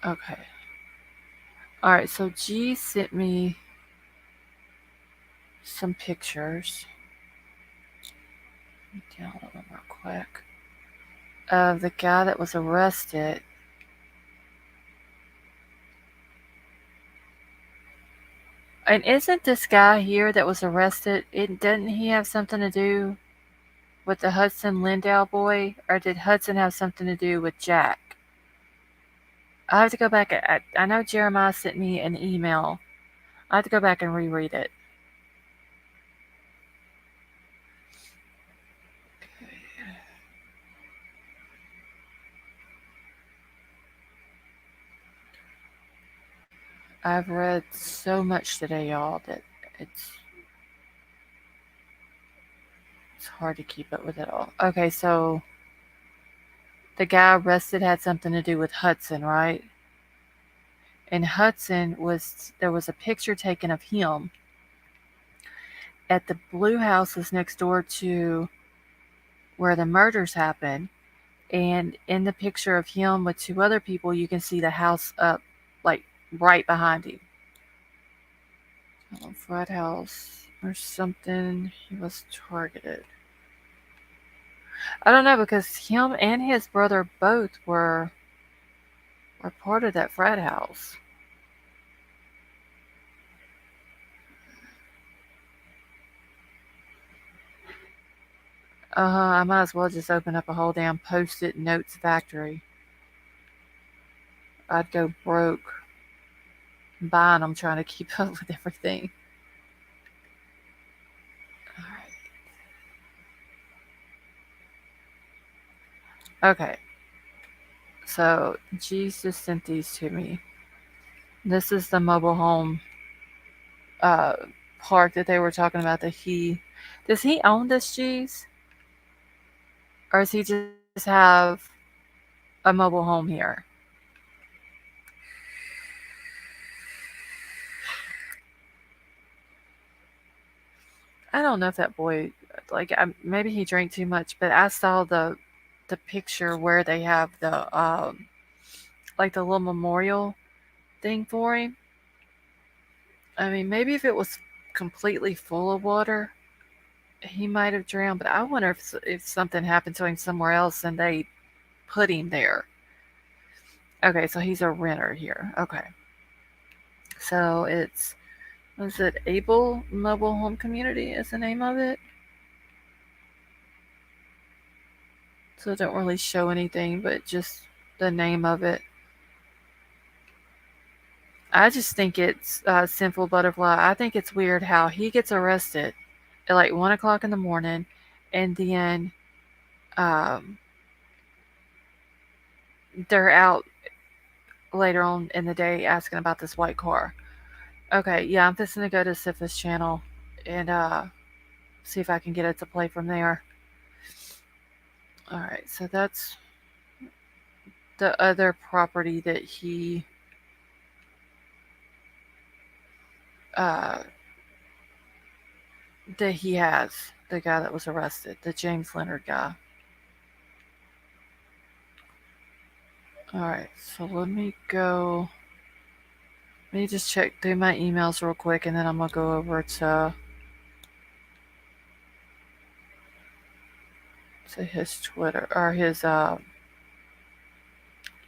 Okay. All right. So G sent me some pictures. Let me download them real quick. Of the guy that was arrested. And isn't this guy here that was arrested? Didn't he have something to do with the Hudson Lindau boy, or did Hudson have something to do with Jack? I have to go back. I know Jeremiah sent me an email. I have to go back and reread it. I've read so much today, y'all, that it's it's hard to keep up with it all. Okay, so the guy arrested had something to do with Hudson, right? And Hudson was there was a picture taken of him at the blue houses next door to where the murders happened. And in the picture of him with two other people, you can see the house up, like right behind him. Fred House or something. He was targeted. I don't know because him and his brother both were part of that frat house. I might as well just open up a whole damn post-it notes factory. I'd go broke buying them, trying to keep up with everything. All right. Okay. So Jesus sent these to me. This is the mobile home uh, park that they were talking about. That he does he own this cheese, or does he just have a mobile home here? I don't know if that boy maybe he drank too much, but I saw the picture where they have the like the little memorial thing for him. I mean, maybe if it was completely full of water, he might have drowned. But I wonder if something happened to him somewhere else and they put him there. Okay, so he's a renter here. Okay, so it's was it Able Mobile Home Community is the name of it. So it don't really show anything, but just the name of it. I just think it's Sinful Butterfly. I think it's weird how he gets arrested at like 1 o'clock in the morning, and then um, they're out later on in the day asking about this white car. Okay, yeah, I'm fixing to go to Sif's channel and see if I can get it to play from there. All right, so that's the other property uh, that he has. The guy that was arrested, the James Leonard guy. All right, so let me go. Let me just check through my emails real quick, and then I'm gonna go over to his Twitter or his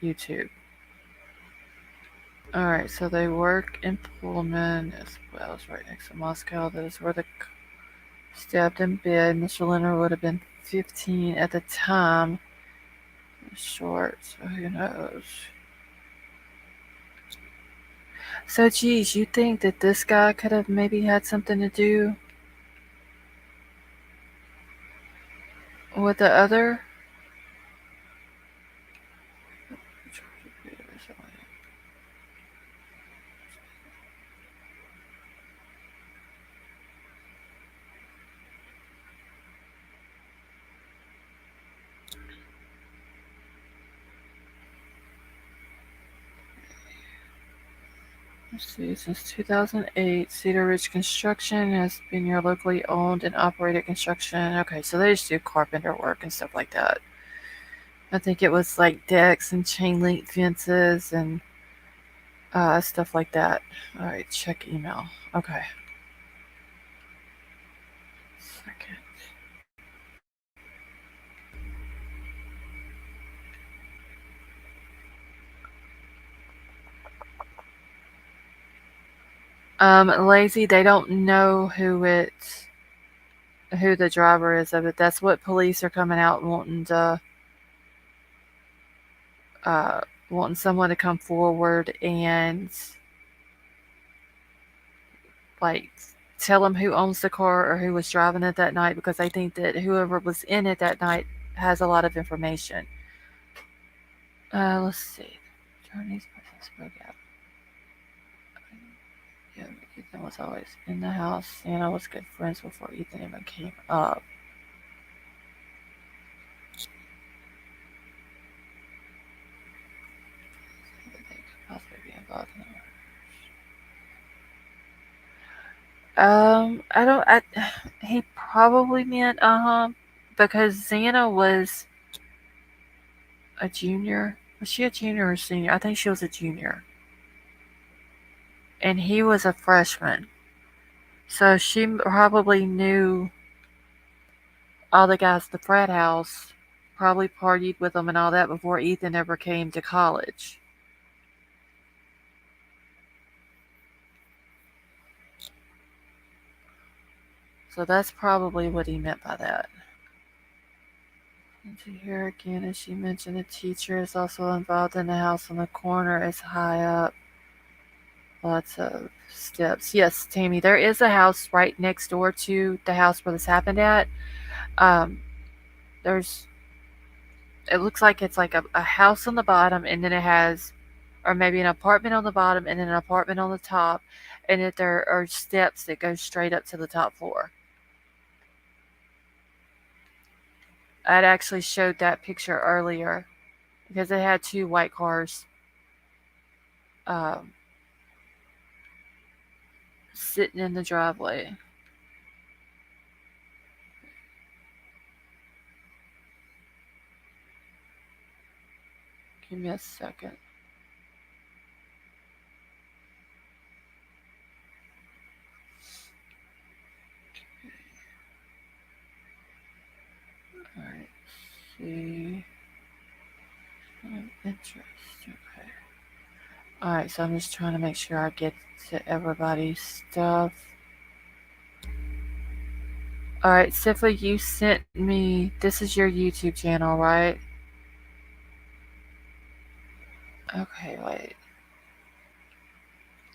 YouTube. All right, so they work in Pullman as well as right next to Moscow. That is where the stabbed in bed. Mr. Leonard would have been 15 at the time. Short, so who knows? So, geez, you think that this guy could have maybe had something to do with the other? Let's see, since 2008, Cedar Ridge Construction has been your locally owned and operated construction. Okay, so they just do carpenter work and stuff like that. I think it was like decks and chain link fences and stuff like that. All right, check email. Okay. Second. Lazy. They don't know who the driver is of it. That's what police are coming out wanting to uh wanting someone to come forward and like tell them who owns the car or who was driving it that night because they think that whoever was in it that night has a lot of information. Let's see. Attorney's person spoke out. Yeah, Ethan was always in the house. Anna was good friends before Ethan even came up. They could possibly be involved in I don't. He probably meant because Xana was a junior. Was she a junior or a senior? I think she was a junior, and he was a freshman. So she probably knew all the guys at the frat house. Probably partied with them and all that before Ethan ever came to college. So that's probably what he meant by that. And to hear again, as she mentioned, the teacher is also involved in the house on the corner is high up. Lots of steps. Yes, Tammy, there is a house right next door to the house where this happened at. Um, there's, it looks like it's like a house on the bottom, and then it has, or maybe an apartment on the bottom, and then an apartment on the top, and that there are steps that go straight up to the top floor. I'd actually showed that picture earlier because it had two white cars um, sitting in the driveway. Give me a second. All right. See. Interest. Okay. All right. So I'm just trying to make sure I get to everybody's stuff. All right, Sifa, you sent me. This is your YouTube channel, right? Okay, wait.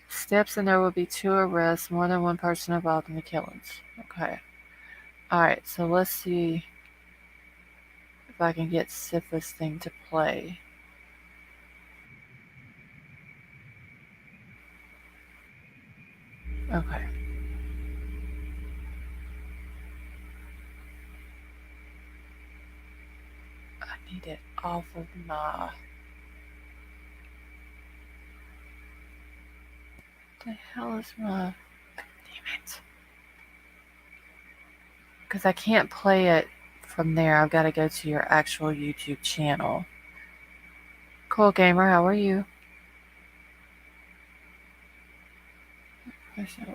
Steps and there will be 2 arrests, more than one person involved in the killings. Okay. Alright, so let's see if I can get Sifa's thing to play. Okay. I need it off of my. What the hell is my. Damn it. Because I can't play it from there. I've got to go to your actual YouTube channel. Cool Gamer, how are you?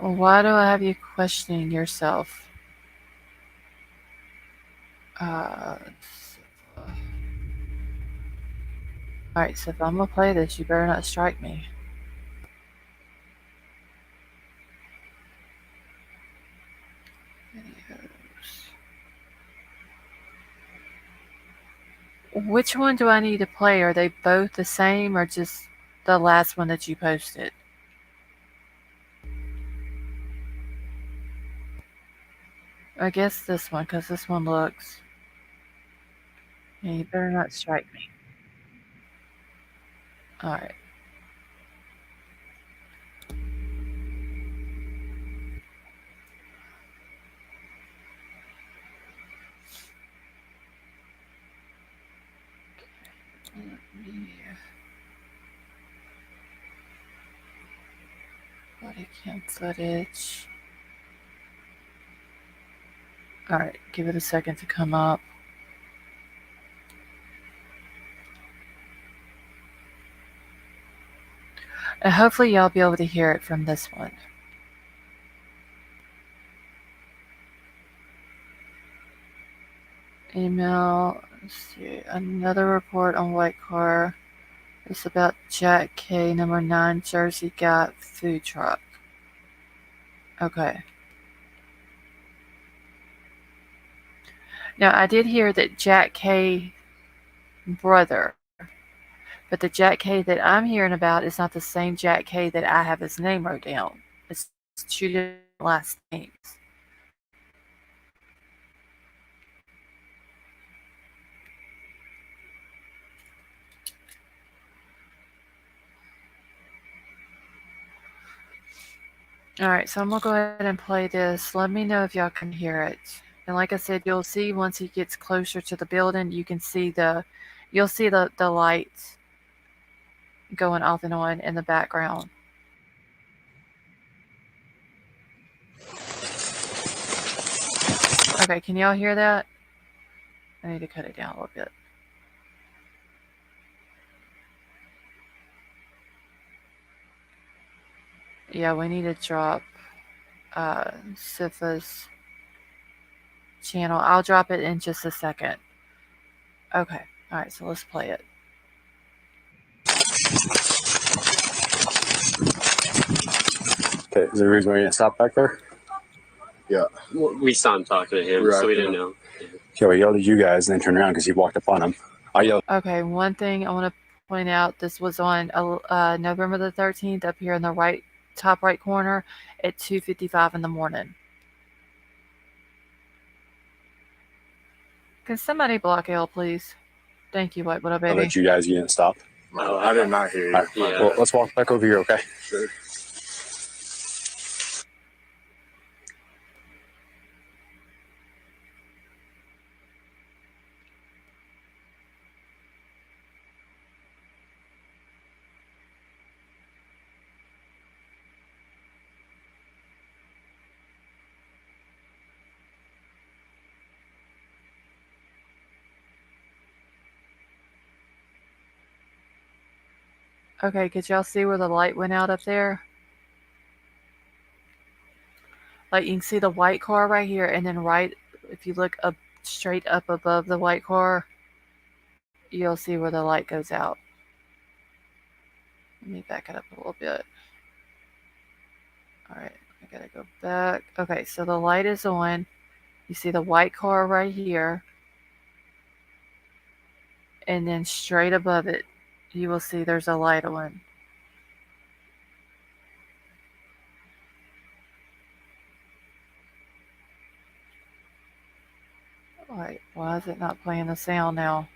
Well, why do I have you questioning yourself? Uh, Alright, so if I'm gonna play this, you better not strike me. Videos. Which one do I need to play? Are they both the same or just the last one that you posted? I guess this one, because this one looks. Yeah, you better not strike me. Alright. Body cam footage. Alright, give it a second to come up. And hopefully y'all be able to hear it from this one. Email, let's see, another report on white car. It's about Jack K, number 9, Jersey Gap food truck. Okay. Now, I did hear that Jack K brother, But the Jack K that I'm hearing about is not the same Jack K that I have his name wrote down. It's two different last names. Alright, so I'm gonna go ahead and play this. Let me know if y'all can hear it. And like I said, you'll see once he gets closer to the building, you can see you'll see the lights going off and on in the background. Okay, can y'all hear that? I need to cut it down a little bit. Yeah, we need to drop Sifa's channel. I'll drop it in just a second. Okay, alright, so let's play it. Okay, is there a reason why you didn't stop back there? Yeah. We saw him talking to him, so we didn't know. Okay, well, I yelled at you guys and then turned around because he walked up on him. I yelled. Okay, one thing I want to point out, this was on November the 13th up here in the top right corner at 2:55 in the morning. Can somebody block L, please? Thank you, White Widow I Baby. let you guys, you didn't stop. No, I did not hear you. All right, Yeah. well, let's walk back over here, okay? Sure. Okay, could y'all see where the light went out up there? Like you can see the white car right here, and then if you look up straight up above the white car, you'll see where the light goes out. Let me back it up a little bit. Alright, I gotta go back. Okay, so the light is on. You see the white car right here. And then straight above it, you will see there's a light on. Alright, why is it not playing the sound now?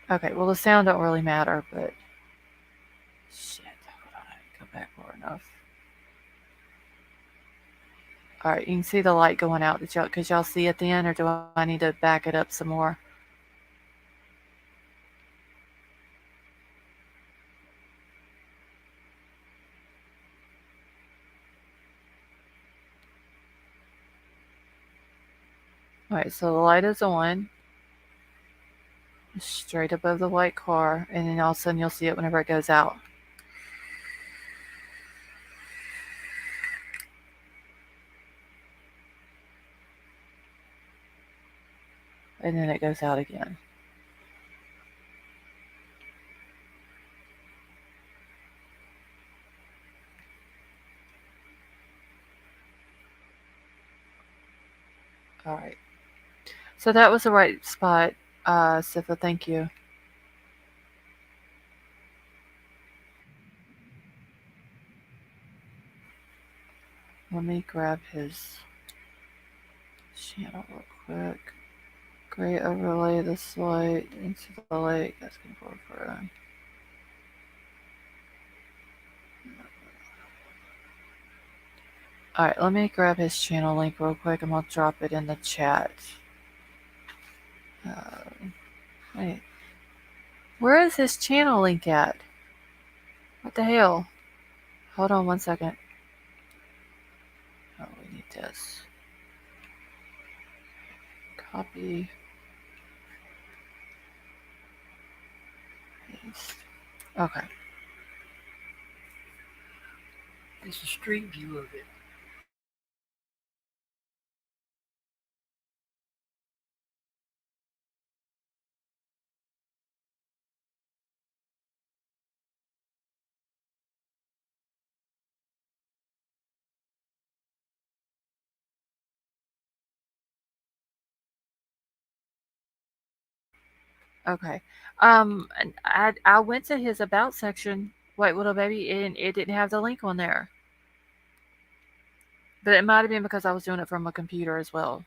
Okay, well the sound don't really matter, but shit, hold on, I didn't go back far enough. Alright, you can see the light going out. Could y'all see it then, or do I need to back it up some more? Alright, so the light is on. Straight above the white car, and then all of a sudden you'll see it whenever it goes out. And then it goes out again. Alright. So that was the right spot, Sifa, thank you. Let me grab his channel real quick. Gray overlay this light into the lake. That's going to go for Alright, let me grab his channel link real quick and I'll drop it in the chat. Wait. Where is his channel link at? What the hell? Hold on one second. Oh, we need this. Copy. Paste. Okay. It's a street view of it. Okay. And I went to his about section, White Widow Baby, and it didn't have the link on there. But it might have been because I was doing it from a computer as well.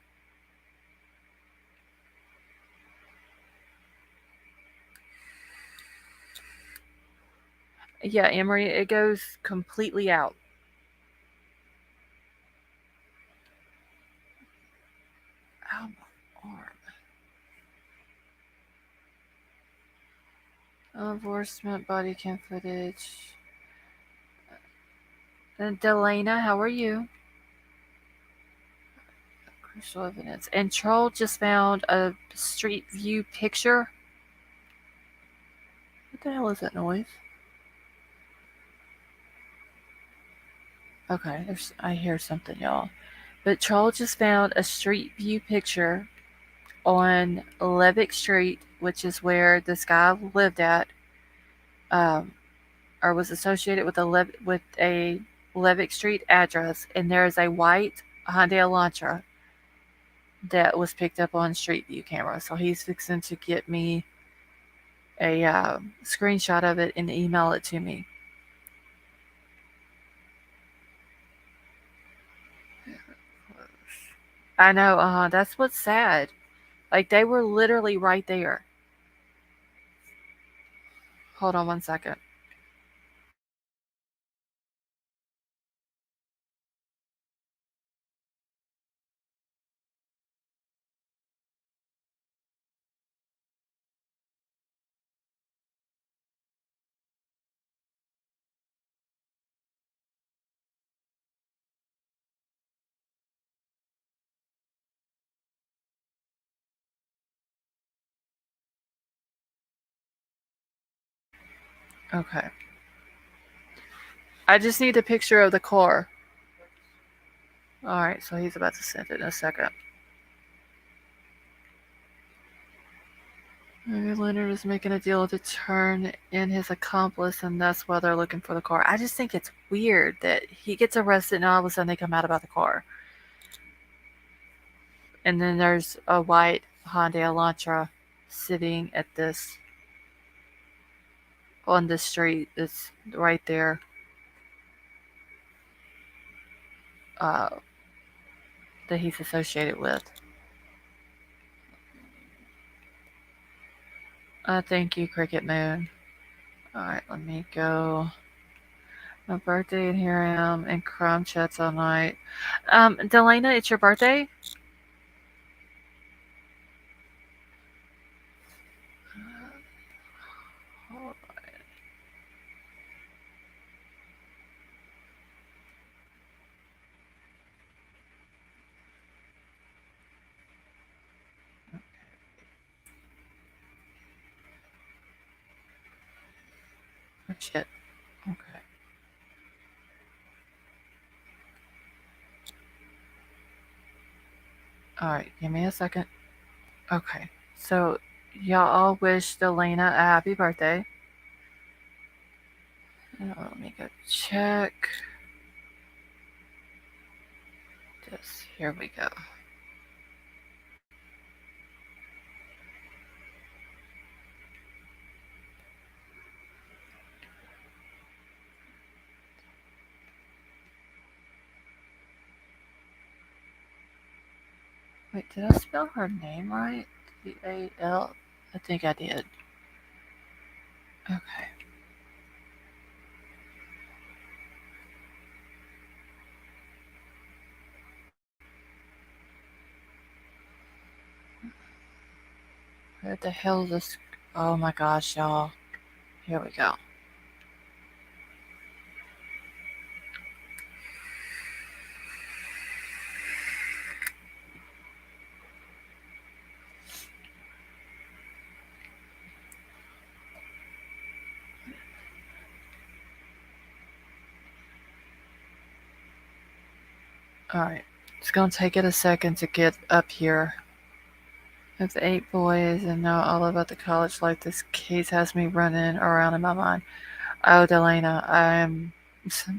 Yeah, Emery, it goes completely out. Oh, my arm. Enforcement body cam footage. And Delana, how are you? Crucial evidence. And Troll just found a street view picture. What the hell is that noise? Okay, I hear something, y'all. But Troll just found a street view picture on Levick Street, which is where this guy lived at, um, or was associated with a Levick Street address, and there is a white Hyundai Elantra that was picked up on Street View camera. So he's fixing to get me a screenshot of it and email it to me. I know, that's what's sad. Like, they were literally right there. Hold on one second. Okay. I just need a picture of the car. Alright, so he's about to send it in a second. Maybe Leonard is making a deal to turn in his accomplice, and that's why they're looking for the car. I just think it's weird that he gets arrested and all of a sudden they come out about the car. And then there's a white Hyundai Elantra sitting at this on the street that's right there. Uh, that he's associated with. Thank you, Cricket Moon. Alright, let me go. My birthday, and here I am in crime chats all night. Delana, it's your birthday? Hold on. Oh, shit. Okay. Alright, give me a second. Okay. So, y'all all wish Delana a happy birthday. Let me go check. This. Here we go. Wait, did I spell her name right? D-A-L? I think I did. Okay. Where the hell is this? Oh my gosh, y'all. Here we go. Alright. It's gonna take it a second to get up here. I have 8 boys and know all about the college life. This case has me running around in my mind. Oh, Delana, I'm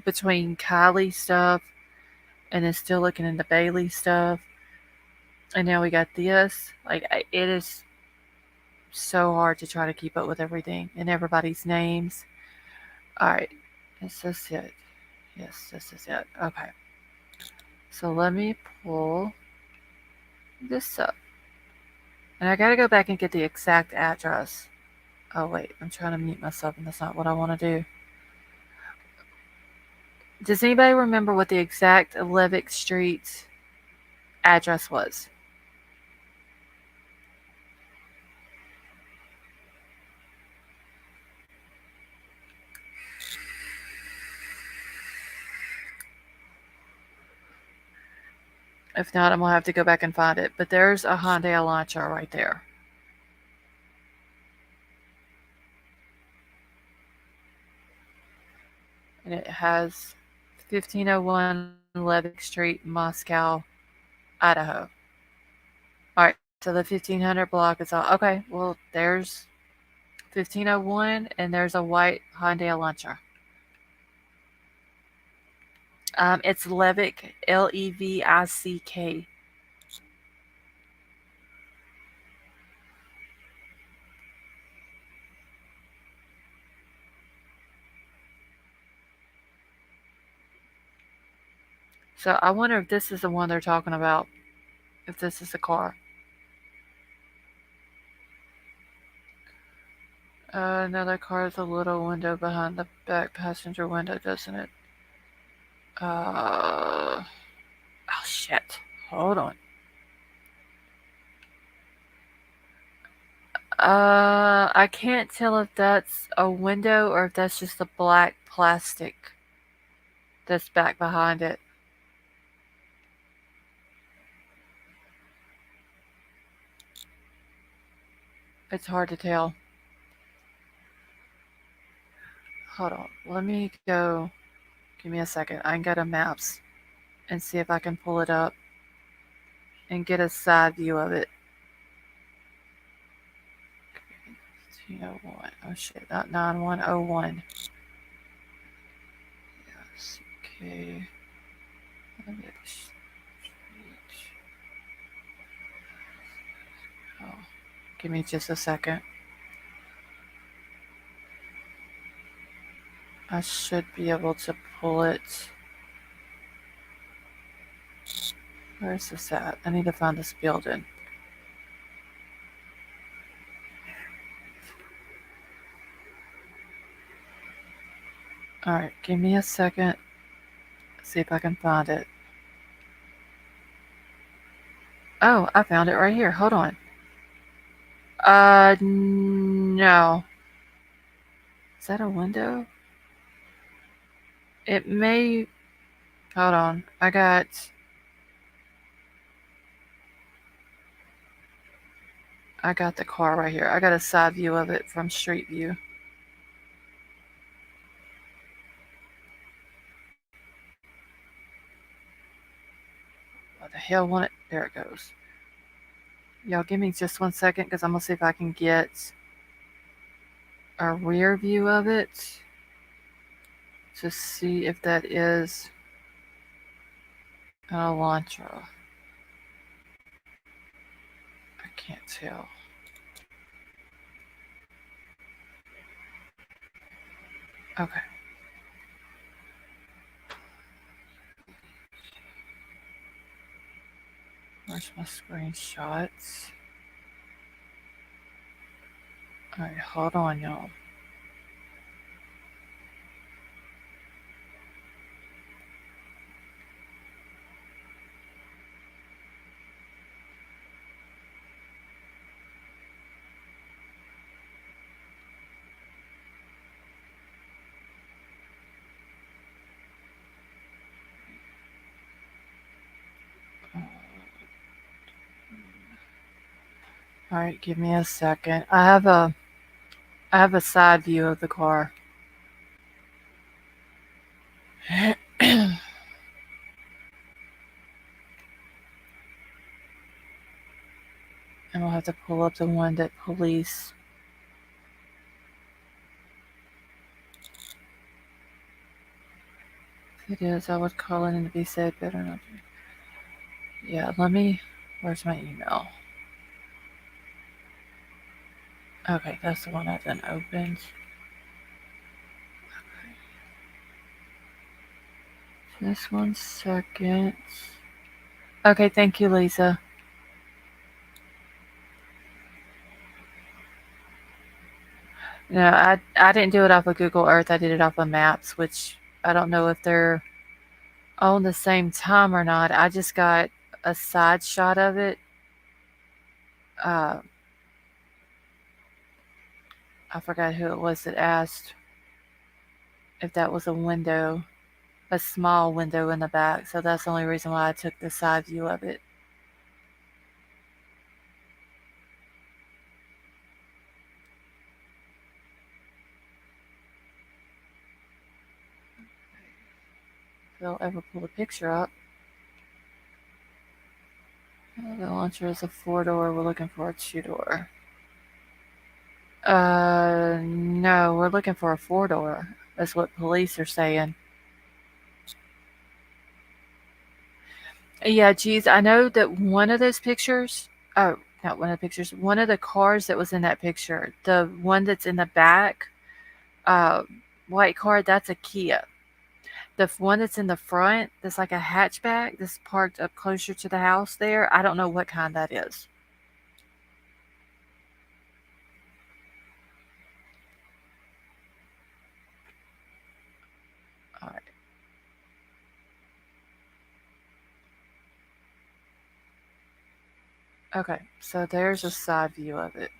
between Kylie stuff and then still looking into Bailey stuff. And now we got this. Like, it is. so hard to try to keep up with everything and everybody's names. All right, is this it? Yes, this is it. Okay, so let me pull this up. And I gotta go back and get the exact address. Oh, wait, I'm trying to mute myself, and that's not what I want to do. Does anybody remember what the exact Levick Street address was? If not, I'm going to have to go back and find it. But there's a Hyundai Elantra right there. And it has 1501 Levick Street, Moscow, Idaho. All right, so the 1500 block is all. Okay, well, there's 1501, and there's a white Hyundai Elantra. It's Levick, Levick. So I wonder if this is the one they're talking about. If this is the car. Another car has a little window behind the back passenger window, doesn't it? Oh shit. Hold on. I can't tell if that's a window or if that's just the black plastic that's back behind it. It's hard to tell. Hold on. Let me go. Give me a second. I can go to maps and see if I can pull it up and get a side view of it. 1501. Oh shit, not 9101. Yes, okay. Oh, give me just a second. I should be able to pull it. Where's this at? I need to find this building. Alright, give me a second. See if I can find it. Oh, I found it right here. Hold on. No. Is that a window? It may. Hold on. I got the car right here. I got a side view of it from street view. What the hell want it? There it goes. Y'all give me just 1 second because I'm going to see if I can get a rear view of it to see if that is an Elantra. I can't tell. Okay. Where's my screenshots? Alright, hold on, y'all. Alright, give me a second. I have a side view of the car. And we'll have to pull up the one that police. If it is, I would call it in to be safe. Better not. Yeah, let me. Where's my email? Okay, that's the one I then opened. Just 1 second. Okay, thank you, Lisa. No, I didn't do it off of Google Earth. I did it off of Maps, which I don't know if they're on the same time or not. I just got a side shot of it. Uh, I forgot who it was that asked if that was a window, a small window in the back. So that's the only reason why I took the side view of it. If they'll ever pull the picture up. The launcher is a 4-door. We're looking for a 2-door. No, we're looking for a 4-door. That's what police are saying. Yeah, geez, I know that one of those pictures, oh, not one of the pictures, one of the cars that was in that picture, the one that's in the back, uh, white car, that's a Kia. The one that's in the front, that's like a hatchback, that's parked up closer to the house there, I don't know what kind that is. All right. Okay, so there's a side view of it.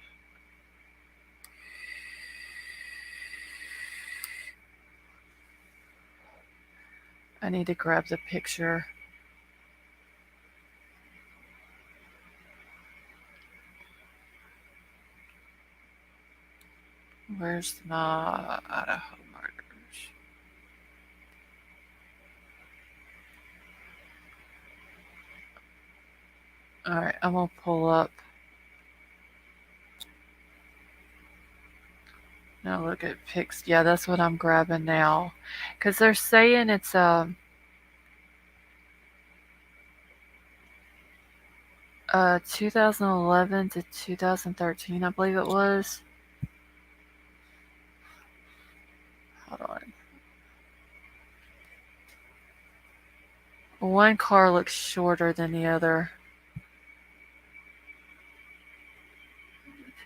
I need to grab the picture. Where's my Idaho markers? Alright, I'm gonna pull up. Now look at pics. Yeah, that's what I'm grabbing now. Because they're saying it's 2011 to 2013, I believe it was. Hold on. One car looks shorter than the other.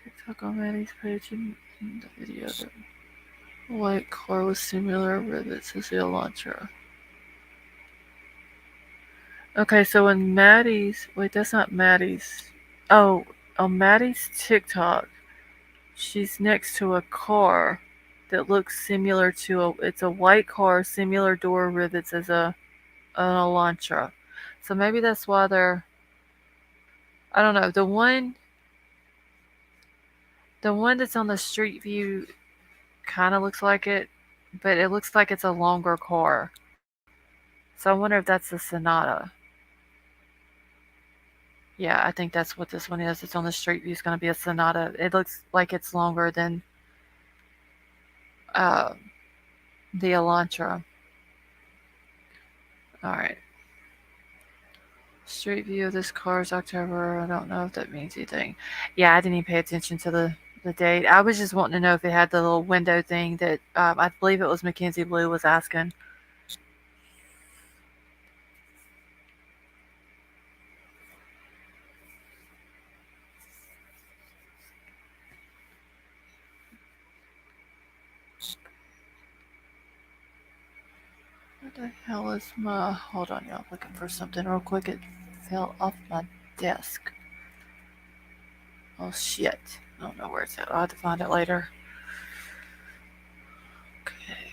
TikTok on Maddie's page and the video. The white car with similar rivets as the Elantra. Okay, so in Maddie's, wait, that's not Maddie's. Oh, on Maddie's TikTok, she's next to a car that looks similar to it's a white car, similar door rivets as an Elantra. So maybe that's why they're, I don't know, the one that's on the street view kind of looks like it, but it looks like it's a longer car. So I wonder if that's the Sonata. Yeah, I think that's what this one is. It's on the street view. It's going to be a Sonata. It looks like it's longer than uh, the Elantra. All right. Street view of this car is October. I don't know if that means anything. Yeah, I didn't even pay attention to the date. I was just wanting to know if it had the little window thing that I believe it was Mackenzie Blue was asking. What the hell is my... Hold on, y'all. Looking for something real quick. It fell off my desk. Oh, shit. I don't know where it's at. I'll have to find it later. Okay.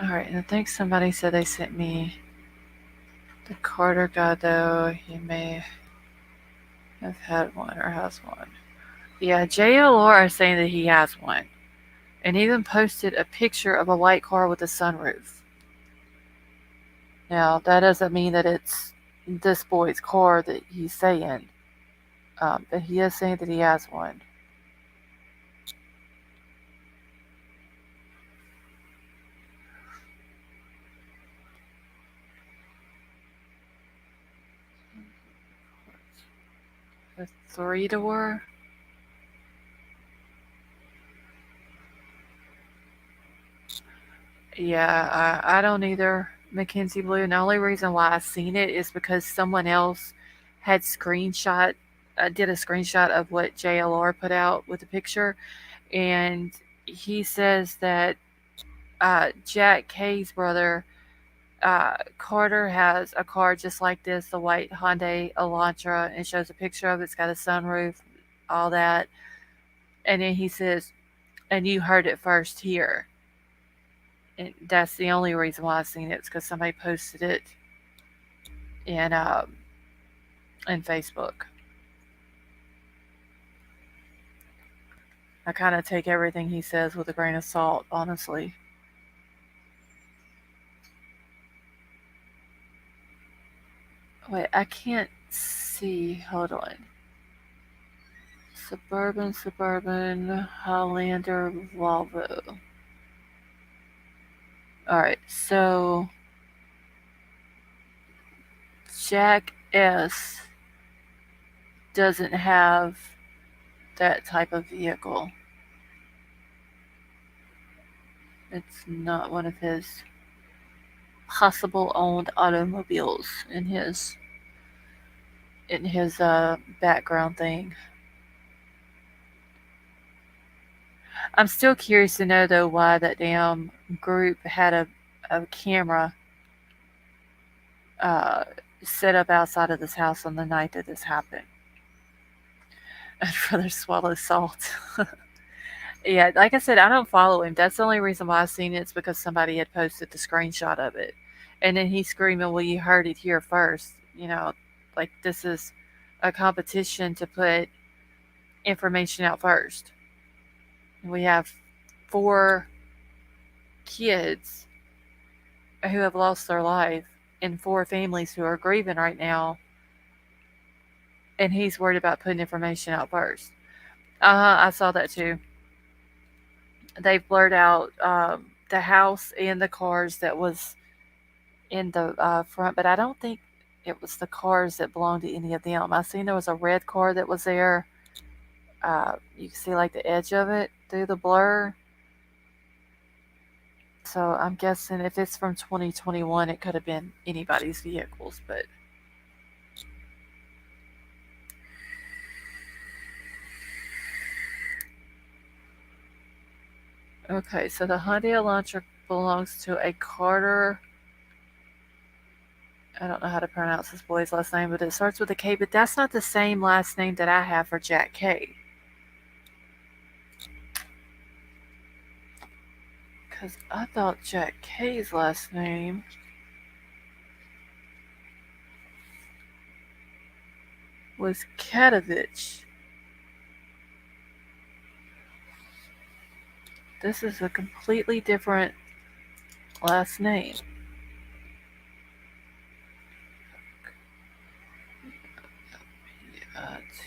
Alright, and I think somebody said they sent me the Carter guy, though. He may have had one or has one. Yeah, JLR is saying that he has one. And even posted a picture of a white car with a sunroof. Now, that doesn't mean that it's this boy's car that he's saying. But he is saying that he has one. A 3-door? Yeah, I don't either, Mackenzie Blue. And the only reason why I seen it is because someone else had did a screenshot of what JLR put out with the picture, and he says that Jack K's brother Carter has a car just like this, the white Hyundai Elantra, and shows a picture of it. It's got a sunroof, all that, and then he says, "And you heard it first here." And that's the only reason why I've seen it. It's because somebody posted it in in Facebook. I kind of take everything he says with a grain of salt, honestly. Wait, I can't see. Hold on. Suburban, Highlander, Volvo. All right, so Jack S doesn't have that type of vehicle. It's not one of his possible owned automobiles in his background thing. I'm still curious to know though why that damn group had a camera uh, set up outside of this house on the night that this happened. I'd rather swallow salt. Yeah, like I said, I don't follow him. That's the only reason why I seen it is because somebody had posted the screenshot of it. And then he's screaming, "Well, you heard it here first." Like this is a competition to put information out first. We have four kids who have lost their life and four families who are grieving right now, and he's worried about putting information out first. I saw that too. They've blurred out the house and the cars that was in the front, but I don't think it was the cars that belonged to any of them. I seen there was a red car that was there. You can see like the edge of it through the blur. So I'm guessing if it's from 2021, it could have been anybody's vehicles. But okay, so the Hyundai Elantra belongs to a Carter. I don't know how to pronounce this boy's last name, but it starts with a K. But that's not the same last name that I have for Jack K. Because I thought Jack K's last name was Katovich. This is a completely different last name.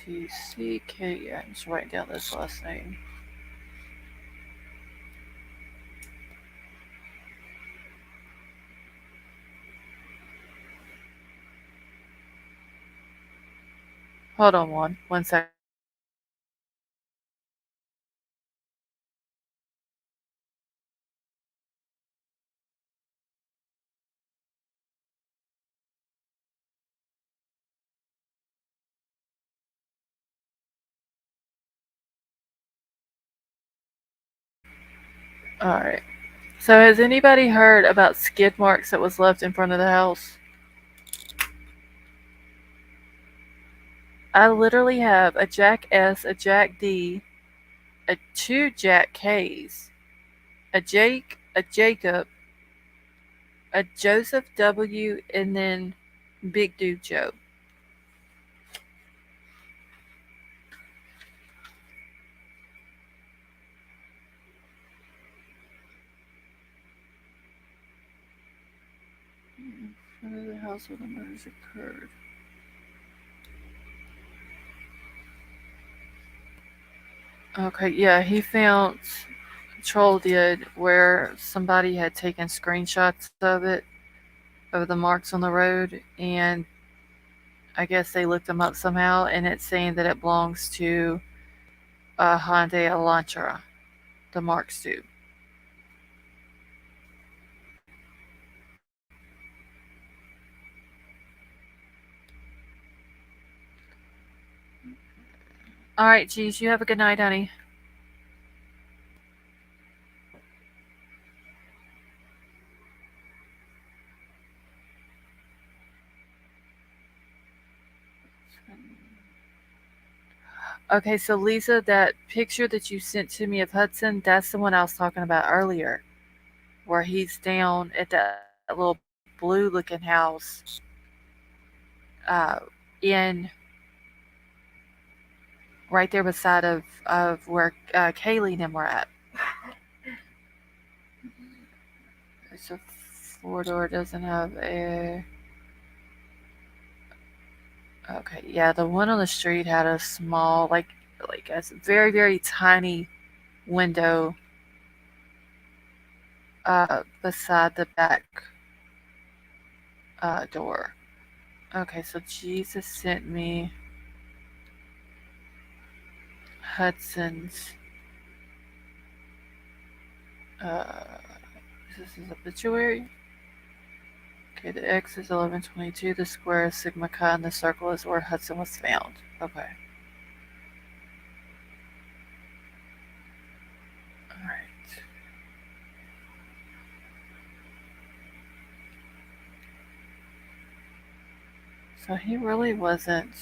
TCK. Yeah, I'm just writing down this last name. Hold on one second. Alright. So has anybody heard about skid marks that was left in front of the house? I literally have a Jack S, a Jack D, two Jack K's, a Jake, a Jacob, a Joseph W, and then Big Dude Joe. In front of the house where the murders occurred. Okay, yeah, he found Troll did where somebody had taken screenshots of it, of the marks on the road, and I guess they looked them up somehow, and it's saying that it belongs to Hyundai Elantra, the marks do. All right, geez, you have a good night, honey. Okay, so Lisa, that picture that you sent to me of Hudson, that's the one I was talking about earlier, where he's down at that little blue looking house uh, in right there beside of where Kaylee and them were at. It's a four door, doesn't have a. Okay, yeah, the one on the street had a small, like a very very tiny window beside the back door. Okay, so Jesus sent me Hudson's. This is his obituary. Okay, the X is 1122, the square is Sigma Chi, and the circle is where Hudson was found. Okay. Alright. So he really wasn't.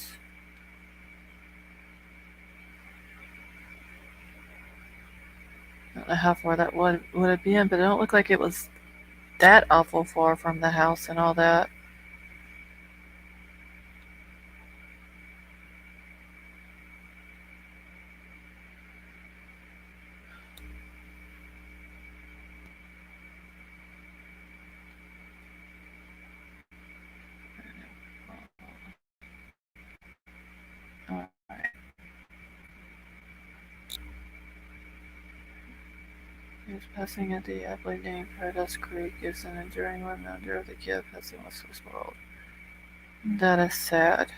I don't know how far that would have been, but it don't look like it was that awful far from the house and all that. Alright. He was passing at the aptly named Paradise Creek gives an enduring reminder of the gift Hudson was this world. That is sad.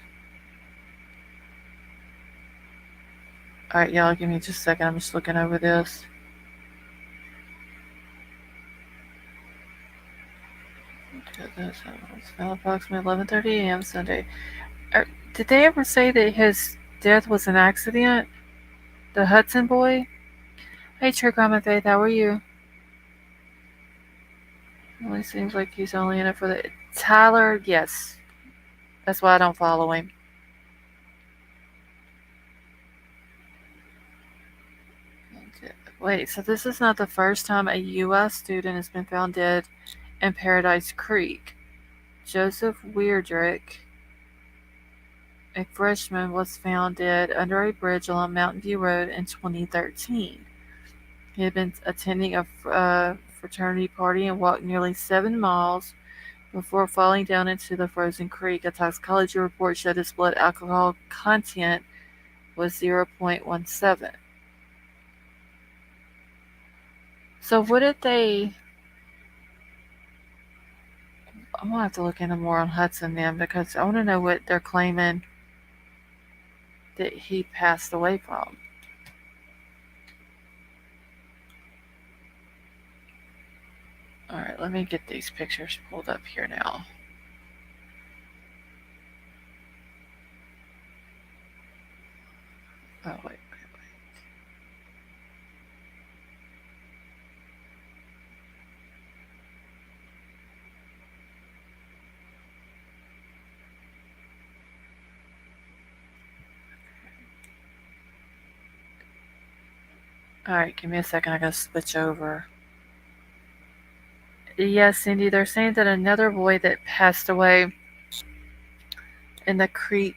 Alright, y'all, give me just a second. I'm just looking over this. It's now approximately 11:30 a.m. Sunday. Did they ever say that his death was an accident? The Hudson boy? Hey, True Crime and Faith, how are you? Really seems like he's only in it for the. Tyler, yes. That's why I don't follow him. Wait, so this is not the first time a U.S. student has been found dead in Paradise Creek. Joseph Weirdrick, a freshman, was found dead under a bridge along Mountain View Road in 2013. He had been attending a fraternity party and walked nearly 7 miles before falling down into the frozen creek. A toxicology report showed his blood alcohol content was 0.17. So what did they? I'm gonna have to look into more on Hudson then because I want to know what they're claiming that he passed away from. All right, let me get these pictures pulled up here now. Oh wait. All right, give me a second. I gotta switch over. Yes, Cindy, they're saying that another boy that passed away in the creek,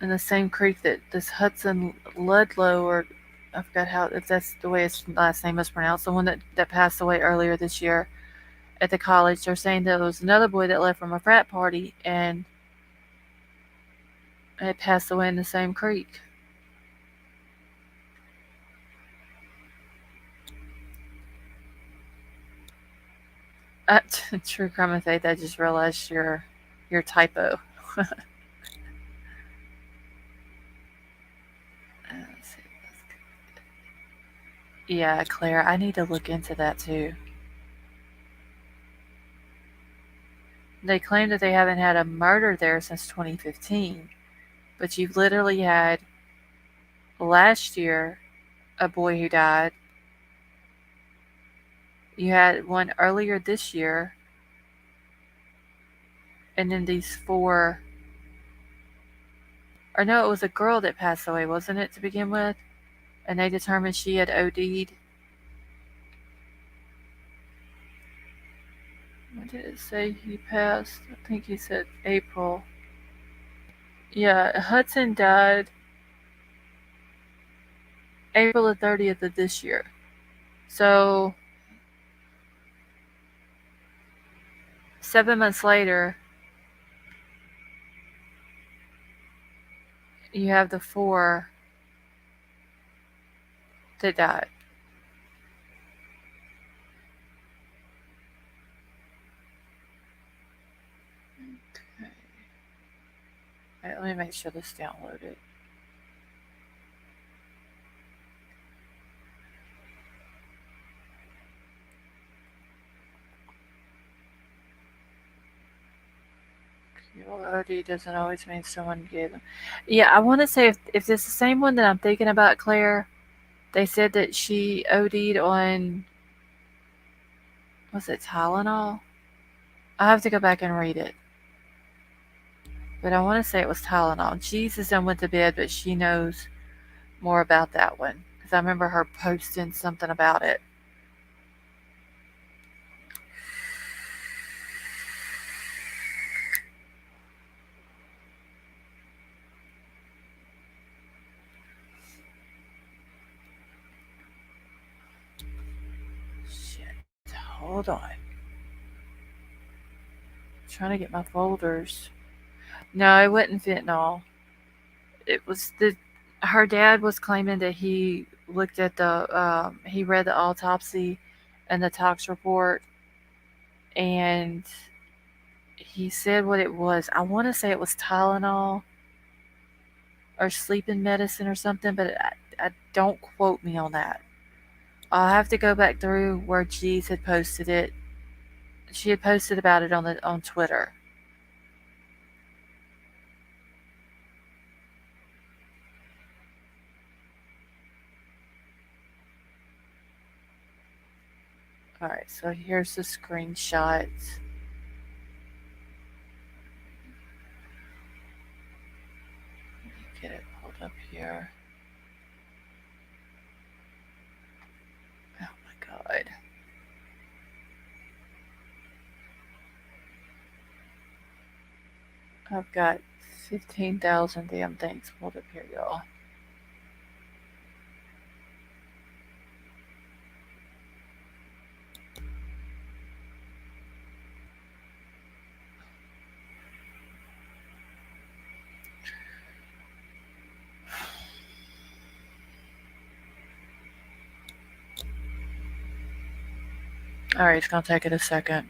in the same creek that this Hudson Ludlow, or I forgot how, if that's the way his last name is pronounced, the one that passed away earlier this year at the college. They're saying there was another boy that left from a frat party and had passed away in the same creek. Uh, True Crime and Faith, I just realized your typo. Yeah, Claire, I need to look into that too. They claim that they haven't had a murder there since 2015, but you've literally had last year, a boy who died. You had one earlier this year, and then these four. Or no, it was a girl that passed away, wasn't it, to begin with? And they determined she had OD'd. When did it say he passed? I think he said April. Yeah, Hudson died April the 30th of this year. So 7 months later, you have the four that died. Okay. All right, let me make sure this downloaded. OD doesn't always mean someone gave them. Yeah, I want to say if it's the same one that I'm thinking about, Claire, they said that she OD'd on, was it Tylenol? I have to go back and read it. But I want to say it was Tylenol. Jesus done went to bed, but she knows more about that one. Because I remember her posting something about it. Shit. Hold on. I'm trying to get my folders. No, it wasn't fentanyl. It was her dad was claiming that he looked at he read the autopsy and the tox report, and he said what it was. I want to say it was Tylenol or sleeping medicine or something, but I don't quote me on that. I'll have to go back through where Jeez had posted it. She had posted about it on Twitter. Alright, so here's the screenshots. Let me get it pulled up here. Oh my god. I've got 15,000 damn things pulled up here, y'all. Alright, it's gonna take it a second.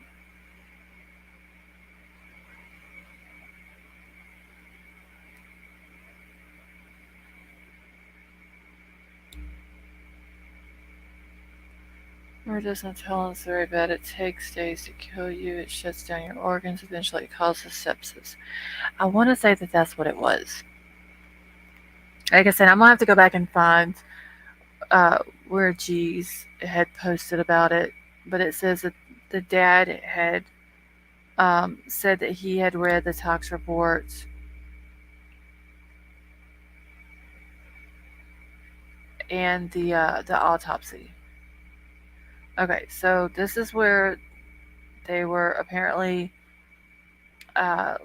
Or doesn't tell us very bad. It takes days to kill you. It shuts down your organs. Eventually, it causes sepsis. I want to say that that's what it was. Like I said, I'm gonna have to go back and find where G's had posted about it, but it says that the dad had said that he had read the tox reports and the autopsy. Okay, so this is where they were apparently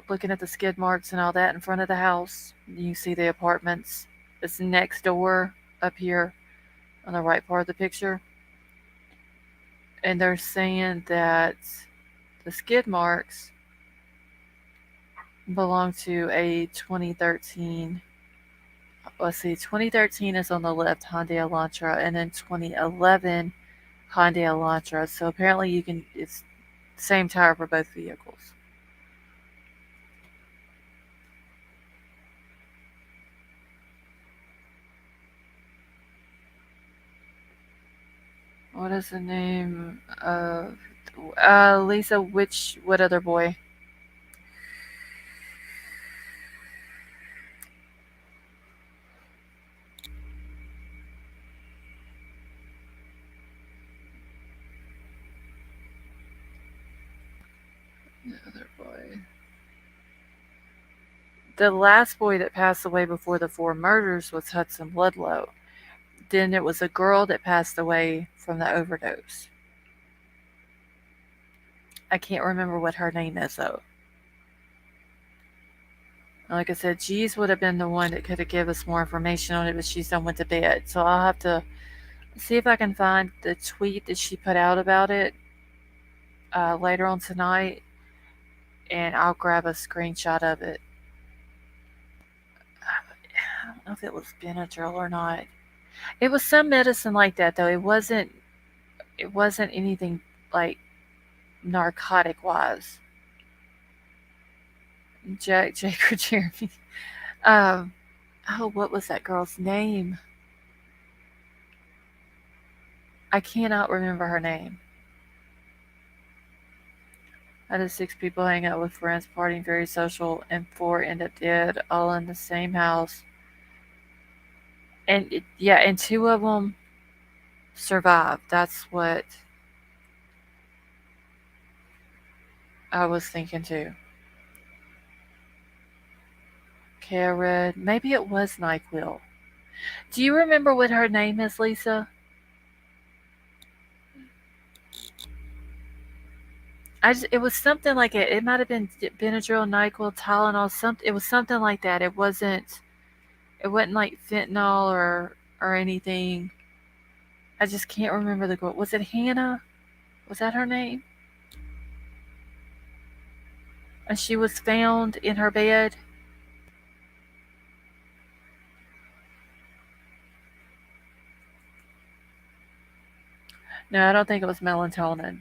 looking at the skid marks and all that in front of the house. You see the apartments. It's next door up here on the right part of the picture. And they're saying that the skid marks belong to a 2013. Let's see, 2013 is on the left, Hyundai Elantra, and then 2011 Hyundai Elantra. So apparently it's the same tire for both vehicles. What is the name of Lisa? What other boy? other boy. The last boy that passed away before the 4 murders was Hudson Ludlow. Then it was a girl that passed away from the overdose. I can't remember what her name is though. Like I said, G's would have been the one that could have given us more information on it, but she's done went to bed. So I'll have to see if I can find the tweet that she put out about it later on tonight, and I'll grab a screenshot of it. I don't know if it was Benadryl or not. It was some medicine like that though. It wasn't. It wasn't anything like narcotic wise. Jake or Jeremy. Um, oh, what was that girl's name? I cannot remember her name. Out of 6 people hang out with friends, partying, very social, and 4 end up dead, all in the same house. And and 2 of them survived. That's what I was thinking too. Okay, I read. Maybe it was NyQuil. Do you remember what her name is, Lisa? It was something like it. It might have been Benadryl, NyQuil, Tylenol. Something. It was something like that. It wasn't. It wasn't like fentanyl or anything. I just can't remember the girl. Was it Hannah? Was that her name? And she was found in her bed. No, I don't think it was melatonin.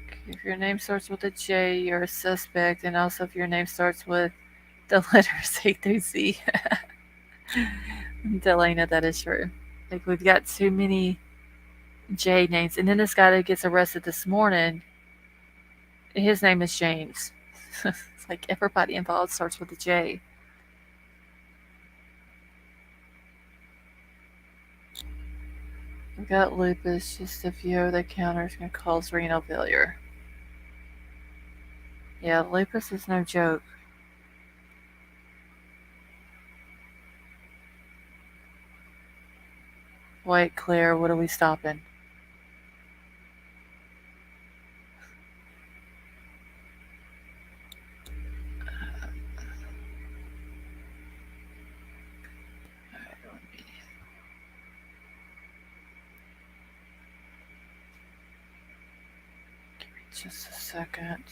Okay, if your name starts with a J, you're a suspect, and also if your name starts with the letters A through Z. Delana, that is true. Like we've got too many J names, and then this guy that gets arrested this morning, his name is James. It's like everybody involved starts with a J. We've got lupus, just a few over the counters can cause renal failure. Yeah, lupus is no joke. Wait, Claire, what are we stopping? Just a second.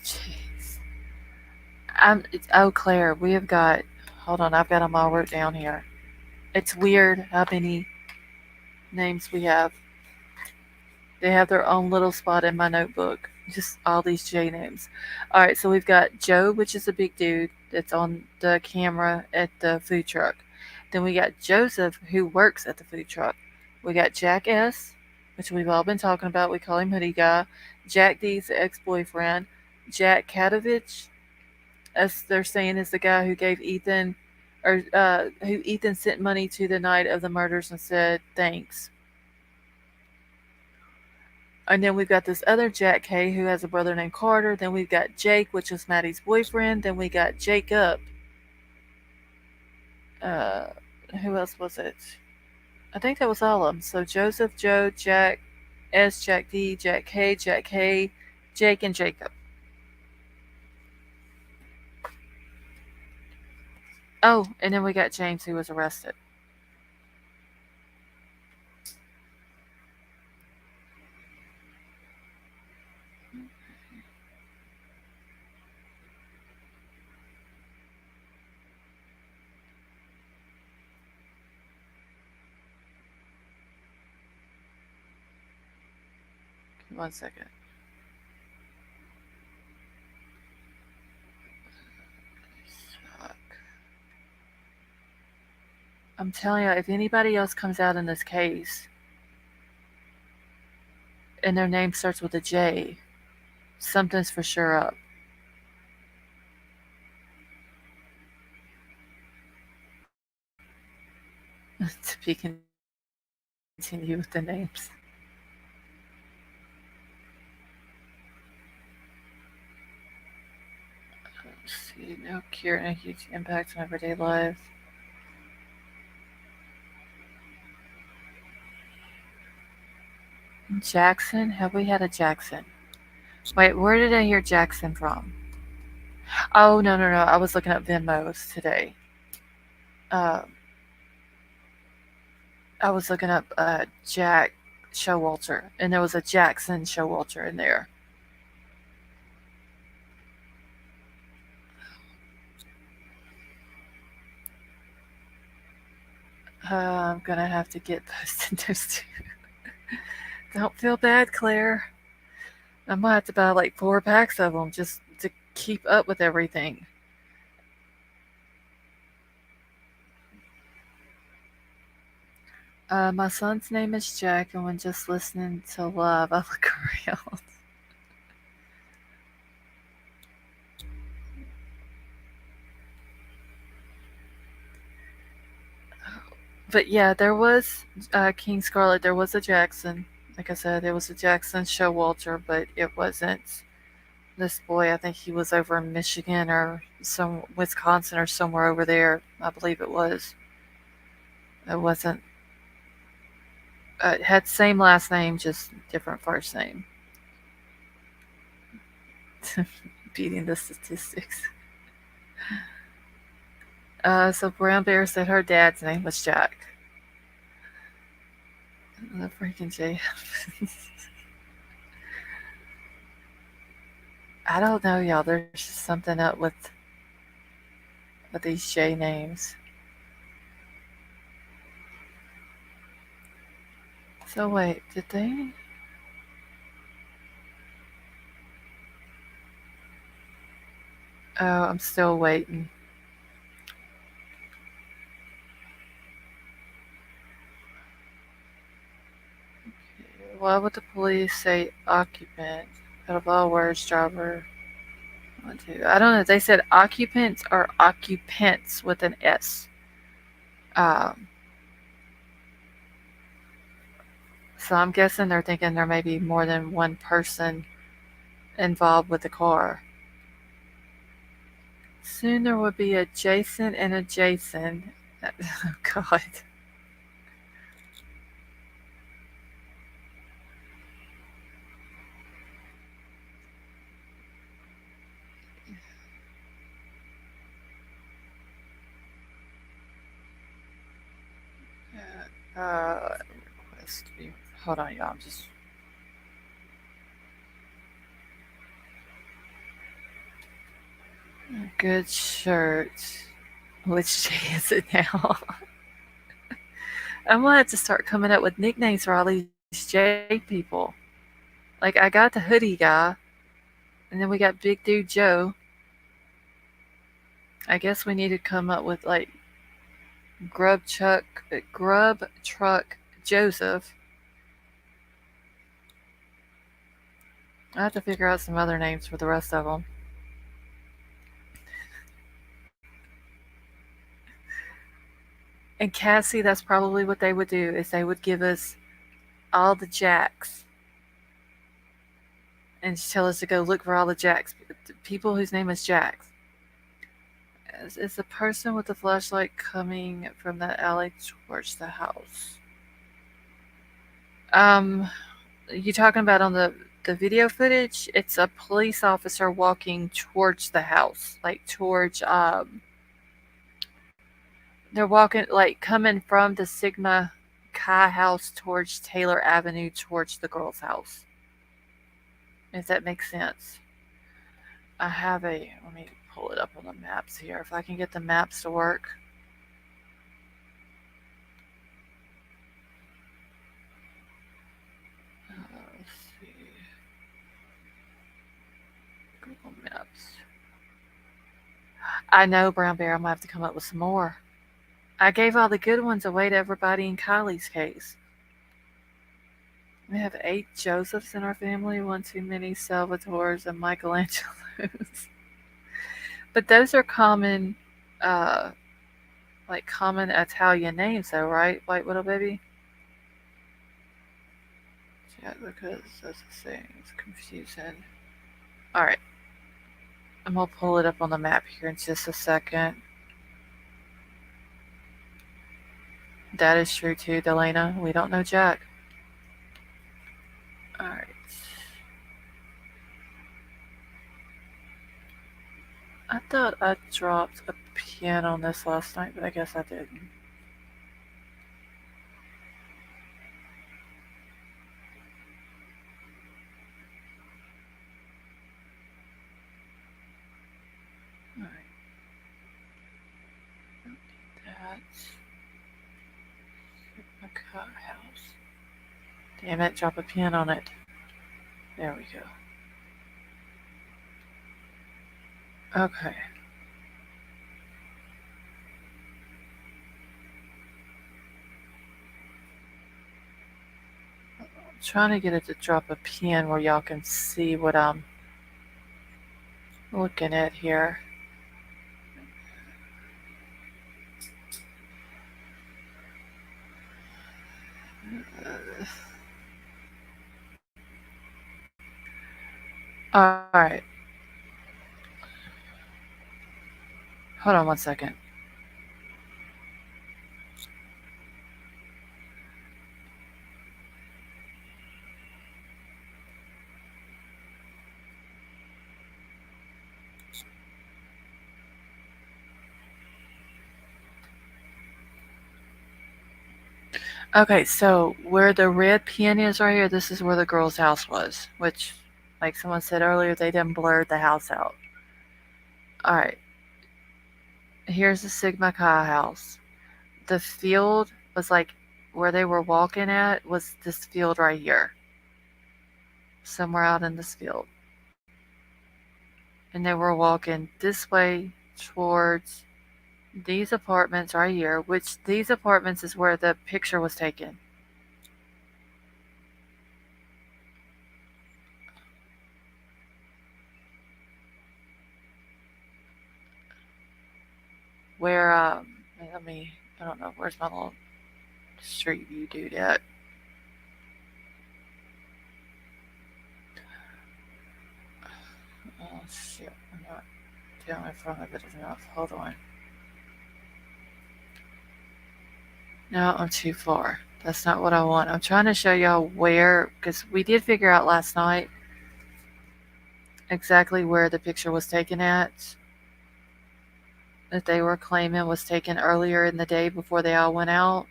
Jeez. Oh, Claire, we have got. Hold on, I've got them all wrote down here. It's weird how many names we have. They have their own little spot in my notebook. Just all these J names. All right, so we've got Joe, which is a big dude that's on the camera at the food truck. Then we got Joseph, who works at the food truck. We got Jack S, which we've all been talking about. We call him Hoodie Guy. Jack D's ex-boyfriend. Jack Katovich, as they're saying, is the guy who gave Ethan, or who Ethan sent money to the night of the murders and said thanks. And then we've got this other Jack K who has a brother named Carter. Then we've got Jake, which is Maddie's boyfriend. Then we got Jacob. Uh, who else was it? I think that was all of them. So Joseph, Joe, Jack S, Jack D, Jack K, Jake, and Jacob. Oh, and then we got James who was arrested. One second. Fuck. I'm telling you, if anybody else comes out in this case and their name starts with a J, something's for sure up. to be continued with the names. Let's see, no cure and a huge impact on everyday life. Jackson? Have we had a Jackson? Wait, where did I hear Jackson from? Oh, no, no, no. I was looking up Venmos today. Uh, I was looking up Jack Showalter, and there was a Jackson Showalter in there. I'm gonna have to get posted those two. Don't feel bad, Claire. I might have to buy like 4 packs of them just to keep up with everything. My son's name is Jack, and when just listening to love, I look around. But yeah, there was King Scarlet. There was a Jackson. Like I said, there was a Jackson Showalter, but it wasn't this boy. I think he was over in Michigan or some Wisconsin or somewhere over there. I believe it was. It wasn't. It had same last name, just different first name. Beating the statistics. So Brown Bear said her dad's name was Jack. The freaking J. I don't know, y'all. There's just something up with these J names. So wait, did they? Oh, I'm still waiting. Why would the police say occupant? Out of all words, driver. One, two. I don't know. They said occupants or occupants with an S. Um, so I'm guessing they're thinking there may be more than one person involved with the car. Soon there will be a Jason and a Jason. Oh, God. Request to be. Hold on, y'all. I'm just. Good shirt. Which J is it now? I'm gonna have to start coming up with nicknames for all these J people. Like I got the hoodie guy, and then we got Big Dude Joe. I guess we need to come up with like Grub Truck Joseph. I have to figure out some other names for the rest of them. And Cassie, that's probably what they would do is they would give us all the Jacks and tell us to go look for all the Jacks. People whose name is Jacks. Is the person with the flashlight coming from that alley towards the house? Um, you talking about on the video footage? It's a police officer walking towards the house, like towards they're walking like coming from the Sigma Chi house towards Taylor Avenue towards the girl's house. If that makes sense. I have a let me pull it up on the maps here. If I can get the maps to work. Let's see. Google Maps. I know, Brown Bear, I'm gonna have to come up with some more. I gave all the good ones away to everybody in Kylie's case. We have 8 Josephs in our family, one too many Salvatores and Michelangelos. But those are common uh, like common Italian names, though, right, White Widow Baby? Yeah, because that's the thing. It's confusing. All right, I'm gonna pull it up on the map here in just a second. That is true too, Delana. We don't know Jack. All right. I thought I dropped a pin on this last night, but I guess I didn't. All right. That's my car house. Damn it! Drop a pin on it. There we go. Okay. I'm trying to get it to drop a pin where y'all can see what I'm looking at here. All right. Hold on one second. Okay, so where the red pin is right here, this is where the girl's house was, which, like someone said earlier, they done blurred the house out. All right, here's the Sigma Chi house. The field was like where they were walking at was this field right here, somewhere out in this field. And they were walking this way towards these apartments right here, which these apartments is where the picture was taken. Where I don't know, where's my little street view dude at? Oh shit, I'm not down in front of it enough. Hold on. No, I'm too far. That's not what I want. I'm trying to show y'all where, because we did figure out last night exactly where the picture was taken at, that they were claiming was taken earlier in the day before they all went out.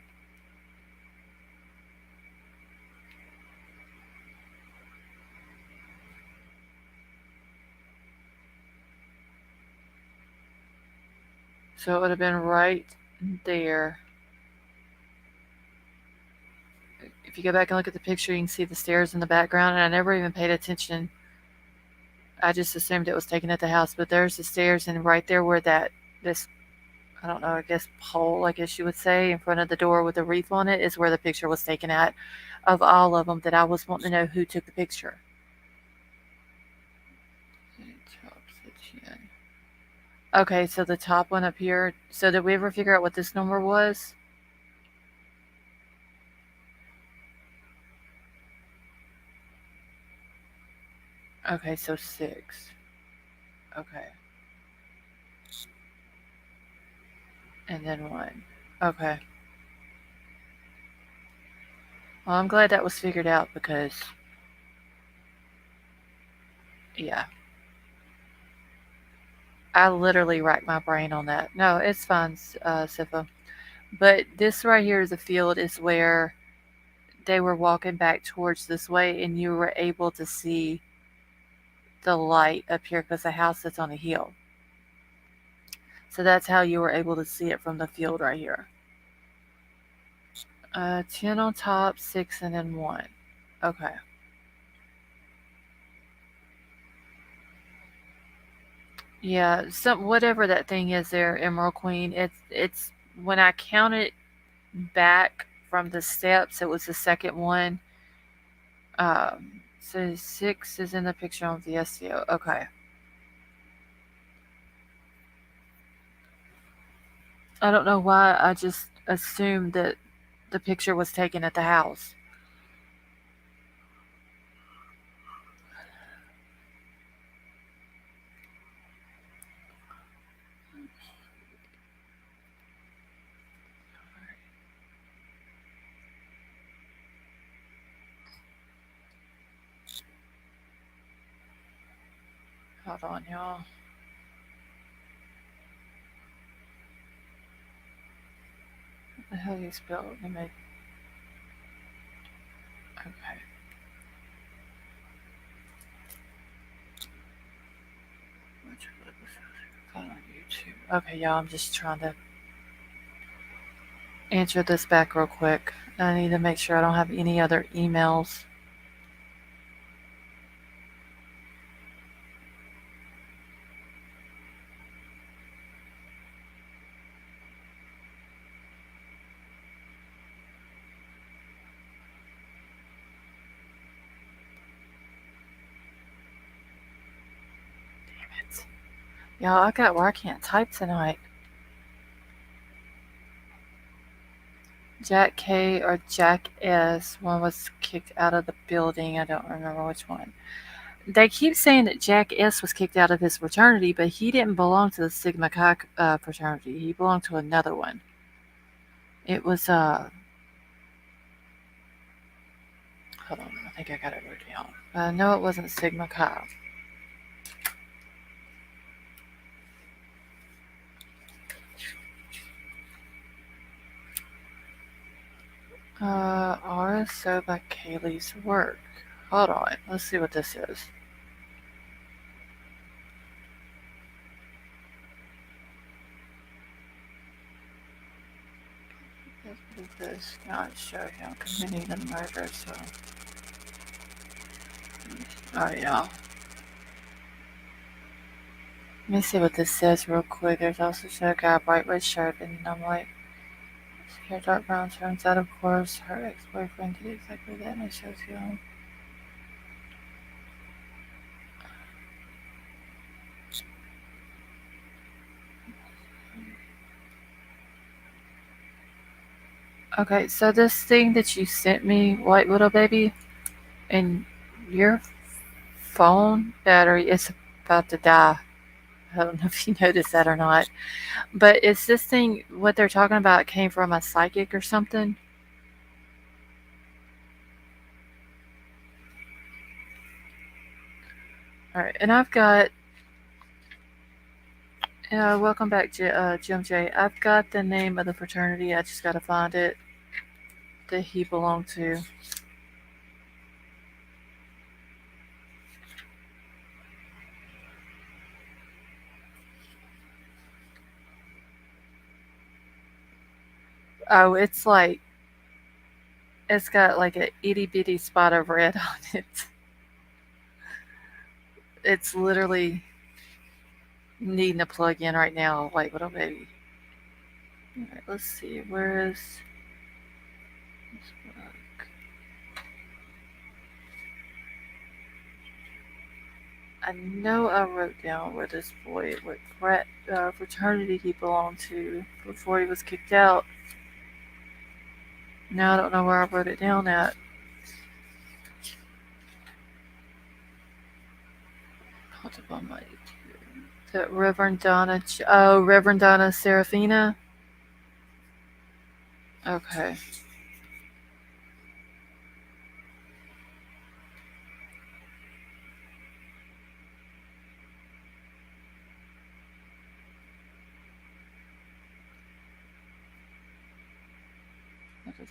So it would have been right there. If you go back and look at the picture, you can see the stairs in the background, and I never even paid attention. I just assumed it was taken at the house, but there's the stairs, and right there where this, I don't know, I guess pole, I guess you would say, in front of the door with the wreath on it is where the picture was taken at, of all of them, that I was wanting to know who took the picture. Okay, so the top one up here. So did we ever figure out what this number was? Okay, so 6. Okay. And then 1. Okay. Well, I'm glad that was figured out because, yeah. I literally racked my brain on that. No, it's fine, Sifa. But this right here is a field is where they were walking back towards this way and you were able to see the light up here because the house is on a hill. So that's how you were able to see it from the field right here. 10 on top, 6 and then 1. Okay. Yeah, whatever that thing is there, Emerald Queen, it's when I counted back from the steps, it was the second one. So 6 is in the picture on VSCO. Okay. I don't know why I just assumed that the picture was taken at the house. Hold on, y'all. What the hell you spelled? Let me. Okay. On YouTube. Okay, y'all. I'm just trying to answer this back real quick. I need to make sure I don't have any other emails. Damn it. Y'all, I got where I can't type tonight. Jack K or Jack S. One was kicked out of the building. I don't remember which one. They keep saying that Jack S was kicked out of his fraternity, but he didn't belong to the Sigma Chi fraternity. He belonged to another one. It was hold on, I think I got it written down. No, it wasn't Sigma Chi. RSO by Kaylee's work. Hold on, let's see what this is. This not show him committing the murder, so. Oh, yeah. Let me see what this says real quick. There's also a guy, bright red shirt, and I'm like, hair dark brown. Turns out, of course, her ex-boyfriend did exactly that, and it shows you. Okay, so this thing that you sent me, White Widow Baby, and your phone battery is about to die. I don't know if you noticed that or not. But is this thing, what they're talking about, came from a psychic or something? Alright, and I've got, welcome back, Jim J. I've got the name of the fraternity, I just gotta find it, that he belonged to. Oh, it's like, it's got like a itty bitty spot of red on it. It's literally needing a plug in right now, White Widow Baby. Alright, let's see, where is this book? I know I wrote down where this boy, what fraternity he belonged to before he was kicked out. Now I don't know where I wrote it down at. Hold up on my that Reverend Donna. Oh, Reverend Donna Serafina. Okay.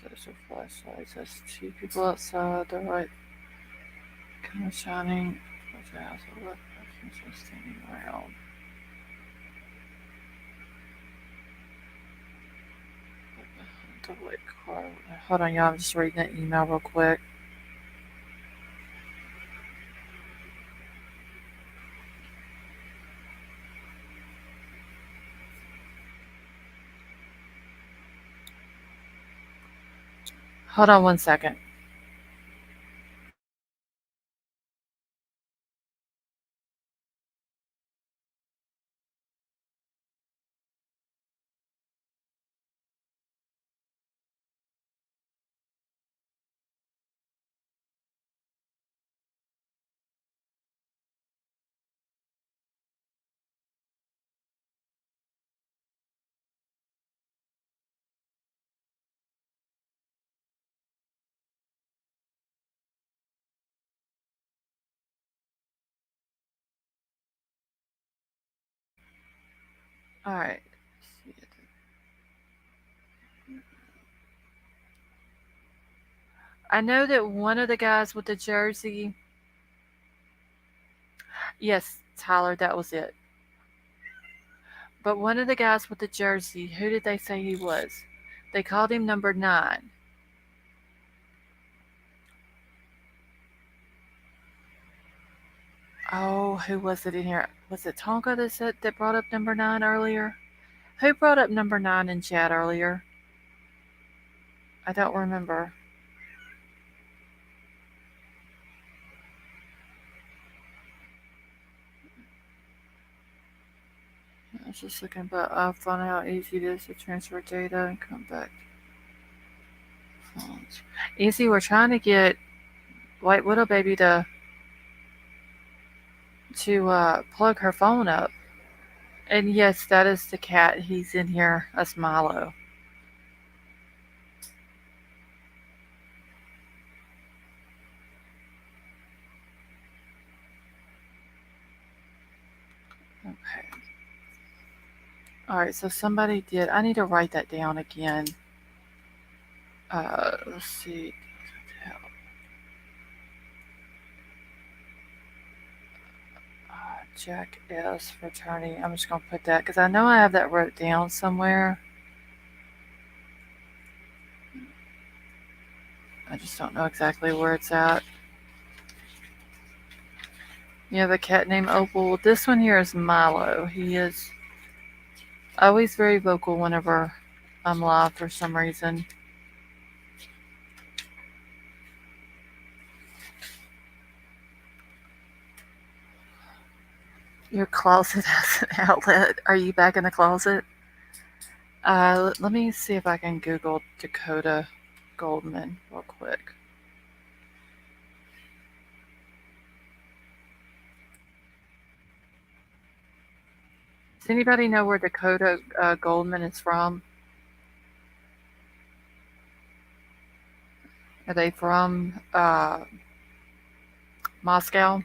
Those are flashlights. There's two people outside. The right kind of shining. The house of left persons are standing around. The white car. Hold on, y'all. I'm just reading that email real quick. Hold on one second. All right. I know that one of the guys with the jersey. Yes, Tyler, that was it. But one of the guys with the jersey, who did they say he was? They called him number 9. Oh, who was it in here? Was it Tonka that brought up number 9 earlier? Who brought up number 9 in chat earlier? I don't remember. I was just looking, but I found out how easy it is to transfer data and come back to phones. Easy, we're trying to get White Widow Baby to plug her phone up. And yes, that is the cat. He's in here as Milo. Okay. Alright, so somebody did. I need to write that down again. Let's see. Jack S. Fraternity. I'm just going to put that because I know I have that wrote down somewhere. I just don't know exactly where it's at. You have a cat named Opal. This one here is Milo. He is always very vocal whenever I'm live for some reason. Your closet has an outlet. Are you back in the closet? Let me see if I can Google Dakota Goldman real quick. Does anybody know where Dakota Goldman is from? Are they from Moscow?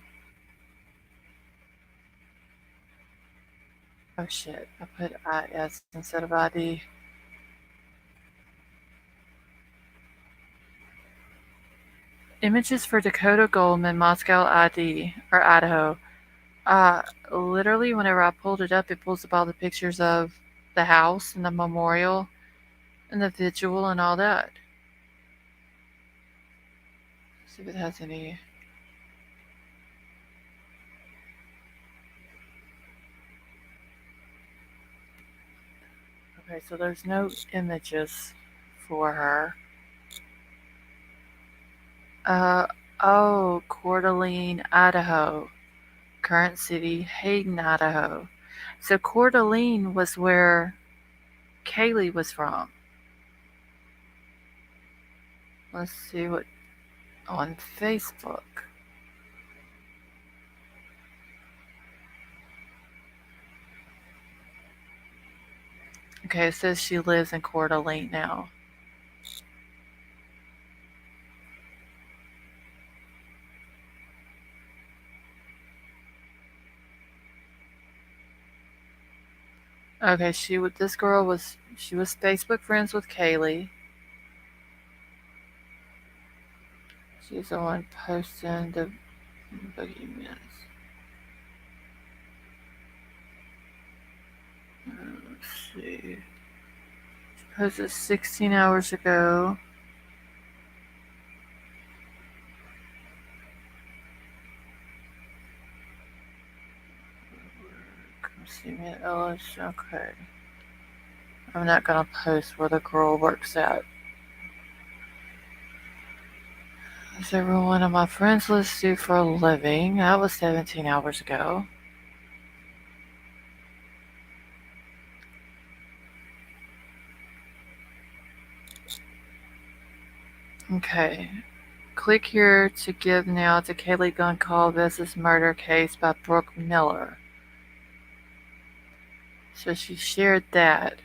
Oh shit, I put IS instead of ID. Images for Dakota Goldman, Moscow ID, or Idaho. Literally, whenever I pulled it up, it pulls up all the pictures of the house and the memorial and the vigil and all that. See if it has any. Okay, so there's no images for her. Oh, Coeur d'Alene, Idaho. Current city, Hayden, Idaho. So Coeur d'Alene was where Kaylee was from. Let's see what on Facebook. Okay, it says she lives in Coeur d'Alene now. Okay, this girl was Facebook friends with Kaylee. She's the one posting the boogeyman. Let's see. She posted 16 hours ago. Come see me at Ellis. Okay. I'm not gonna post where the girl works at. Is every one of my friends list do for a living? That was 17 hours ago. Okay. Click here to give now to Kaylee Gun Call vs. Murder Case by Brooke Miller. So she shared that.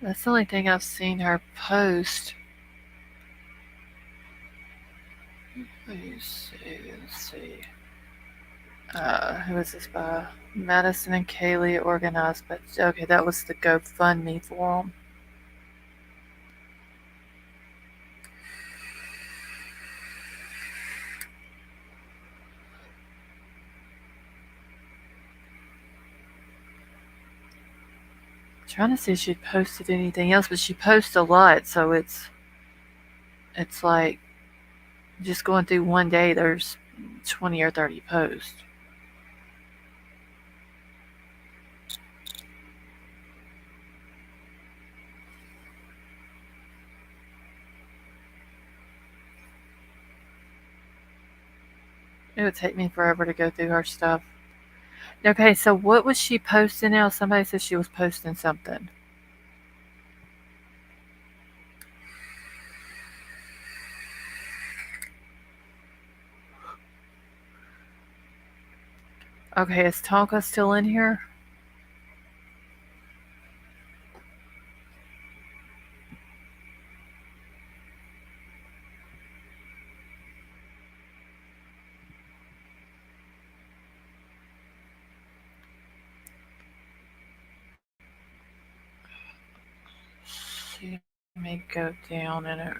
That's the only thing I've seen her post. Let's see. Who is this by? Madison and Kaylee organized, but okay, that was the GoFundMe for them. Trying to see if she posted anything else, but she posts a lot, so it's like just going through one day. There's 20 or 30 posts. It would take me forever to go through her stuff. Okay, so what was she posting now? Somebody said she was posting something. Okay, is Tonka still in here? She may go down in it.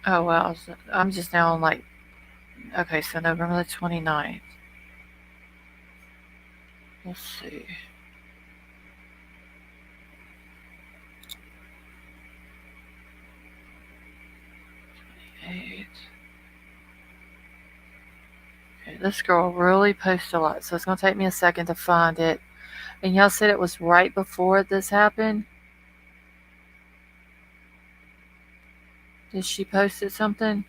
Oh wow, I'm just now on like, okay, so November the 29th. Let's see. 8. Okay, this girl really posts a lot, so it's gonna take me a second to find it. And y'all said it was right before this happened? Did she posted something?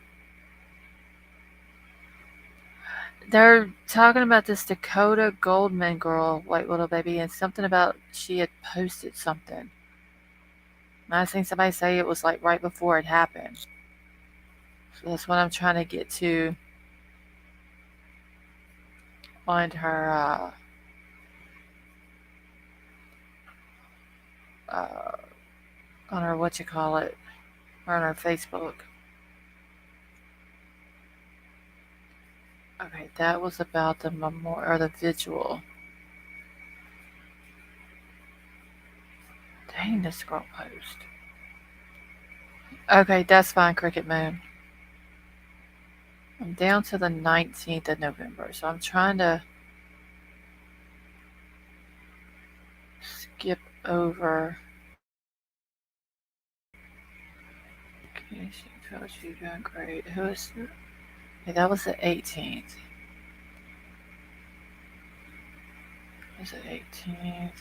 They're talking about this Dakota Goldman girl, White Little Baby, and something about she had posted something. And I seen somebody say it was like right before it happened. So that's what I'm trying to get to on her on her what you call it, or on her Facebook. Okay, that was about the memorial or the vigil. Dang, this girl post. Okay, that's fine, Cricket Moon. I'm down to the 19th of November, so I'm trying to skip over. Okay, she told you you're doing great. Who is it? Okay, that was the 18th. Was it 18th?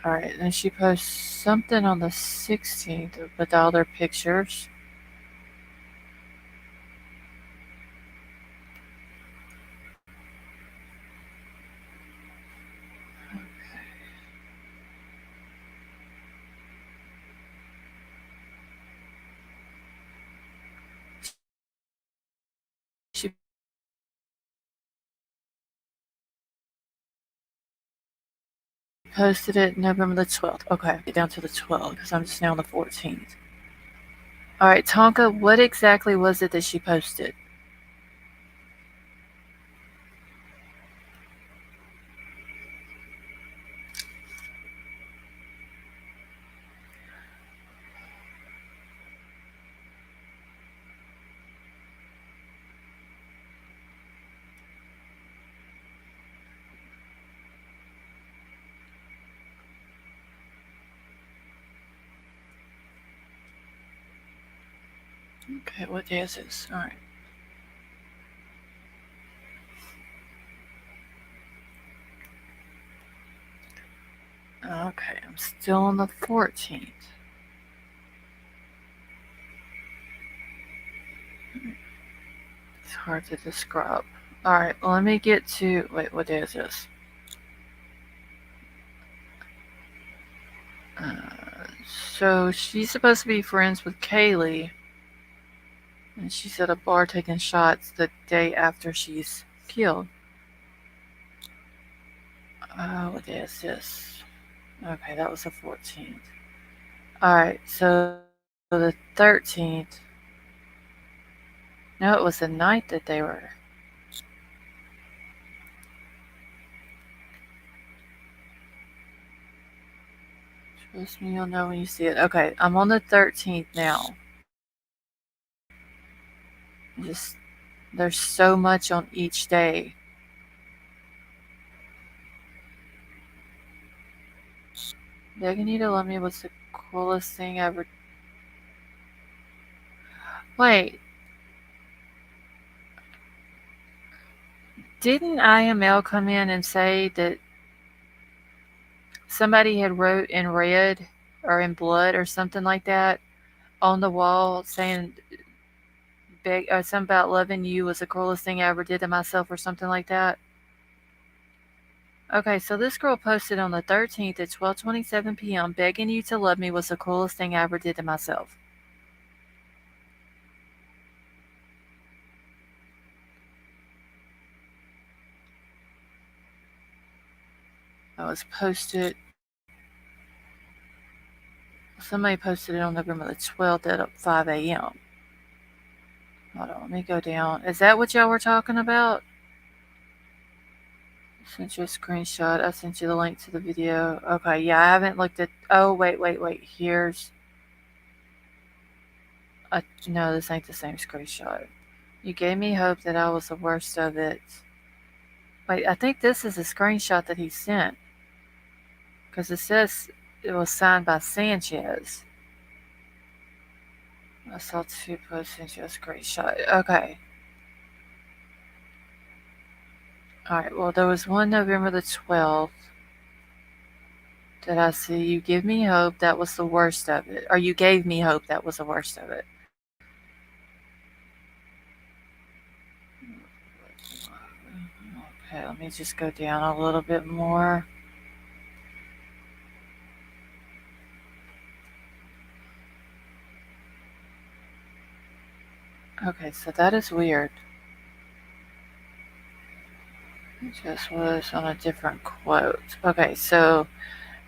Alright, then she posts something on the 16th with all their pictures. She posted it November the 12th. Okay, get down to the 12th because I'm just now on the 14th. Alright, Tonka, what exactly was it that she posted? Okay, what day is this? Alright. Okay, I'm still on the 14th. It's hard to describe. Alright, well, let me get to. Wait, what day is this? So she's supposed to be friends with Kaylee. And she's at a bar taking shots the day after she's killed. What day is this? Okay, that was the 14th. Alright, so the 13th. No, it was the night that they were. Trust me, you'll know when you see it. Okay, I'm on the 13th now. Just there's so much on each day. Begging you to love me was the coolest thing ever. Wait, didn't IML come in and say that somebody had wrote in red or in blood or something like that on the wall saying something about loving you was the coolest thing I ever did to myself or something like that? Okay, so this girl posted on the 13th at 12:27 p.m. begging you to love me was the coolest thing I ever did to myself. That was posted. Somebody posted it on November the 12th at 5 a.m. Hold on, let me go down. Is that what y'all were talking about? I sent you a screenshot. I sent you the link to the video. Okay, yeah, I haven't looked at. Oh, wait. Here's. No, this ain't the same screenshot. You gave me hope that I was the worst of it. Wait, I think this is a screenshot that he sent. Because it says it was signed by Sanchez. I saw two posts, sent you a screenshot. Okay. Alright, well, there was one November the 12th that I see. You give me hope that was the worst of it. Or you gave me hope that was the worst of it. Okay, let me just go down a little bit more. Okay, so that is weird. It just was on a different quote. Okay, so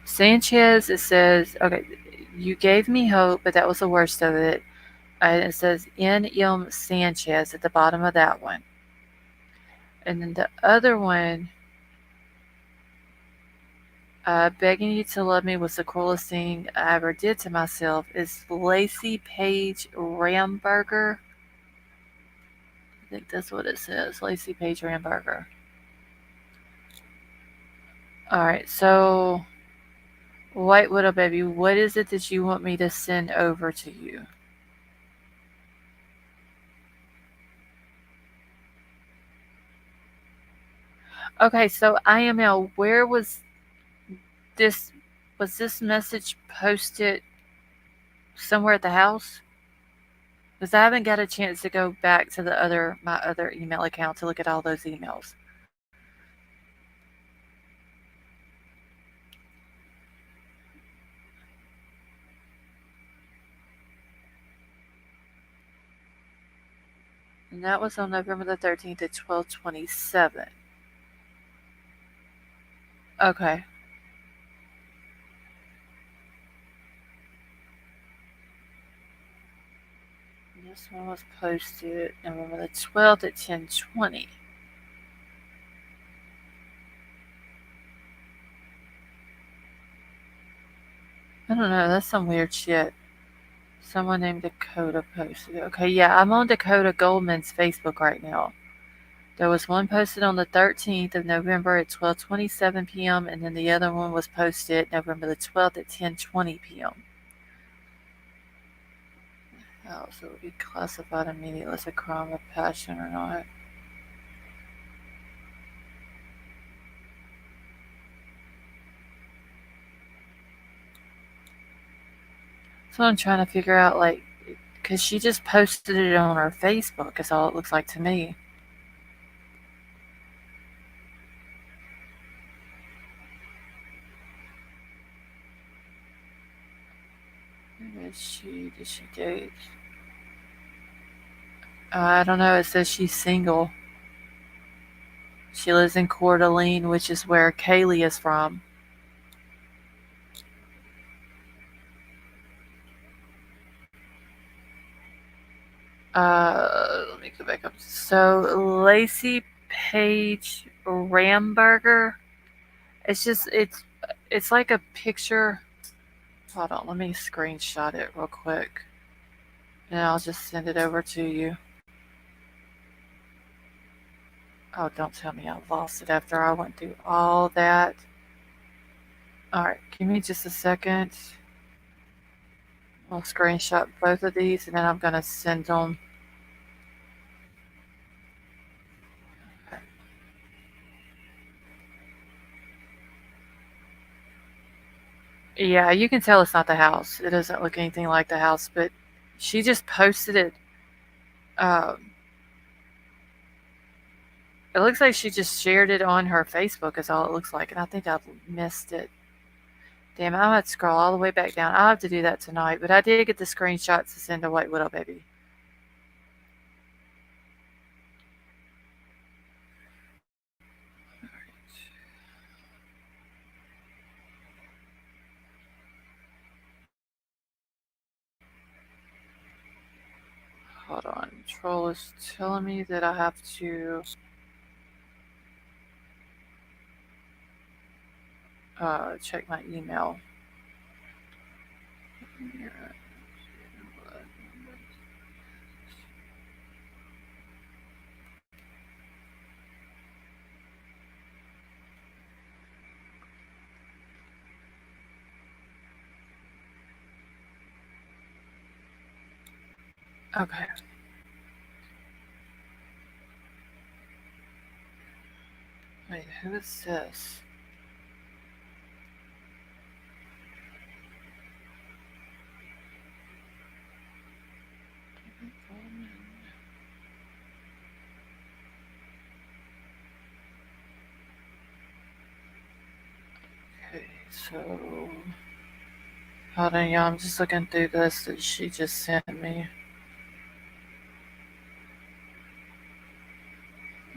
Sanchez, it says, okay, you gave me hope, but that was the worst of it. And it says N.M. Sanchez at the bottom of that one. And then the other one, begging you to love me was the coolest thing I ever did to myself, is Lacey Page Ramberger. I think that's what it says, Lacey Page Ramberger. Alright, so White Widow Baby, what is it that you want me to send over to you? Okay, so IML, where was this message posted somewhere at the house? Because I haven't got a chance to go back to my other email account to look at all those emails. And that was on November the 13th at 12:27. Okay. This one was posted November the 12th at 10:20. I don't know, that's some weird shit. Someone named Dakota posted it. Okay, yeah, I'm on Dakota Goldman's Facebook right now. There was one posted on the 13th of November at 12:27 p.m. and then the other one was posted November the 12th at 10:20 p.m. Oh, so it would be classified immediately as a crime of passion or not. So I'm trying to figure out, like, because she just posted it on her Facebook, is all it looks like to me. Where is she? Did she date? I don't know. It says she's single. She lives in Coeur d'Alene, which is where Kaylee is from. Let me go back up. So Lacey Page Ramberger. It's like a picture. Hold on, let me screenshot it real quick, and I'll just send it over to you. Oh, don't tell me I lost it after I went through all that. All right, give me just a second. I'll screenshot both of these, and then I'm gonna send them. Yeah, you can tell it's not the house. It doesn't look anything like the house, but she just posted it. Um, it looks like she just shared it on her Facebook, is all it looks like, and I think I've missed it. Damn, I'll have to scroll all the way back down. I'll have to do that tonight, but I did get the screenshots to send to White Widow Baby. Hold on. Troll is telling me that I have to check my email. Okay. Wait, who is this? Okay, so hold on, y'all. I'm just looking through this that she just sent me.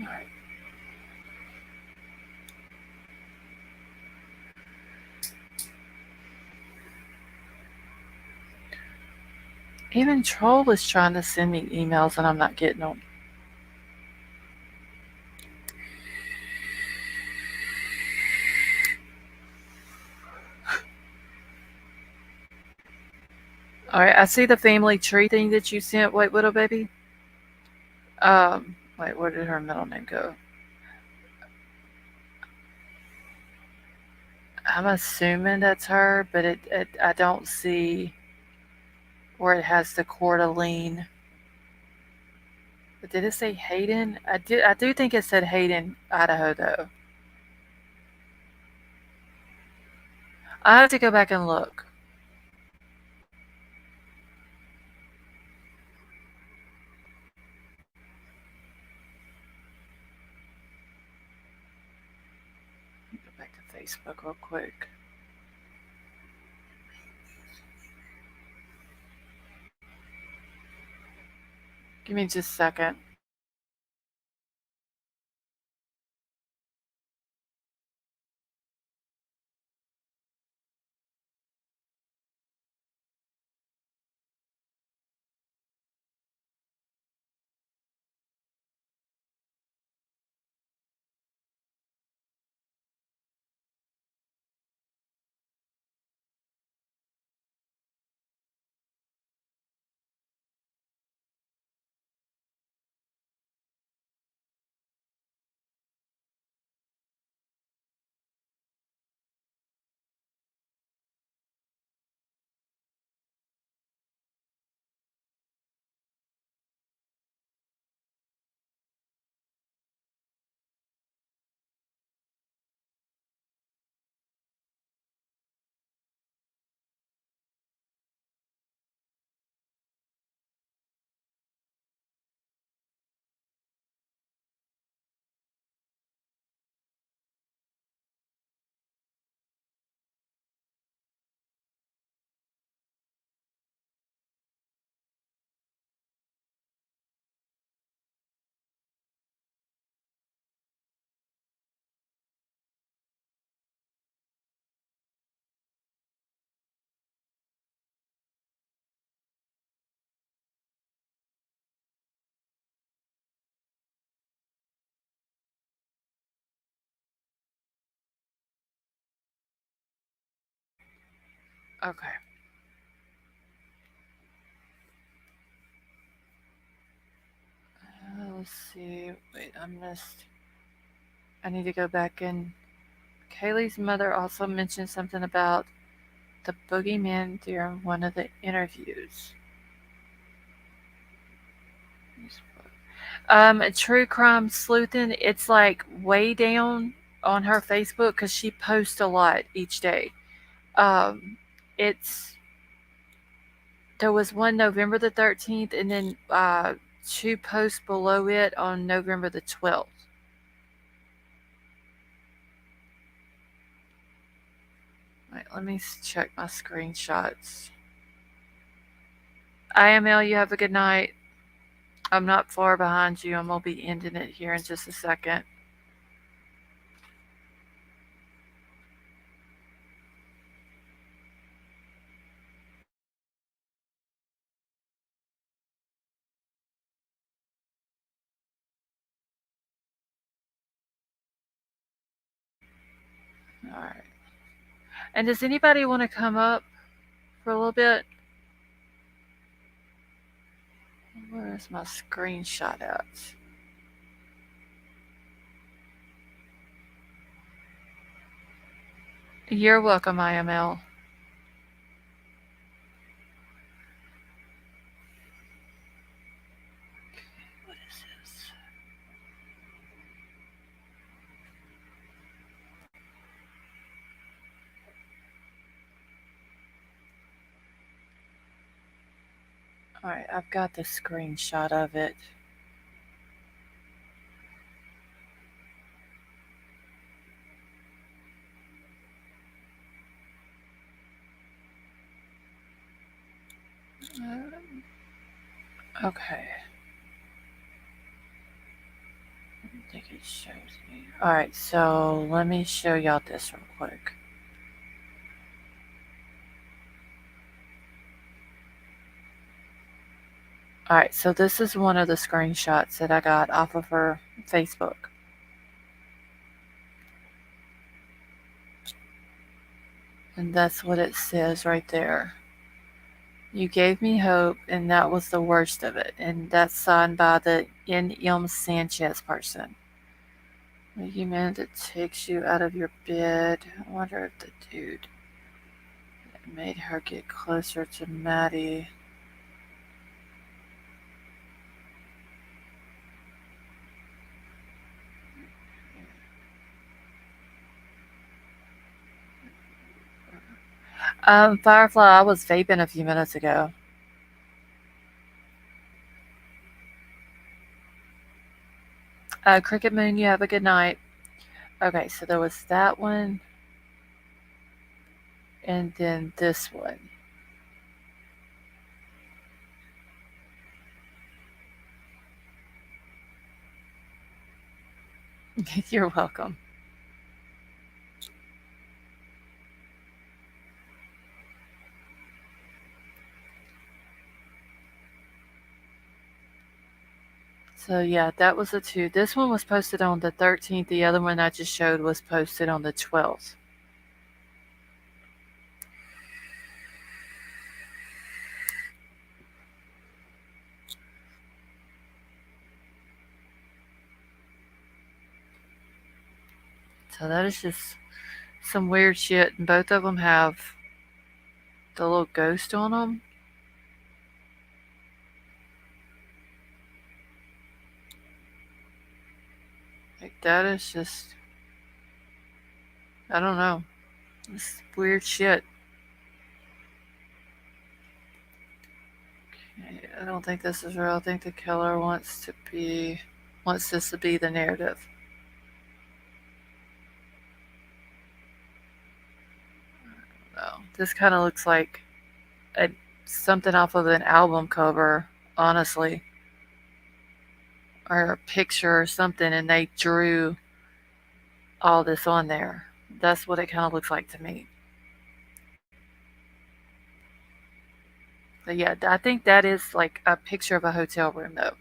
Alright. Even Troll is trying to send me emails and I'm not getting them. Alright, I see the family tree thing that you sent, White Widow Baby. Wait, where did her middle name go? I'm assuming that's her, but I don't see where it has the Coeur d'Alene. But did it say Hayden? I do think it said Hayden, Idaho, though. I have to go back and look. Let me go back to Facebook real quick. Give me just a second. Okay. Let's see. Wait, I missed. I need to go back in. Kaylee's mother also mentioned something about the boogeyman during one of the interviews. True crime sleuthing. It's like way down on her Facebook because she posts a lot each day. Um, it's there was one November the 13th, and then two posts below it on November the 12th. Right, let me check my screenshots. IML, you have a good night. I'm not far behind you. I'm gonna be ending it here in just a second. All right. And does anybody want to come up for a little bit? Where's my screenshot at? You're welcome, IML. What is this? All right, I've got the screenshot of it. Okay. I don't think it shows me. All right, so let me show y'all this real quick. All right, so this is one of the screenshots that I got off of her Facebook. And that's what it says right there. You gave me hope, and that was the worst of it. And that's signed by the N.M. Sanchez person. You man that takes you out of your bed. I wonder if the dude that made her get closer to Maddie. Firefly, I was vaping a few minutes ago. Cricket Moon, you have a good night. Okay, so there was that one, and then this one. You're welcome. So yeah, that was the two. This one was posted on the 13th. The other one I just showed was posted on the 12th. So that is just some weird shit, and both of them have the little ghost on them. Like that is just, I don't know. It's weird shit. Okay, I don't think this is real. I think the killer wants this to be the narrative. No, this kind of looks like something off of an album cover, honestly, or a picture or something, and they drew all this on there. That's what it kind of looks like to me. But yeah, I think that is like a picture of a hotel room, though.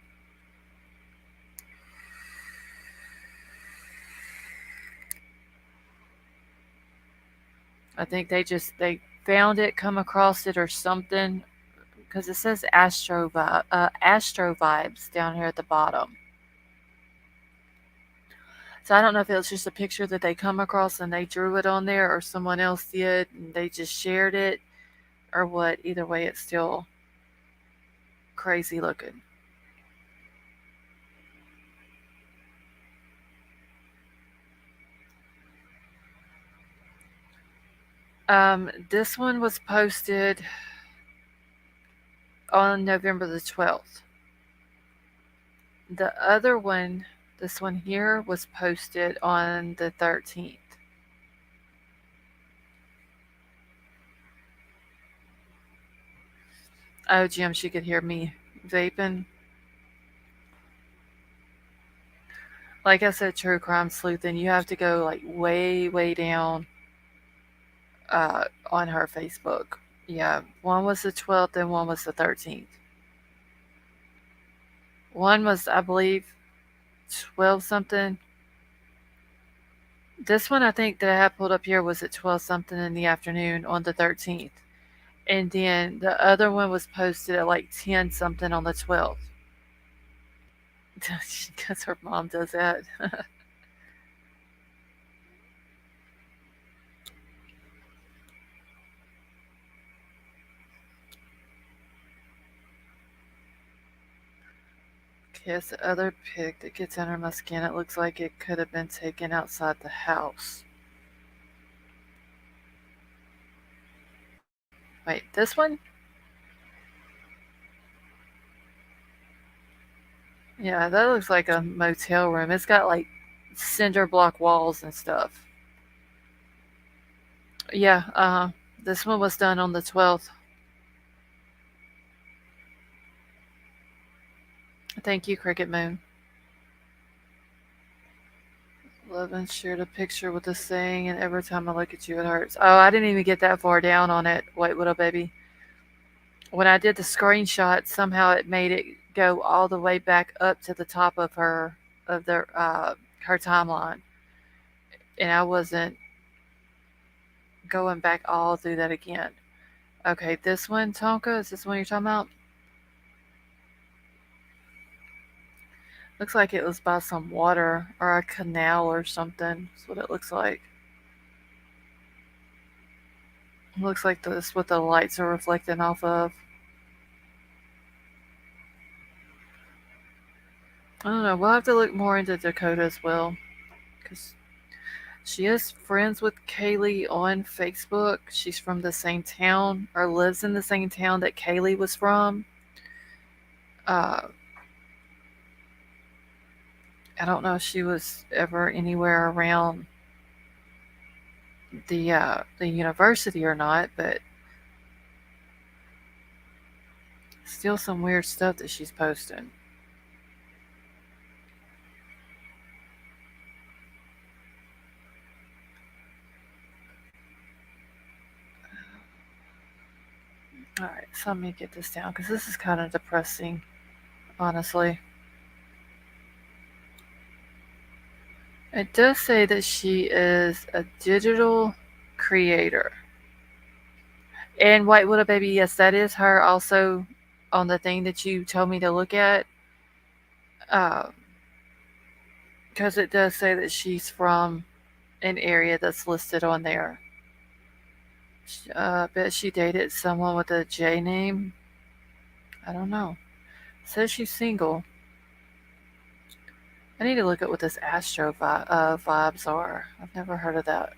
I think they found it, come across it or something, because it says Astro Vibes down here at the bottom. So I don't know if it was just a picture that they come across and they drew it on there, or someone else did and they just shared it, or what. Either way, it's still crazy looking. This one was posted on November the 12th. The other one, this one here, was posted on the 13th. Oh, Jim, she could hear me vaping. Like I said, true crime sleuthing, you have to go like way, way down on her Facebook. Yeah, one was the 12th and one was the 13th. One was, I believe, 12 something. This one I think that I have pulled up here was at 12 something in the afternoon on the 13th. And then the other one was posted at like 10 something on the 12th. Because her mom does that. Okay, it's the other pic that gets under my skin. It looks like it could have been taken outside the house. Wait, this one? Yeah, that looks like a motel room. It's got like cinder block walls and stuff. Yeah, this one was done on the 12th. Thank you, Cricket Moon. Levin shared a picture with the saying, and every time I look at you, it hurts. Oh, I didn't even get that far down on it, White Widow Baby. When I did the screenshot, somehow it made it go all the way back up to the top of her timeline, and I wasn't going back all through that again. Okay, this one, Tonka, is this one you're talking about? Looks like it was by some water or a canal or something. That's what it looks like. It looks like this is what the lights are reflecting off of. I don't know. We'll have to look more into Dakota as well, because she is friends with Kaylee on Facebook. She's from the same town, or lives in the same town that Kaylee was from. Uh, I don't know if she was ever anywhere around the university or not, but still some weird stuff that she's posting. All right, so let me get this down because this is kind of depressing, honestly. It does say that she is a digital creator. And White Widow Baby, yes, that is her also on the thing that you told me to look at. Because it does say that she's from an area that's listed on there. Bet she dated someone with a J name. I don't know. It says she's single. I need to look at what this vibes are. I've never heard of that.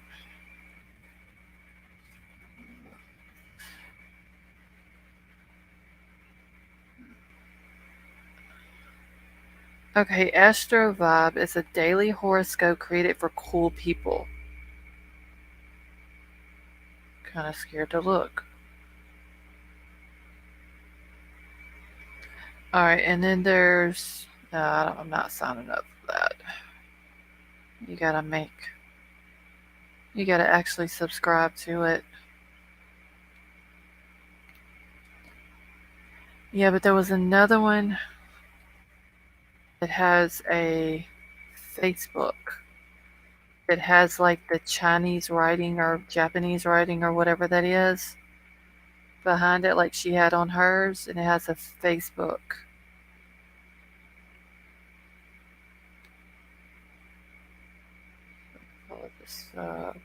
Okay, Astro Vibe is a daily horoscope created for cool people. Kind of scared to look. Alright, and then there's... No, I'm not signing up for that. You gotta actually subscribe to it. Yeah, but there was another one that has a Facebook. it has like the Chinese writing or Japanese writing or whatever that is behind it, like she had on hers, and it has a Facebook. Pull this up.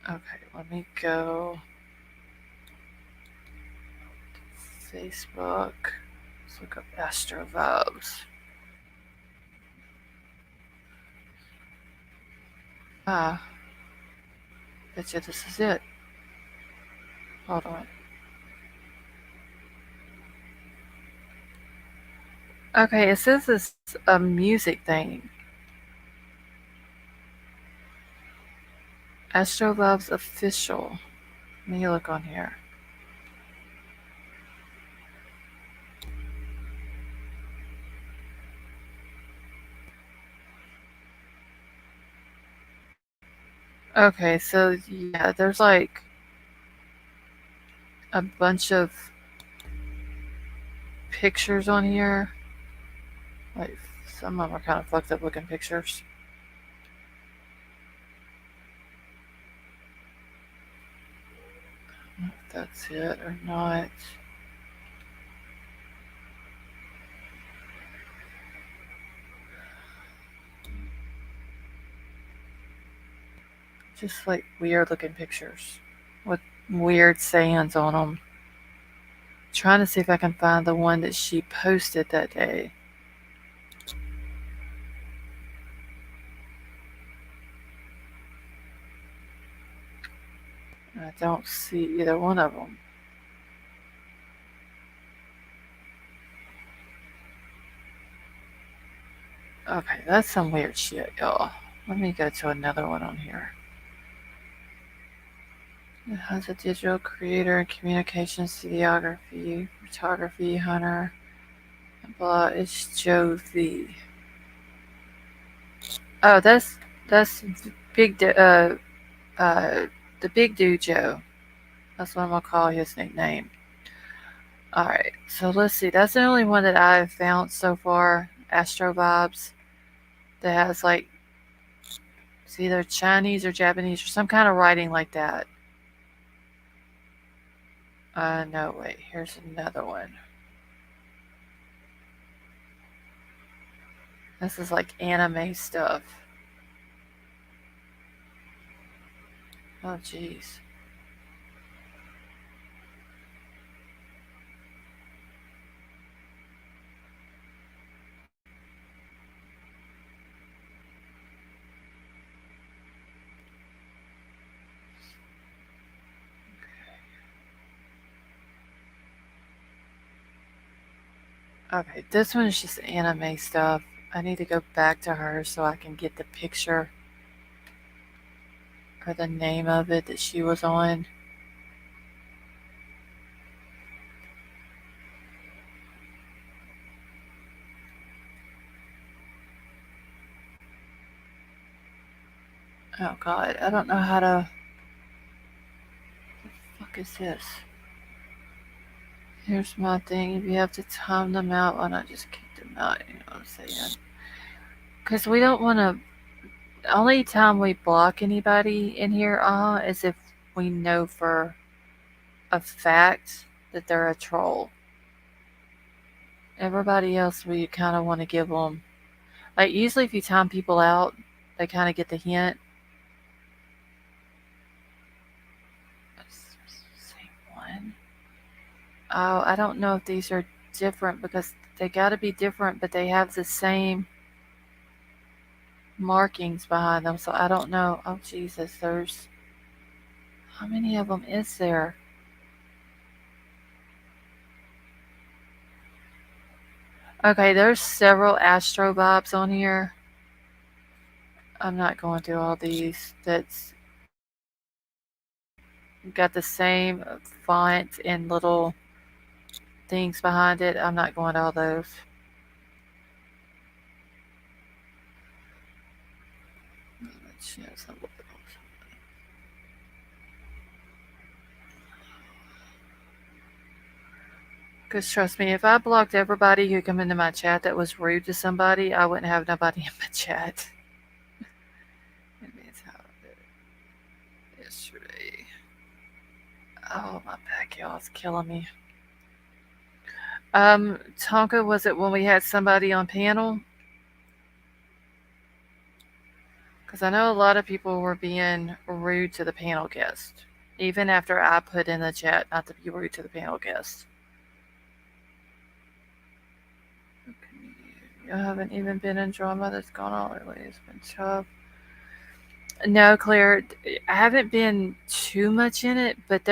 Okay, let me go Facebook. Let's look up Astro Vibes. Ah, bet you this is it. Hold on. Okay, it says it's a music thing. Astro Vibes official. Let me look on here. Okay, so yeah, there's like a bunch of pictures on here. Like some of them are kind of fucked up looking pictures. I don't know if that's it or not. Just like weird looking pictures with weird sayings on them. Trying to see if I can find the one that she posted that day. I don't see either one of them. Okay, that's some weird shit, y'all. Let me go to another one on here. It has a digital creator and communications videography, photography, hunter, and blah. It's Joe V. Oh, that's big. The big dude Joe. That's what I'm gonna call his nickname. All right, so let's see. That's the only one that I've found so far. Astro Vibes that has like it's either Chinese or Japanese or some kind of writing like that. No, wait. Here's another one. This is like anime stuff. Oh, jeez. Okay, this one is just anime stuff. I need to go back to her so I can get the picture or the name of it that she was on. Oh god, I don't know how to. What the fuck is this? Here's my thing. If you have to time them out, why not just kick them out? You know what I'm saying? Because we don't want to. The only time we block anybody in here, is if we know for a fact that they're a troll. Everybody else, we kind of want to give them. Like, usually if you time people out, they kind of get the hint. Same one. Oh, I don't know if these are different because they got to be different, but they have the same markings behind them. So I don't know. Oh, Jesus. There's. How many of them is there? Okay, there's several Astro Vibes on here. I'm not going through all these. That's got the same font and little things behind it. I'm not going to all those. Because trust me, if I blocked everybody who come into my chat that was rude to somebody, I wouldn't have nobody in my chat. yesterday. Oh, my back, y'all, it's killing me. Tonka, was it when we had somebody on panel? Because I know a lot of people were being rude to the panel guest, even after I put in the chat not to be rude to the panel guest. You haven't even been in drama that's gone on lately. It's been tough. No, Claire, I haven't been too much in it, but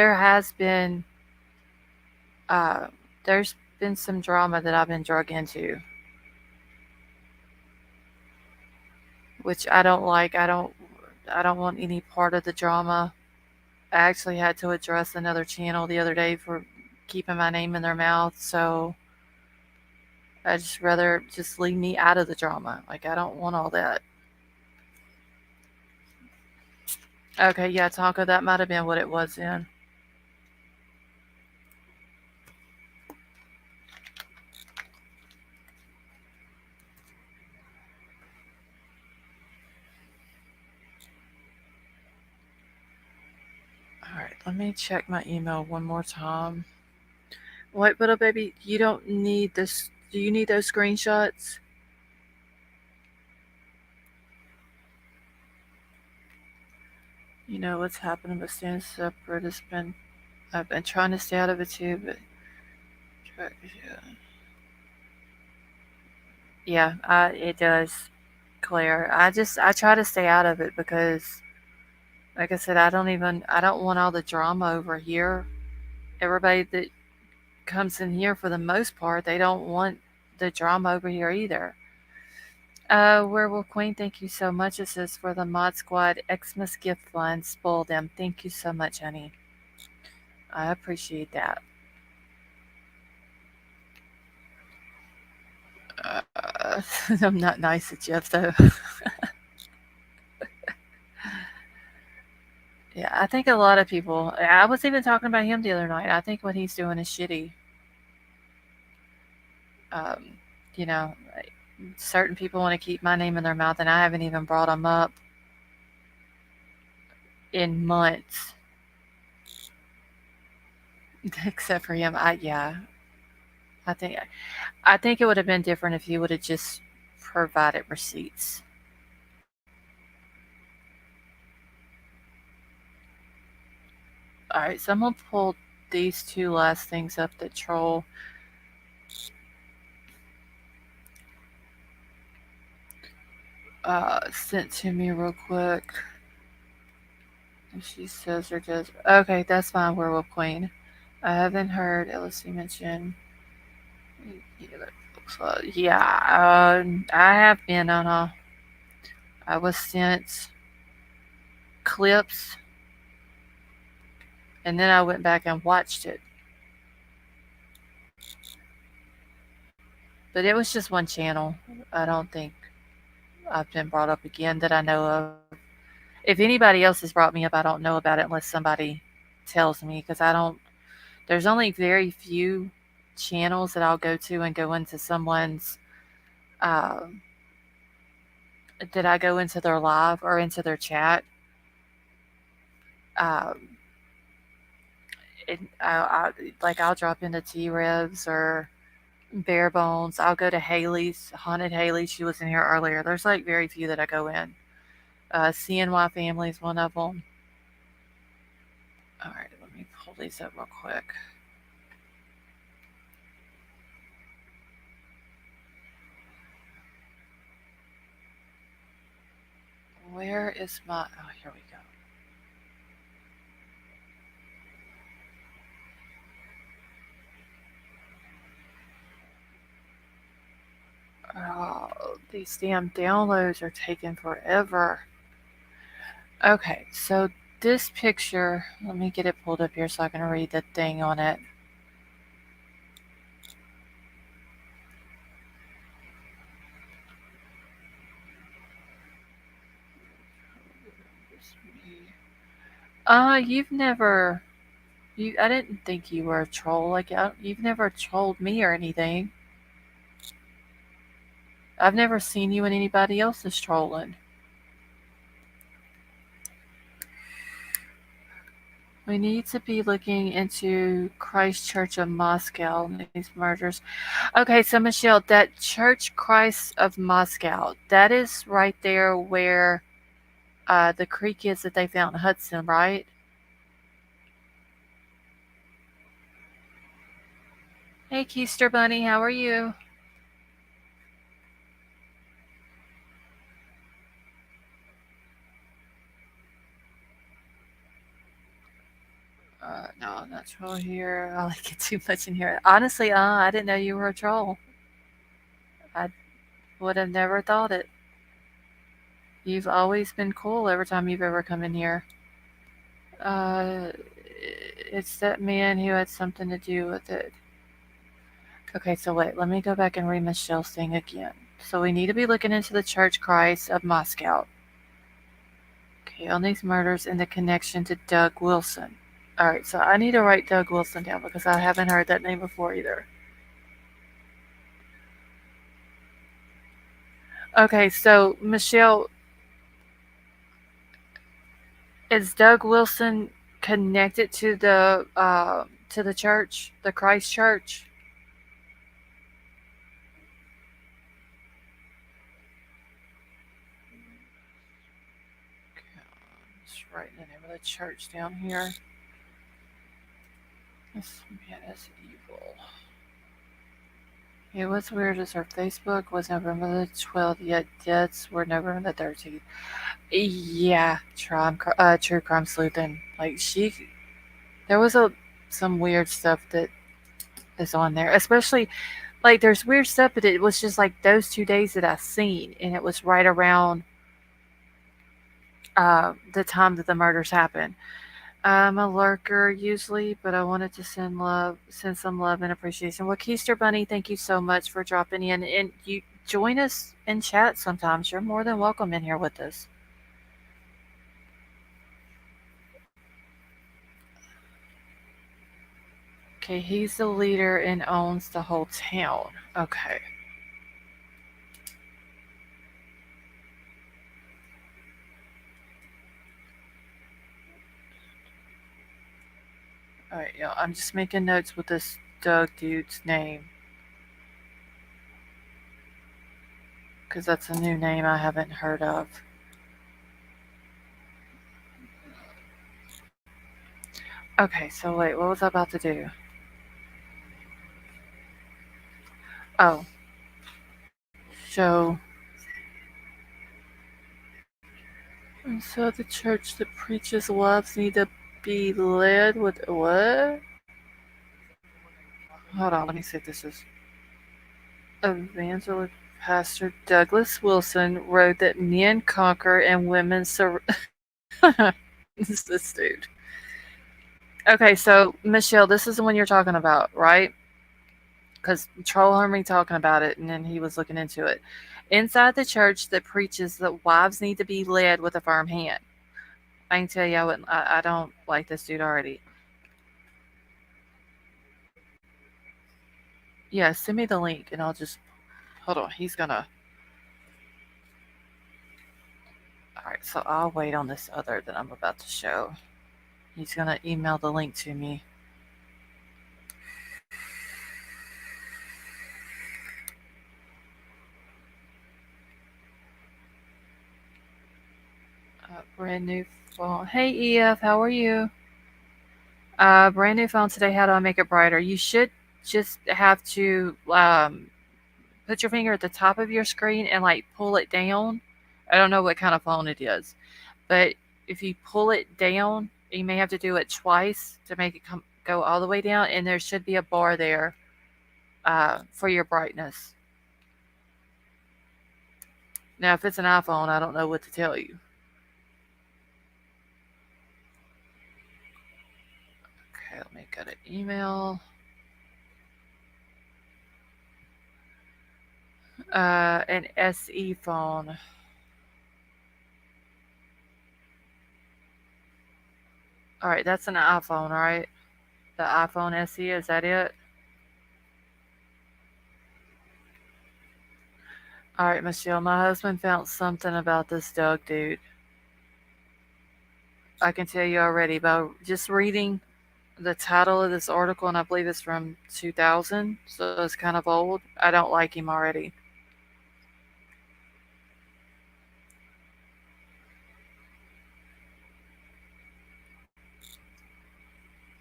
uh, there's been some drama that I've been drug into, which I don't like. I don't want any part of the drama. I actually had to address another channel the other day for keeping my name in their mouth, so I just rather just leave me out of the drama. Like I don't want all that. Okay, yeah, Tonka, that might have been what it was then. Alright, let me check my email one more time. White Widow baby, you don't need this. Do you need those screenshots? You know what's happening, but staying separate has been. I've been trying to stay out of it too, but yeah, it does, Claire. I try to stay out of it because, like I said, I don't want all the drama over here. Everybody that comes in here for the most part, they don't want the drama over here either. Werewolf Queen, thank you so much. It says for the Mod Squad Xmas gift line, spoil them. Thank you so much, honey. I appreciate that. I'm not nice at Jeff though. Yeah, I think a lot of people. I was even talking about him the other night. I think what he's doing is shitty. Um, you know, certain people want to keep my name in their mouth, and I haven't even brought them up in months, except for him. I think I think it would have been different if he would have just provided receipts. All right, so I'm gonna pull these two last things up that Troll sent to me real quick. She says or does. Okay, that's fine, Werewolf Queen. I haven't heard LSC mention. Yeah, I have been on a. I was sent clips, and then I went back and watched it. But it was just one channel. I don't think I've been brought up again that I know of. If anybody else has brought me up, I don't know about it unless somebody tells me because I don't. There's only very few channels that I'll go to and go into someone's. Uh, that I go into their live or into their chat. Um, like I'll drop into T Revs or Bare Bones. I'll go to Haley's, Haunted Haley. She was in here earlier. There's like very few that I go in. CNY Family is one of them. All right, let me pull these up real quick. Where is my? Oh, here we go. Oh, these damn downloads are taking forever. Okay, so this picture, let me get it pulled up here so I can read the thing on it. You've never, I didn't think you were a troll. Like, you've never trolled me or anything. I've never seen you and anybody else's trolling. We need to be looking into Christ Church of Moscow and these murders. Okay, so Michelle, that Church Christ of Moscow, that is right there where the creek is that they found in Hudson, right? Hey, Keister Bunny, how are you? No, I'm not troll here. I like it too much in here. Honestly, I didn't know you were a troll. I would have never thought it. You've always been cool every time you've ever come in here. Uh, it's that man who had something to do with it. Okay, so wait, let me go back and read Michelle's thing again. So we need to be looking into the Church Christ of Moscow. Okay, on these murders and the connection to Doug Wilson. Alright, so I need to write Doug Wilson down because I haven't heard that name before either. Okay, so Michelle, is Doug Wilson connected to the church, the Christ Church? Okay, I'm just writing the name of the church down here. This man is evil. It was weird as her Facebook was November the 12th, yet deaths were November the 13th. Yeah, true crime sleuthing. Like there was some weird stuff that is on there, especially like there's weird stuff, but it was just like those 2 days that I seen, and it was right around the time that the murders happened. I'm a lurker usually, but I wanted to send some love and appreciation. Well, Keister Bunny, thank you so much for dropping in, and you join us in chat sometimes. You're more than welcome in here with us. Okay, he's the leader and owns the whole town. Okay. Alright, yeah, I'm just making notes with this Doug dude's name. Because that's a new name I haven't heard of. Okay, so wait, what was I about to do? Oh, so. And so the church that preaches loves need to be led with what? Hold on, let me see if this is. Evangelist Pastor Douglas Wilson wrote that men conquer and women surrender. This dude. Okay, so Michelle, this is the one you're talking about, right? Because Troll heard me talking about it, and then he was looking into it. Inside the church that preaches that wives need to be led with a firm hand. I can tell you, I don't like this dude already. Yeah, send me the link, and I'll just hold on. He's gonna. All right, so I'll wait on this other that I'm about to show. He's gonna email the link to me. Brand new phone. Hey EF, how are you? Brand new phone today. How do I make it brighter? You should just have to put your finger at the top of your screen and like pull it down. I don't know what kind of phone it is, but if you pull it down, you may have to do it twice to make it go all the way down, and there should be a bar there for your brightness. Now, if it's an iPhone, I don't know what to tell you. Okay, let me go to email. An SE phone. All right, that's an iPhone, right? The iPhone SE, is that it? All right, Michelle, my husband found something about this Doug dude. I can tell you already by just reading the title of this article, and I believe it's from 2000, so it's kind of old. I don't like him already.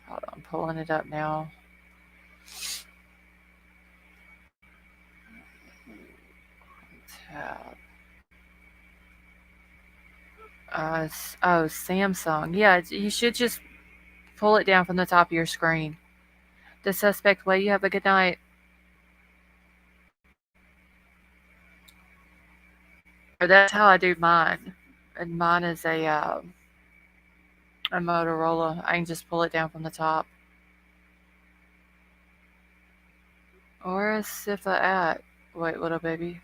Hold on, I'm pulling it up now. Tab. Oh, Samsung. Yeah, you should just pull it down from the top of your screen. The suspect way. You have a good night. Or that's how I do mine. And mine is a Motorola. I can just pull it down from the top. Or a Sifa at. Wait, little baby.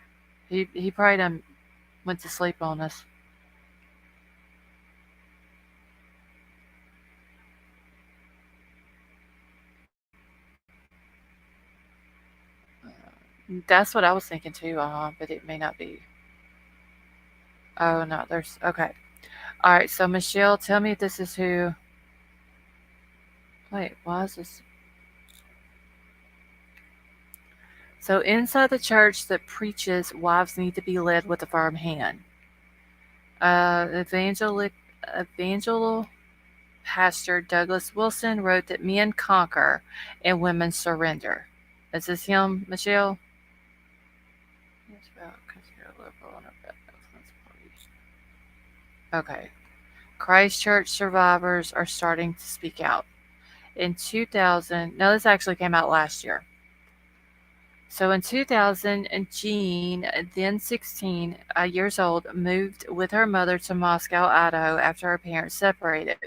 He probably done went to sleep on us. That's what I was thinking too, but it may not be. Oh no, there's okay. Alright, so Michelle, tell me if this is who. Wait, why is this? So inside the church that preaches wives need to be led with a firm hand. Evangelical pastor Douglas Wilson wrote that men conquer and women surrender. Is this him, Michelle? It's about consider liberal and okay. Christchurch survivors are starting to speak out. In 2000, no, this actually came out last year. So in 2000, Jean, then 16 years old, moved with her mother to Moscow, Idaho after her parents separated.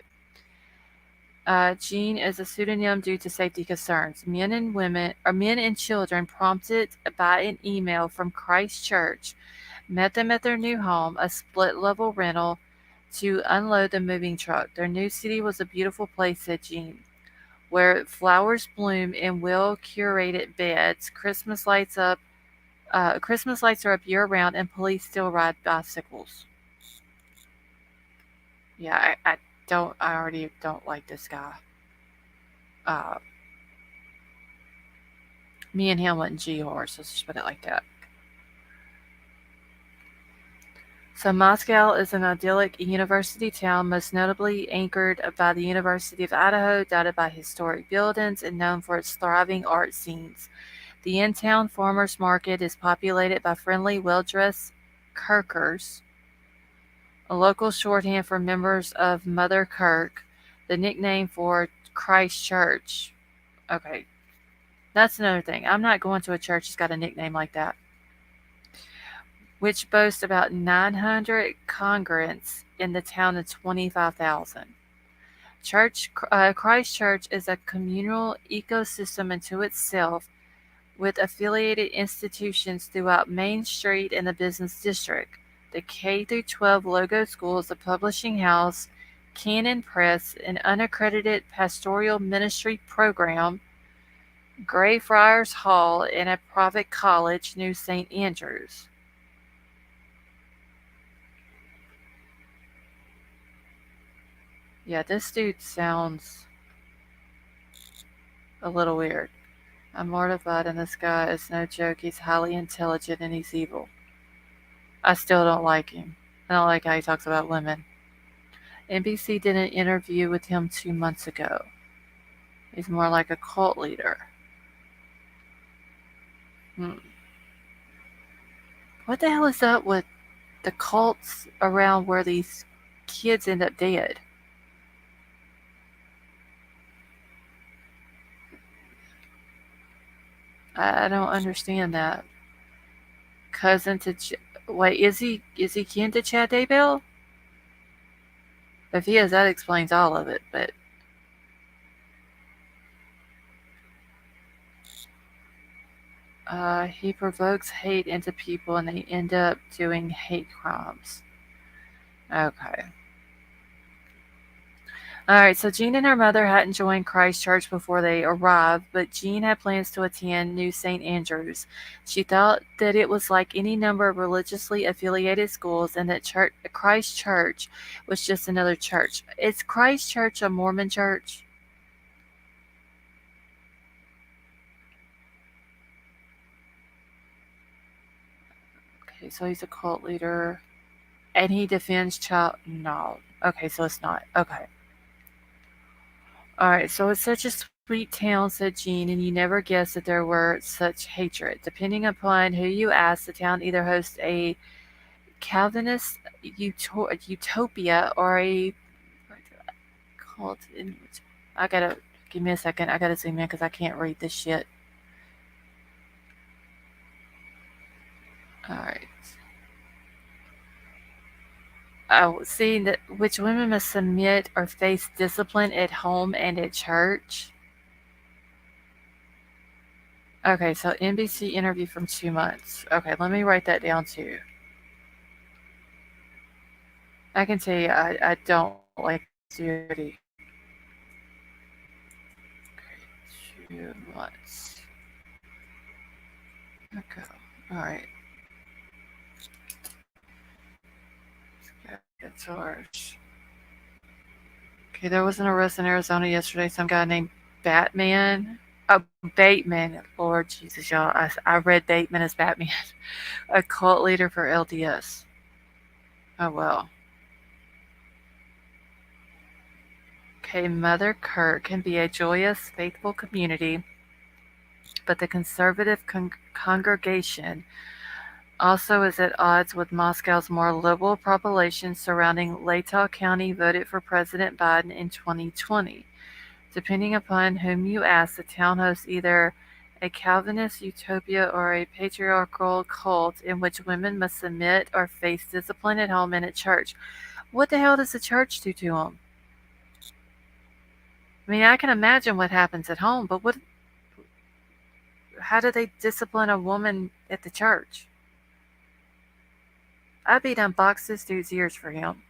Jean is a pseudonym due to safety concerns. Men and children prompted by an email from Christchurch met them at their new home, a split-level rental, to unload the moving truck. Their new city was a beautiful place, said Jean, where flowers bloom in well-curated beds, Christmas lights are up year-round, and police still ride bicycles. Yeah, I already don't like this guy. Uh, Me and him went G-horse. Let's just put it like that. So Moscow is an idyllic university town, most notably anchored by the University of Idaho, dotted by historic buildings and known for its thriving art scenes. The in-town farmers market is populated by friendly, well-dressed Kirkers, a local shorthand for members of Mother Kirk, the nickname for Christ Church. Okay, that's another thing. I'm not going to a church that's got a nickname like that. Which boasts about 900 congregants in the town of 25,000. Christ Church is a communal ecosystem unto itself with affiliated institutions throughout Main Street and the business district. The K-12 Logo School is a publishing house, Canon Press, an unaccredited pastoral ministry program, Greyfriars Hall, and a private college, New St. Andrews. Yeah, this dude sounds a little weird. I'm mortified, and this guy is no joke. He's highly intelligent and he's evil. I still don't like him. I don't like how he talks about women. NBC did an interview with him 2 months ago. He's more like a cult leader. What the hell is up with the cults around where these kids end up dead? I don't understand that. Cousin to wait, is he kin to Chad Daybell? If he is, that explains all of it. But he provokes hate into people, and they end up doing hate crimes. Okay. All right, so Jean and her mother hadn't joined Christ Church before they arrived, but Jean had plans to attend New St. Andrews. She thought that it was like any number of religiously affiliated schools and that Christ Church was just another church. Is Christ Church a Mormon church? Okay, so he's a cult leader and he defends child. No. Okay, so it's not. Okay. All right, so it's such a sweet town, said Jean, and you never guessed that there were such hatred. Depending upon who you ask, the town either hosts a Calvinist utopia or a cult. I gotta give me a second. I gotta zoom in because I can't read this shit. All right. Oh, seeing that which women must submit or face discipline at home and at church. Okay, so NBC interview from 2 months. Okay, let me write that down too. I can tell you, I don't like security. Okay, 2 months. Okay, all right. Guitars. Okay, there was an arrest in Arizona yesterday. Some guy named Batman. Oh, Bateman. Lord Jesus, y'all. I read Bateman as Batman. A cult leader for LDS. Oh, well. Okay, Mother Kirk can be a joyous, faithful community, but the conservative congregation also is at odds with Moscow's more liberal population surrounding Latah County voted for President Biden in 2020. Depending upon whom you ask, the town hosts either a Calvinist utopia or a patriarchal cult in which women must submit or face discipline at home and at church. What the hell does the church do to them? I mean, I can imagine what happens at home, but how do they discipline a woman at the church? I'd be done box this dude's ears for him.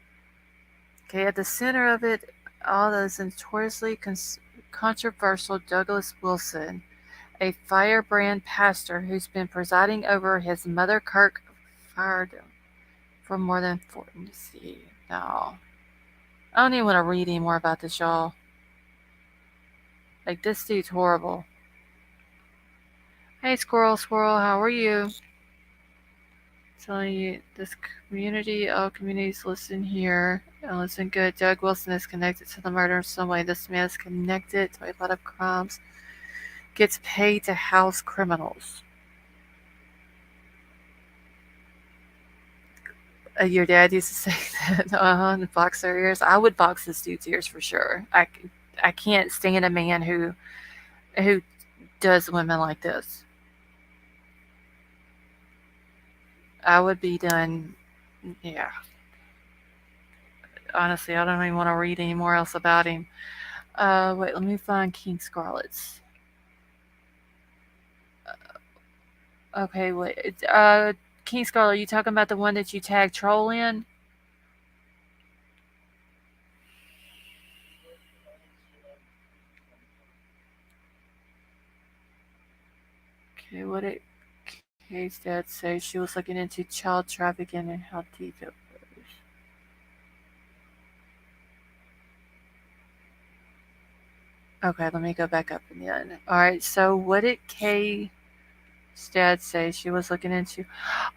Okay, at the center of it all is notoriously controversial Douglas Wilson, a firebrand pastor who's been presiding over his Mother Kirk firedom for more than 40. See, no. I don't even want to read any more about this, y'all. Like, this dude's horrible. Hey, Squirrel, Squirrel, how are you? Telling you, this community, all communities listen here. And listen good. Doug Wilson is connected to the murder in some way. This man is connected to a lot of crimes. Gets paid to house criminals. Your dad used to say that, and box their ears. I would box this dude's ears for sure. I can't stand a man who does women like this. I would be done. Yeah. Honestly, I don't even want to read any more else about him. Wait, let me find King Scarlet's. Okay, wait. King Scarlet, are you talking about the one that you tagged Troll in? Okay, what did Kay's dad say? She was looking into child trafficking and how deep it was. Okay, let me go back up again. Alright, so what did Kay's dad say she was looking into?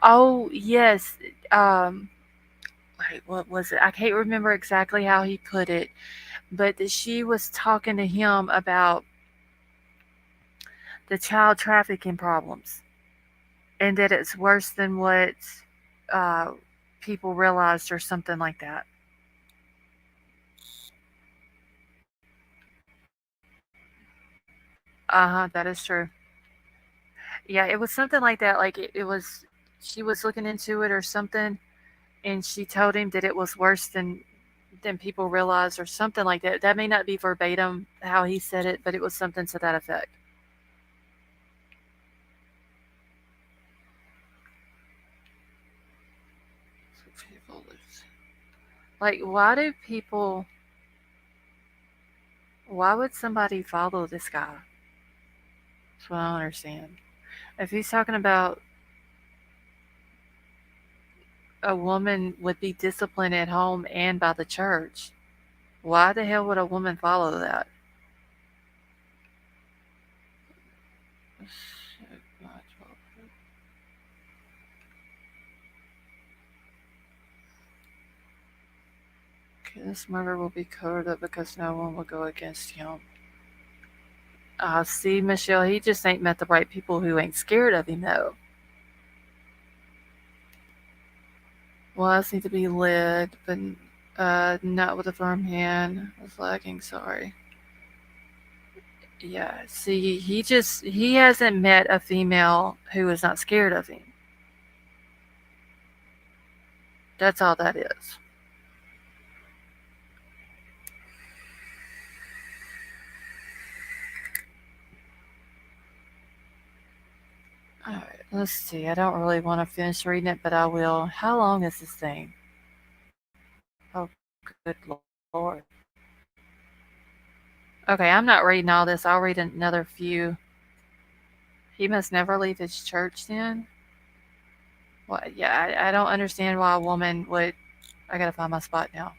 Oh, yes. Wait, what was it? I can't remember exactly how he put it, but that she was talking to him about the child trafficking problems and that it's worse than what uh, people realized or something like that. That is true. Yeah, it was something like that. Like it was, she was looking into it or something, and she told him that it was worse than people realized or something like that. That may not be verbatim how he said it, but it was something to that effect. Like, why do people Why would somebody follow this guy? That's what I don't understand. If he's talking about a woman would be disciplined at home and by the church, why the hell would a woman follow that? Okay, this murder will be covered up because no one will go against him. See, Michelle, he just ain't met the right people who ain't scared of him, though. Lies need to be led, but not with a firm hand. I was lagging, sorry. Yeah, see, he hasn't met a female who is not scared of him. That's all that is. Alright, let's see. I don't really want to finish reading it, but I will. How long is this thing? Oh, good lord. Okay, I'm not reading all this. I'll read another few. He must never leave his church then? Well, yeah, I don't understand why a woman would. I gotta find my spot now.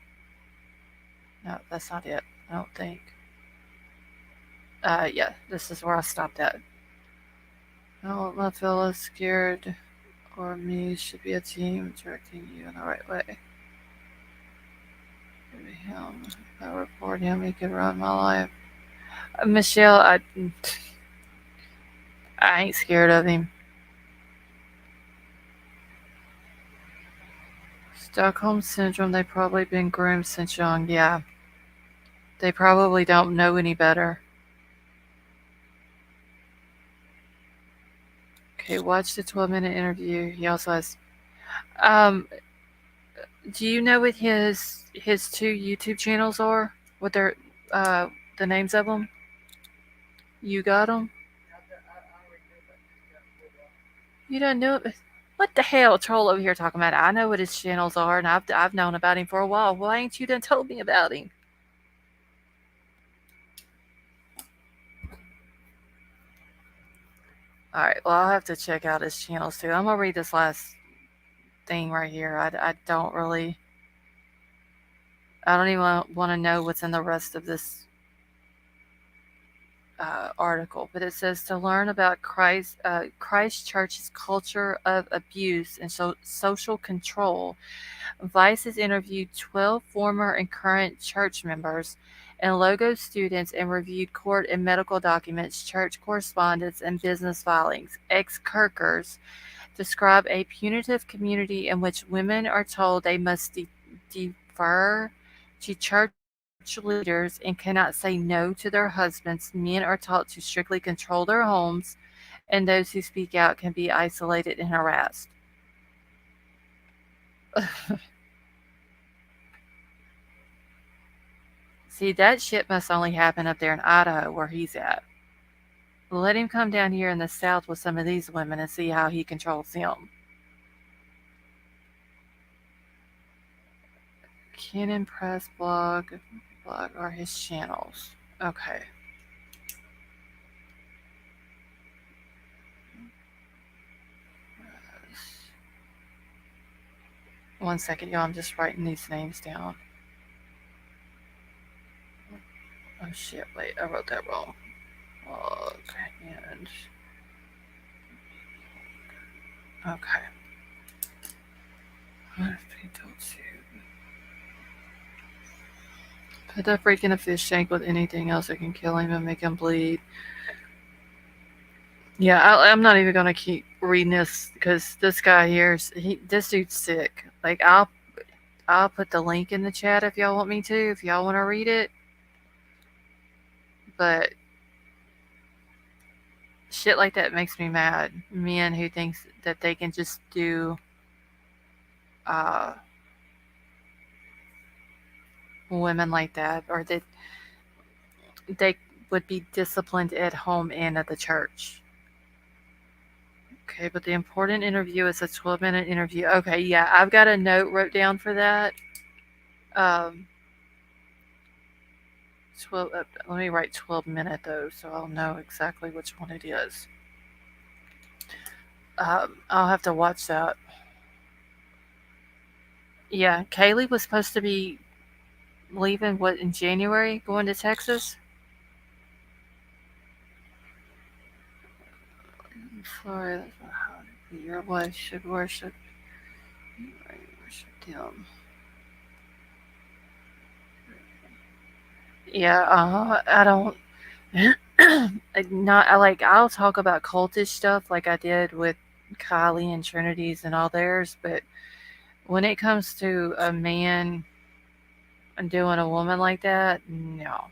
No, that's not it. I don't think. Yeah, this is where I stopped at. I don't want my fellows scared or me. Should be a team directing you in the right way. Maybe him. If I report him, he could run my life. Michelle, I ain't scared of him. Stockholm Syndrome, they've probably been groomed since young, yeah. They probably don't know any better. Okay, watch the 12-minute interview. He also has... do you know what his two YouTube channels are? What they're... the names of them? You got them? You don't know... What the hell, troll over here talking about it? I know what his channels are, and I've known about him for a while. Why ain't you done told me about him? Alright, well, I'll have to check out his channels too. I'm gonna read this last thing right here. I don't really... I don't even want to know what's in the rest of this article, but it says to learn about Christchurch's culture of abuse and social control, Vice has interviewed 12 former and current church members and Logo students and reviewed court and medical documents, church correspondence, and business filings. Ex-Kirkers describe a punitive community in which women are told they must defer to church leaders and cannot say no to their husbands. Men are taught to strictly control their homes, and those who speak out can be isolated and harassed. See, that shit must only happen up there in Idaho where he's at. Let him come down here in the South with some of these women and see how he controls them. Canon Press blog are his channels. Okay. One second, y'all. I'm just writing these names down. Oh shit! Wait, I wrote that wrong. Okay, and okay. Put that freak in a fish tank with anything else that can kill him and make him bleed. Yeah, I'm not even gonna keep reading this because this guy here, this dude's sick. Like I'll put the link in the chat if y'all want me to, if y'all want to read it. But shit like that makes me mad. Men who thinks that they can just do women like that, or that they would be disciplined at home and at the church. Okay, but the important interview is a 12-minute interview. Okay, yeah, I've got a note wrote down for that. 12. Let me write 12-minute though, so I'll know exactly which one it is. I'll have to watch that. Yeah, Kaylee was supposed to be leaving what in January, going to Texas, Florida. Your wife should worship them. Yeah, I don't. Not I like. I'll talk about cultish stuff like I did with Kylie and Trinity's and all theirs, but when it comes to a man doing a woman like that, no.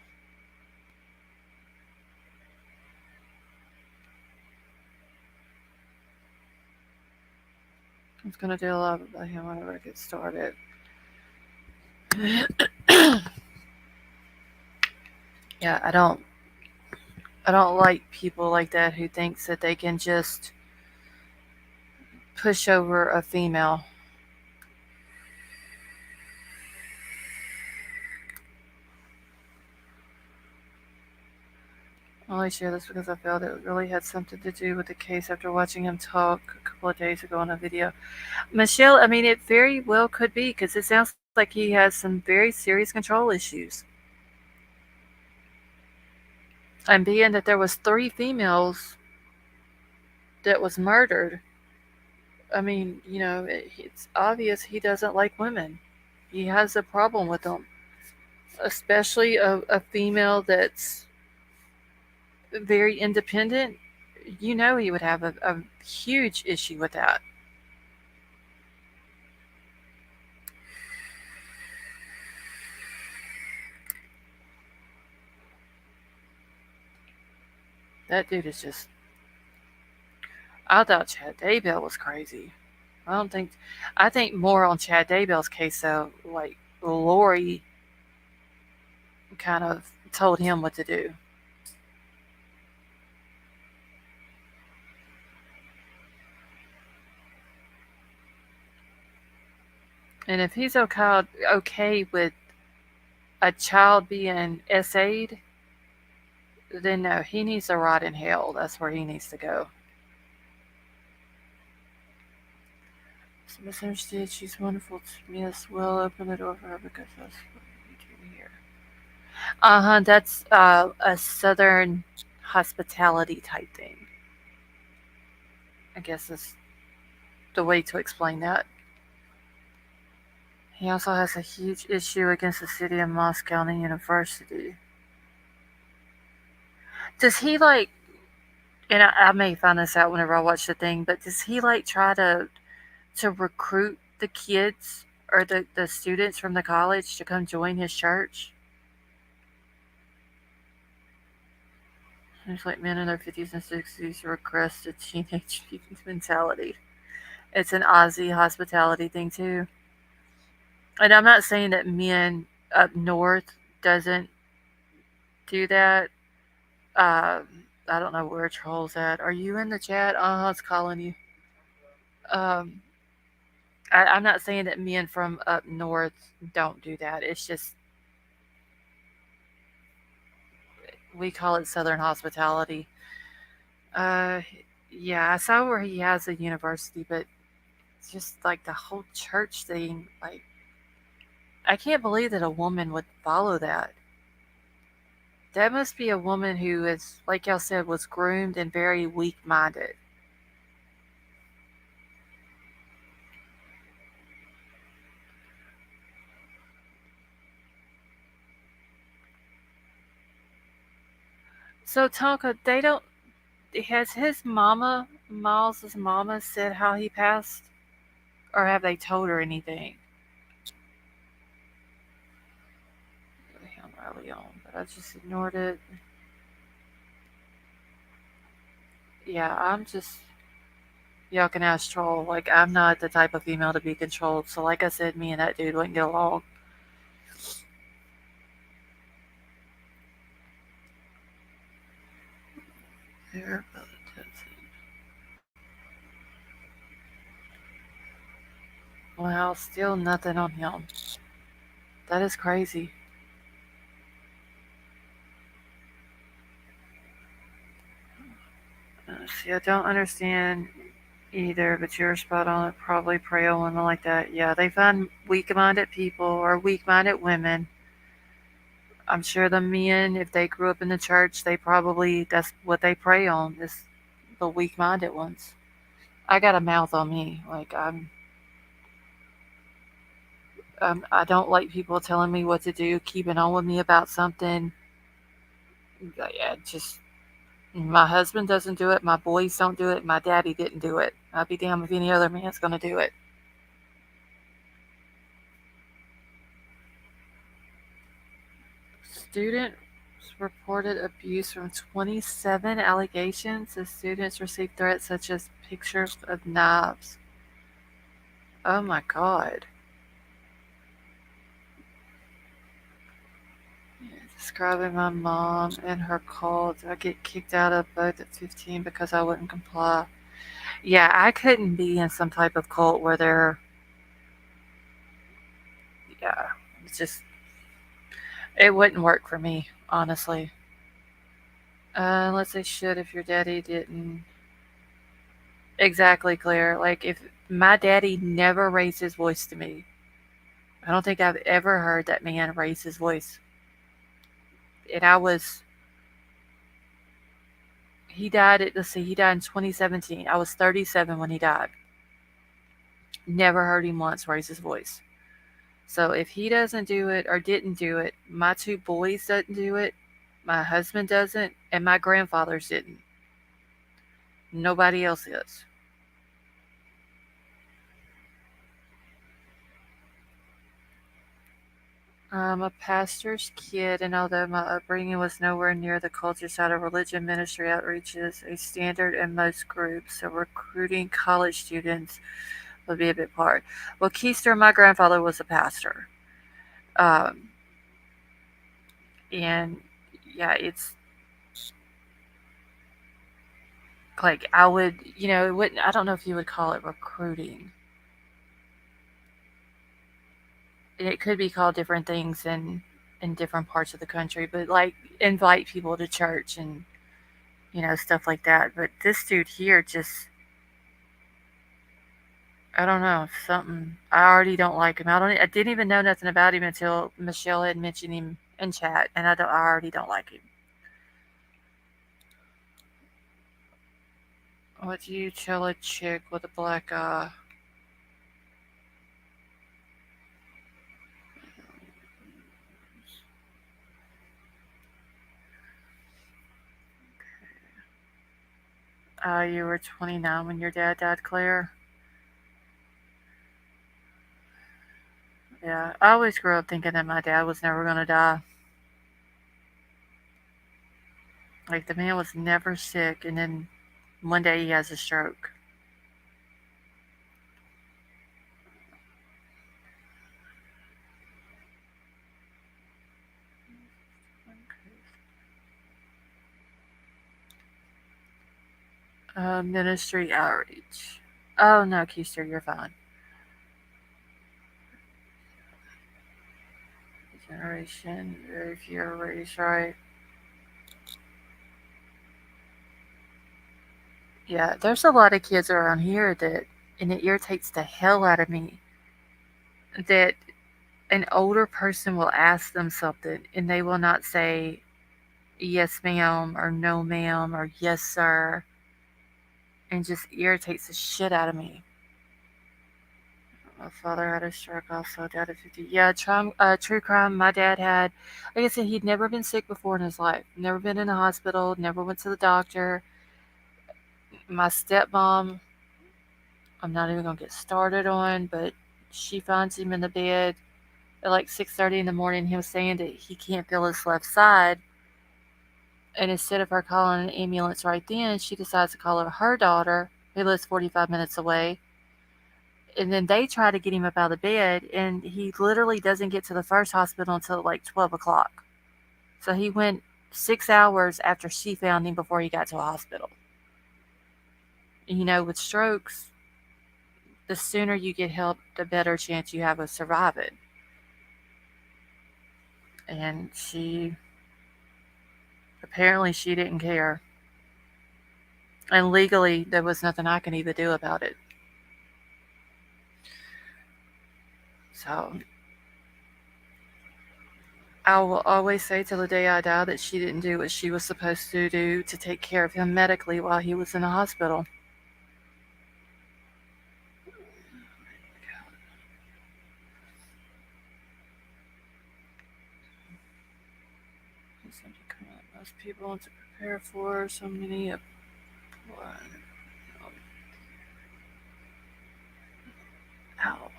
I was gonna do a lot about him whenever I get started. Yeah, I don't like people like that who thinks that they can just push over a female. I only share this because I felt it really had something to do with the case after watching him talk a couple of days ago on a video. Michelle, I mean, it very well could be because it sounds like he has some very serious control issues. And being that there was three females that was murdered, I mean, it's obvious he doesn't like women. He has a problem with them, especially a female that's very independent. You know, he would have a huge issue with that. That dude is just. I thought Chad Daybell was crazy. I don't think. I think more on Chad Daybell's case though. Like Lori kind of told him what to do. And if he's okay with a child being SA'd, then no, he needs to rot in hell. That's where he needs to go. So misunderstood. She's wonderful to me as well. Open the door for her because that's what we do here. That's a southern hospitality type thing. I guess is the way to explain that. He also has a huge issue against the city of Moscow and the university. Does he like? And I may find this out whenever I watch the thing, but does he like try to recruit the kids or the students from the college to come join his church? It's like men in their 50s and 60s regress to teenage mentality. It's an Aussie hospitality thing too. And I'm not saying that men up north doesn't do that. I don't know where Troll's at. Are you in the chat? It's calling you. Um, I'm not saying that men from up north don't do that. It's just we call it Southern hospitality. Uh, yeah, I saw where he has a university, but it's just like the whole church thing. Like, I can't believe that a woman would follow that. That must be a woman who is, like y'all said, was groomed and very weak minded. So, Tonka, they don't. Has his mama, Miles's mama, said how he passed? Or have they told her anything? I'm early on, but I just ignored it. Yeah, I'm just. Y'all can ask Troll. Like, I'm not the type of female to be controlled. So, like I said, me and that dude wouldn't get along. There, but wow, still nothing on him. That is crazy. See, I don't understand either, but you're spot on. It probably prey on women like that. Yeah, they find weak-minded people or weak-minded women. I'm sure the men, if they grew up in the church, they probably that's what they prey on is the weak-minded ones. I got a mouth on me. Like I don't like people telling me what to do, keeping on with me about something. Yeah, just my husband doesn't do it. My boys don't do it. My daddy didn't do it. I'd be damned if any other man's gonna do it. Students reported abuse from 27 allegations. The students received threats such as pictures of knives. Oh my god. Describing my mom and her cult. I get kicked out of both at 15 because I wouldn't comply. Yeah, I couldn't be in some type of cult where they're, yeah, it's just, it wouldn't work for me, honestly. Unless they should if your daddy didn't. Exactly, Claire. Like, if my daddy never raised his voice to me, I don't think I've ever heard that man raise his voice. And he died let's see, he died in 2017. I was 37 when he died. Never heard him once raise his voice. So if he doesn't do it or didn't do it, my two boys didn't do it, my husband doesn't, and my grandfathers didn't. Nobody else is. I'm a pastor's kid, and although my upbringing was nowhere near the culture side of religion, ministry outreach is a standard in most groups, so recruiting college students would be a big part. Well, Keister, my grandfather was a pastor. Um, and yeah, it's like I would, it wouldn't, I don't know if you would call it recruiting. And it could be called different things in different parts of the country, but like invite people to church and stuff like that. But this dude here just, I don't know, something. I already don't like him. I didn't even know nothing about him until Michelle had mentioned him in chat, and I already don't like him. Would you tell a chick with a black eye? You were 29 when your dad died, Claire? Yeah, I always grew up thinking that my dad was never gonna die. Like, the man was never sick, and then one day he has a stroke. Ministry outreach. Oh, no, Keister, you're fine. Generation, if you're raised right. Yeah, there's a lot of kids around here that, and it irritates the hell out of me, that an older person will ask them something and they will not say yes ma'am or no ma'am or yes sir, and just irritates the shit out of me. My father had a stroke also, dad at 50. Yeah, true crime. My dad had, like I said, he'd never been sick before in his life. Never been in a hospital, never went to the doctor. My stepmom, I'm not even going to get started on, but she finds him in the bed at like 6:30 in the morning. He was saying that he can't feel his left side. And instead of her calling an ambulance right then, she decides to call her daughter, who lives 45 minutes away. And then they try to get him up out of the bed, and he literally doesn't get to the first hospital until like 12 o'clock. So he went 6 hours after she found him before he got to a hospital. With strokes, the sooner you get help, the better chance you have of surviving. And apparently she didn't care. And legally, there was nothing I can even do about it. So I will always say till the day I die that she didn't do what she was supposed to do to take care of him medically while he was in the hospital. Most people want to prepare for so many. Ow.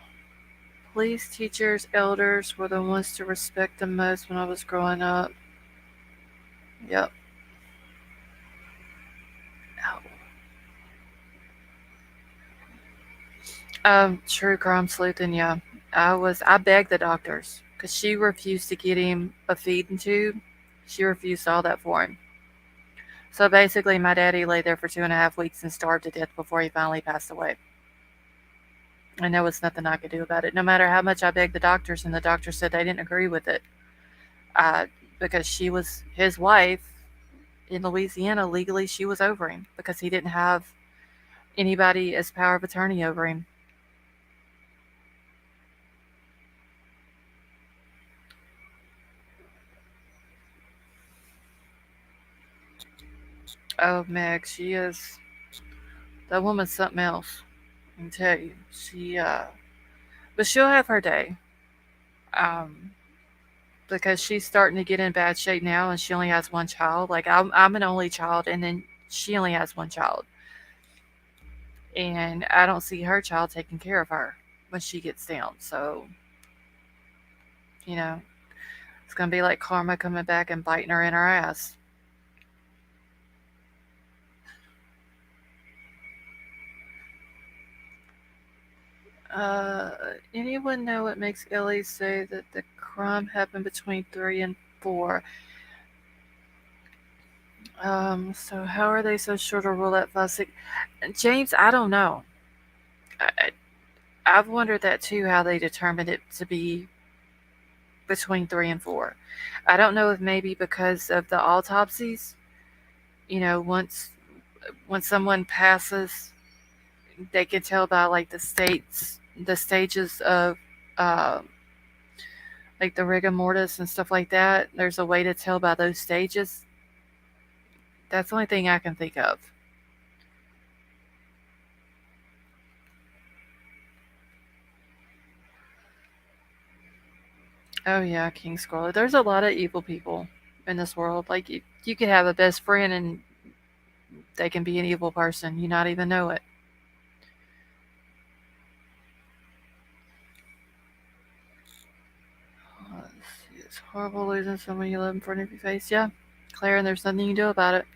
Police, teachers, elders were the ones to respect the most when I was growing up. Yep. Ow. True crime sleuthing, yeah. I begged the doctors because she refused to get him a feeding tube. She refused all that for him. So basically, my daddy lay there for 2.5 weeks and starved to death before he finally passed away. And there was nothing I could do about it. No matter how much I begged the doctors, and the doctors said they didn't agree with it. Uh, because she was his wife in Louisiana, legally she was over him because he didn't have anybody as power of attorney over him. Oh, Meg, she is. That woman's something else. I can tell you. But she'll have her day. Um, because she's starting to get in bad shape now, and she only has one child. Like I'm an only child, and then she only has one child, and I don't see her child taking care of her when she gets down. So, you know, it's gonna be like karma coming back and biting her in her ass. Uh, Anyone know what makes Ellie say that the crime happened between 3 and 4? So how are they so sure to rule out 5, 6? James, I don't know. I've wondered that too, how they determined it to be between 3 and 4. I don't know if maybe because of the autopsies. Once someone passes, they can tell by like the stages of uh, like the rigor mortis and stuff like that. There's a way to tell by those stages. That's the only thing I can think of. Oh yeah, King Scarlet. There's a lot of evil people in this world. Like you could have a best friend and they can be an evil person. You not even know it. Let's see, it's horrible losing someone you love in front of your face. Yeah, Claire, and there's nothing you can do about it.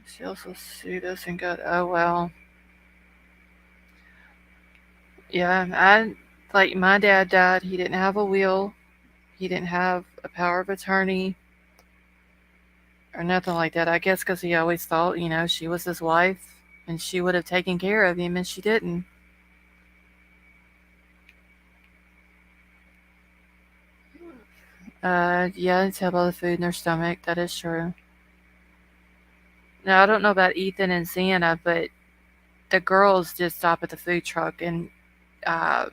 She also sued us and got. Oh well. Yeah, like my dad died. He didn't have a will. He didn't have a power of attorney or nothing like that. I guess because he always thought, she was his wife and she would have taken care of him, and she didn't. Yeah, it's have all the food in their stomach. That is true. Now I don't know about Ethan and Sienna, but the girls did stop at the food truck, and uh,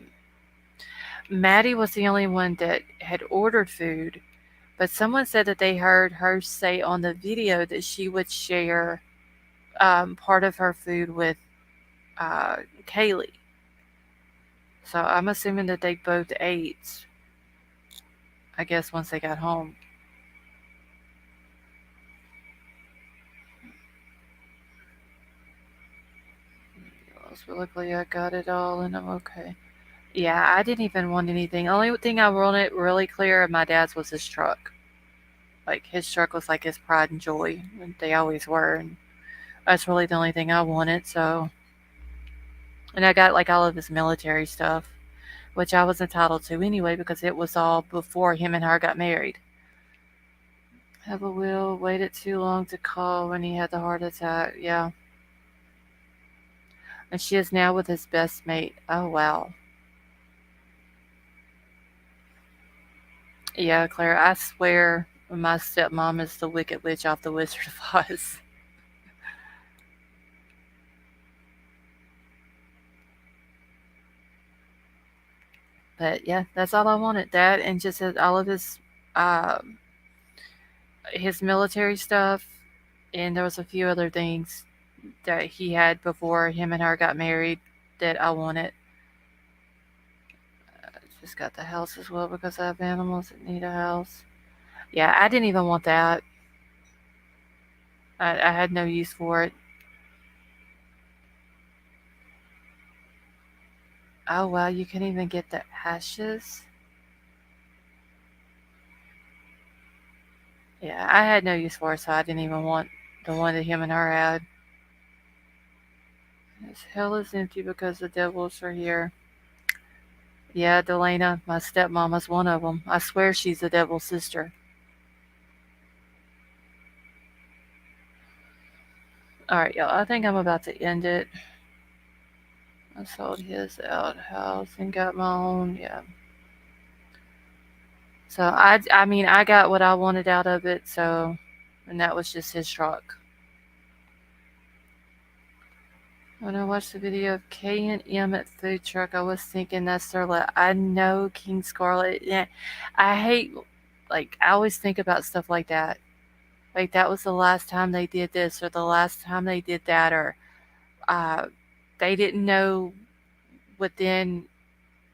Maddie was the only one that had ordered food. But someone said that they heard her say on the video that she would share part of her food with uh, Kaylee. So I'm assuming that they both ate, I guess, once they got home. But luckily I got it all and I'm okay. Yeah, I didn't even want anything. The only thing I wanted really clear of my dad's was his truck. Like his truck was like his pride and joy. And they always were. And that's really the only thing I wanted. So, and I got like all of his military stuff, which I was entitled to anyway because it was all before him and her got married. Have a will, waited too long to call when he had the heart attack. Yeah. And she is now with his best mate. Oh, wow. Yeah, Claire, I swear My stepmom is the Wicked Witch off the Wizard of Oz. But yeah, that's all I wanted. That and just all of um, his military stuff, and there was a few other things that he had before him and her got married that I wanted. Just got the house as well because I have animals that need a house. Yeah, I didn't even want that. I had no use for it. Oh wow, you can even get the ashes. Yeah, I had no use for it, so I didn't even want the one that him and her had. This hell is empty because the devils are here. Yeah, Delana, my stepmama's one of them. I swear she's the devil's sister. Alright, y'all, I think I'm about to end it. I sold his outhouse and got my own, yeah. So I mean, I got what I wanted out of it, so, and that was just his truck. When I watched the video of K&M at food truck, I was thinking that's their I know King Scarlet. Yeah, I hate, like, I always think about stuff like that. Like, that was the last time they did this, or the last time they did that, or uh, they didn't know within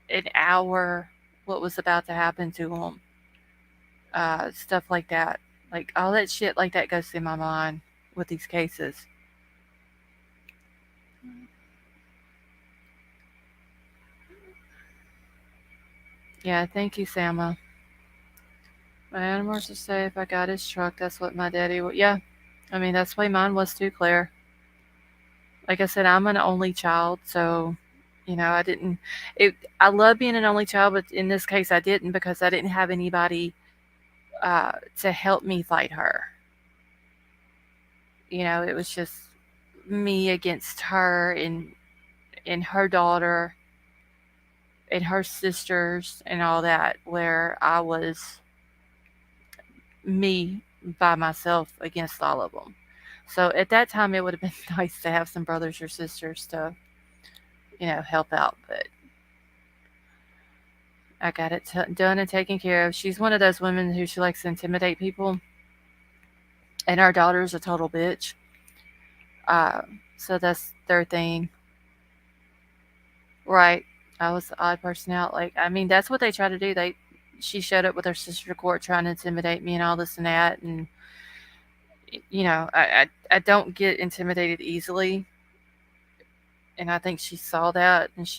an hour what was about to happen to them. Stuff like that. Like, all that shit like that goes through my mind with these cases. Yeah, thank you, Sama. My animals are safe. I got his truck. That's what my daddy would. Yeah, I mean, that's why mine was too, Claire. Like I said, I'm an only child, so, I didn't. I love being an only child, but in this case, I didn't because I didn't have anybody to help me fight her. It was just me against her and her daughter and her sisters and all that, where I was me by myself against all of them. So at that time, it would have been nice to have some brothers or sisters to, help out. But I got it done and taken care of. She's one of those women who she likes to intimidate people, and our daughter's a total bitch. Uh, so that's their thing, right? I was the odd person out. Like, I mean, that's what they try to do. She showed up with her sister to court trying to intimidate me and all this and that, and I don't get intimidated easily, and I think she saw that, and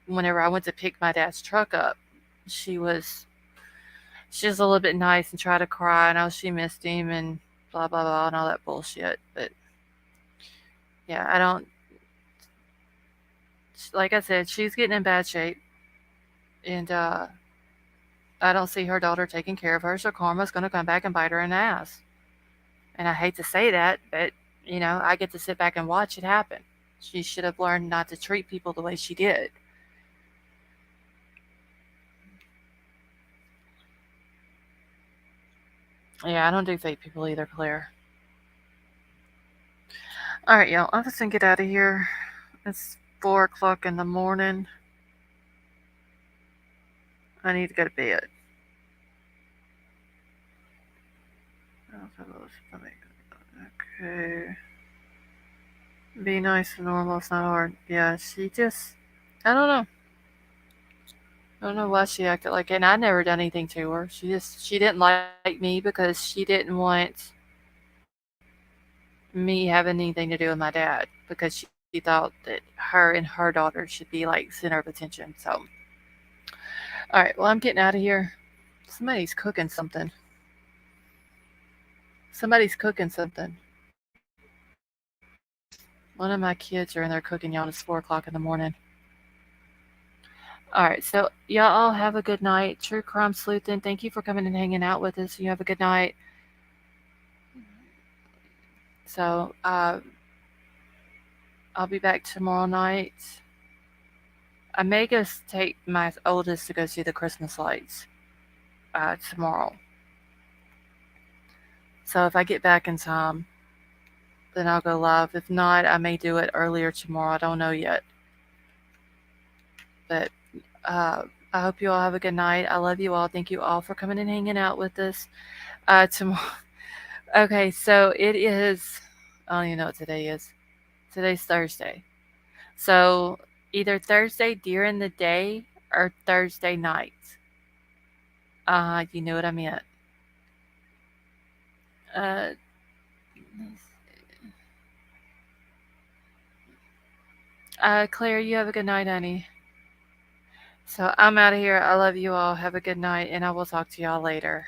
whenever I went to pick my dad's truck up, she was a little bit nice and tried to cry, and she missed him and blah blah blah and all that bullshit. But yeah, I don't. Like I said, she's getting in bad shape, and I don't see her daughter taking care of her, so karma's going to come back and bite her in the ass. And I hate to say that, but I get to sit back and watch it happen. She should have learned not to treat people the way she did. Yeah, I don't do fake people either, Claire. Alright, y'all, I'm just gonna get out of here. It's 4 o'clock in the morning. I need to go to bed. Okay. Be nice and normal, it's not hard. Yeah, she just, I don't know. I don't know why she acted like it, and I never done anything to her. She didn't like me because she didn't want me having anything to do with my dad because she thought that her and her daughter should be like center of attention. So, all right, well, I'm getting out of here. Somebody's cooking something. One of my kids are in there cooking, y'all. It's 4 o'clock in the morning. All right, so y'all all have a good night. True Crime Sleuthin', thank you for coming and hanging out with us. You have a good night. So, I'll be back tomorrow night. I may go take my oldest to go see the Christmas lights tomorrow. So if I get back in time, then I'll go live. If not, I may do it earlier tomorrow. I don't know yet. But uh, I hope you all have a good night. I love you all. Thank you all for coming and hanging out with us. Tomorrow. Okay, so it is. I don't even know what today is. Today's Thursday. So either Thursday during the day or Thursday night. You know what I meant. Uh, Claire, you have a good night, honey. So I'm out of here. I love you all. Have a good night, and I will talk to y'all later.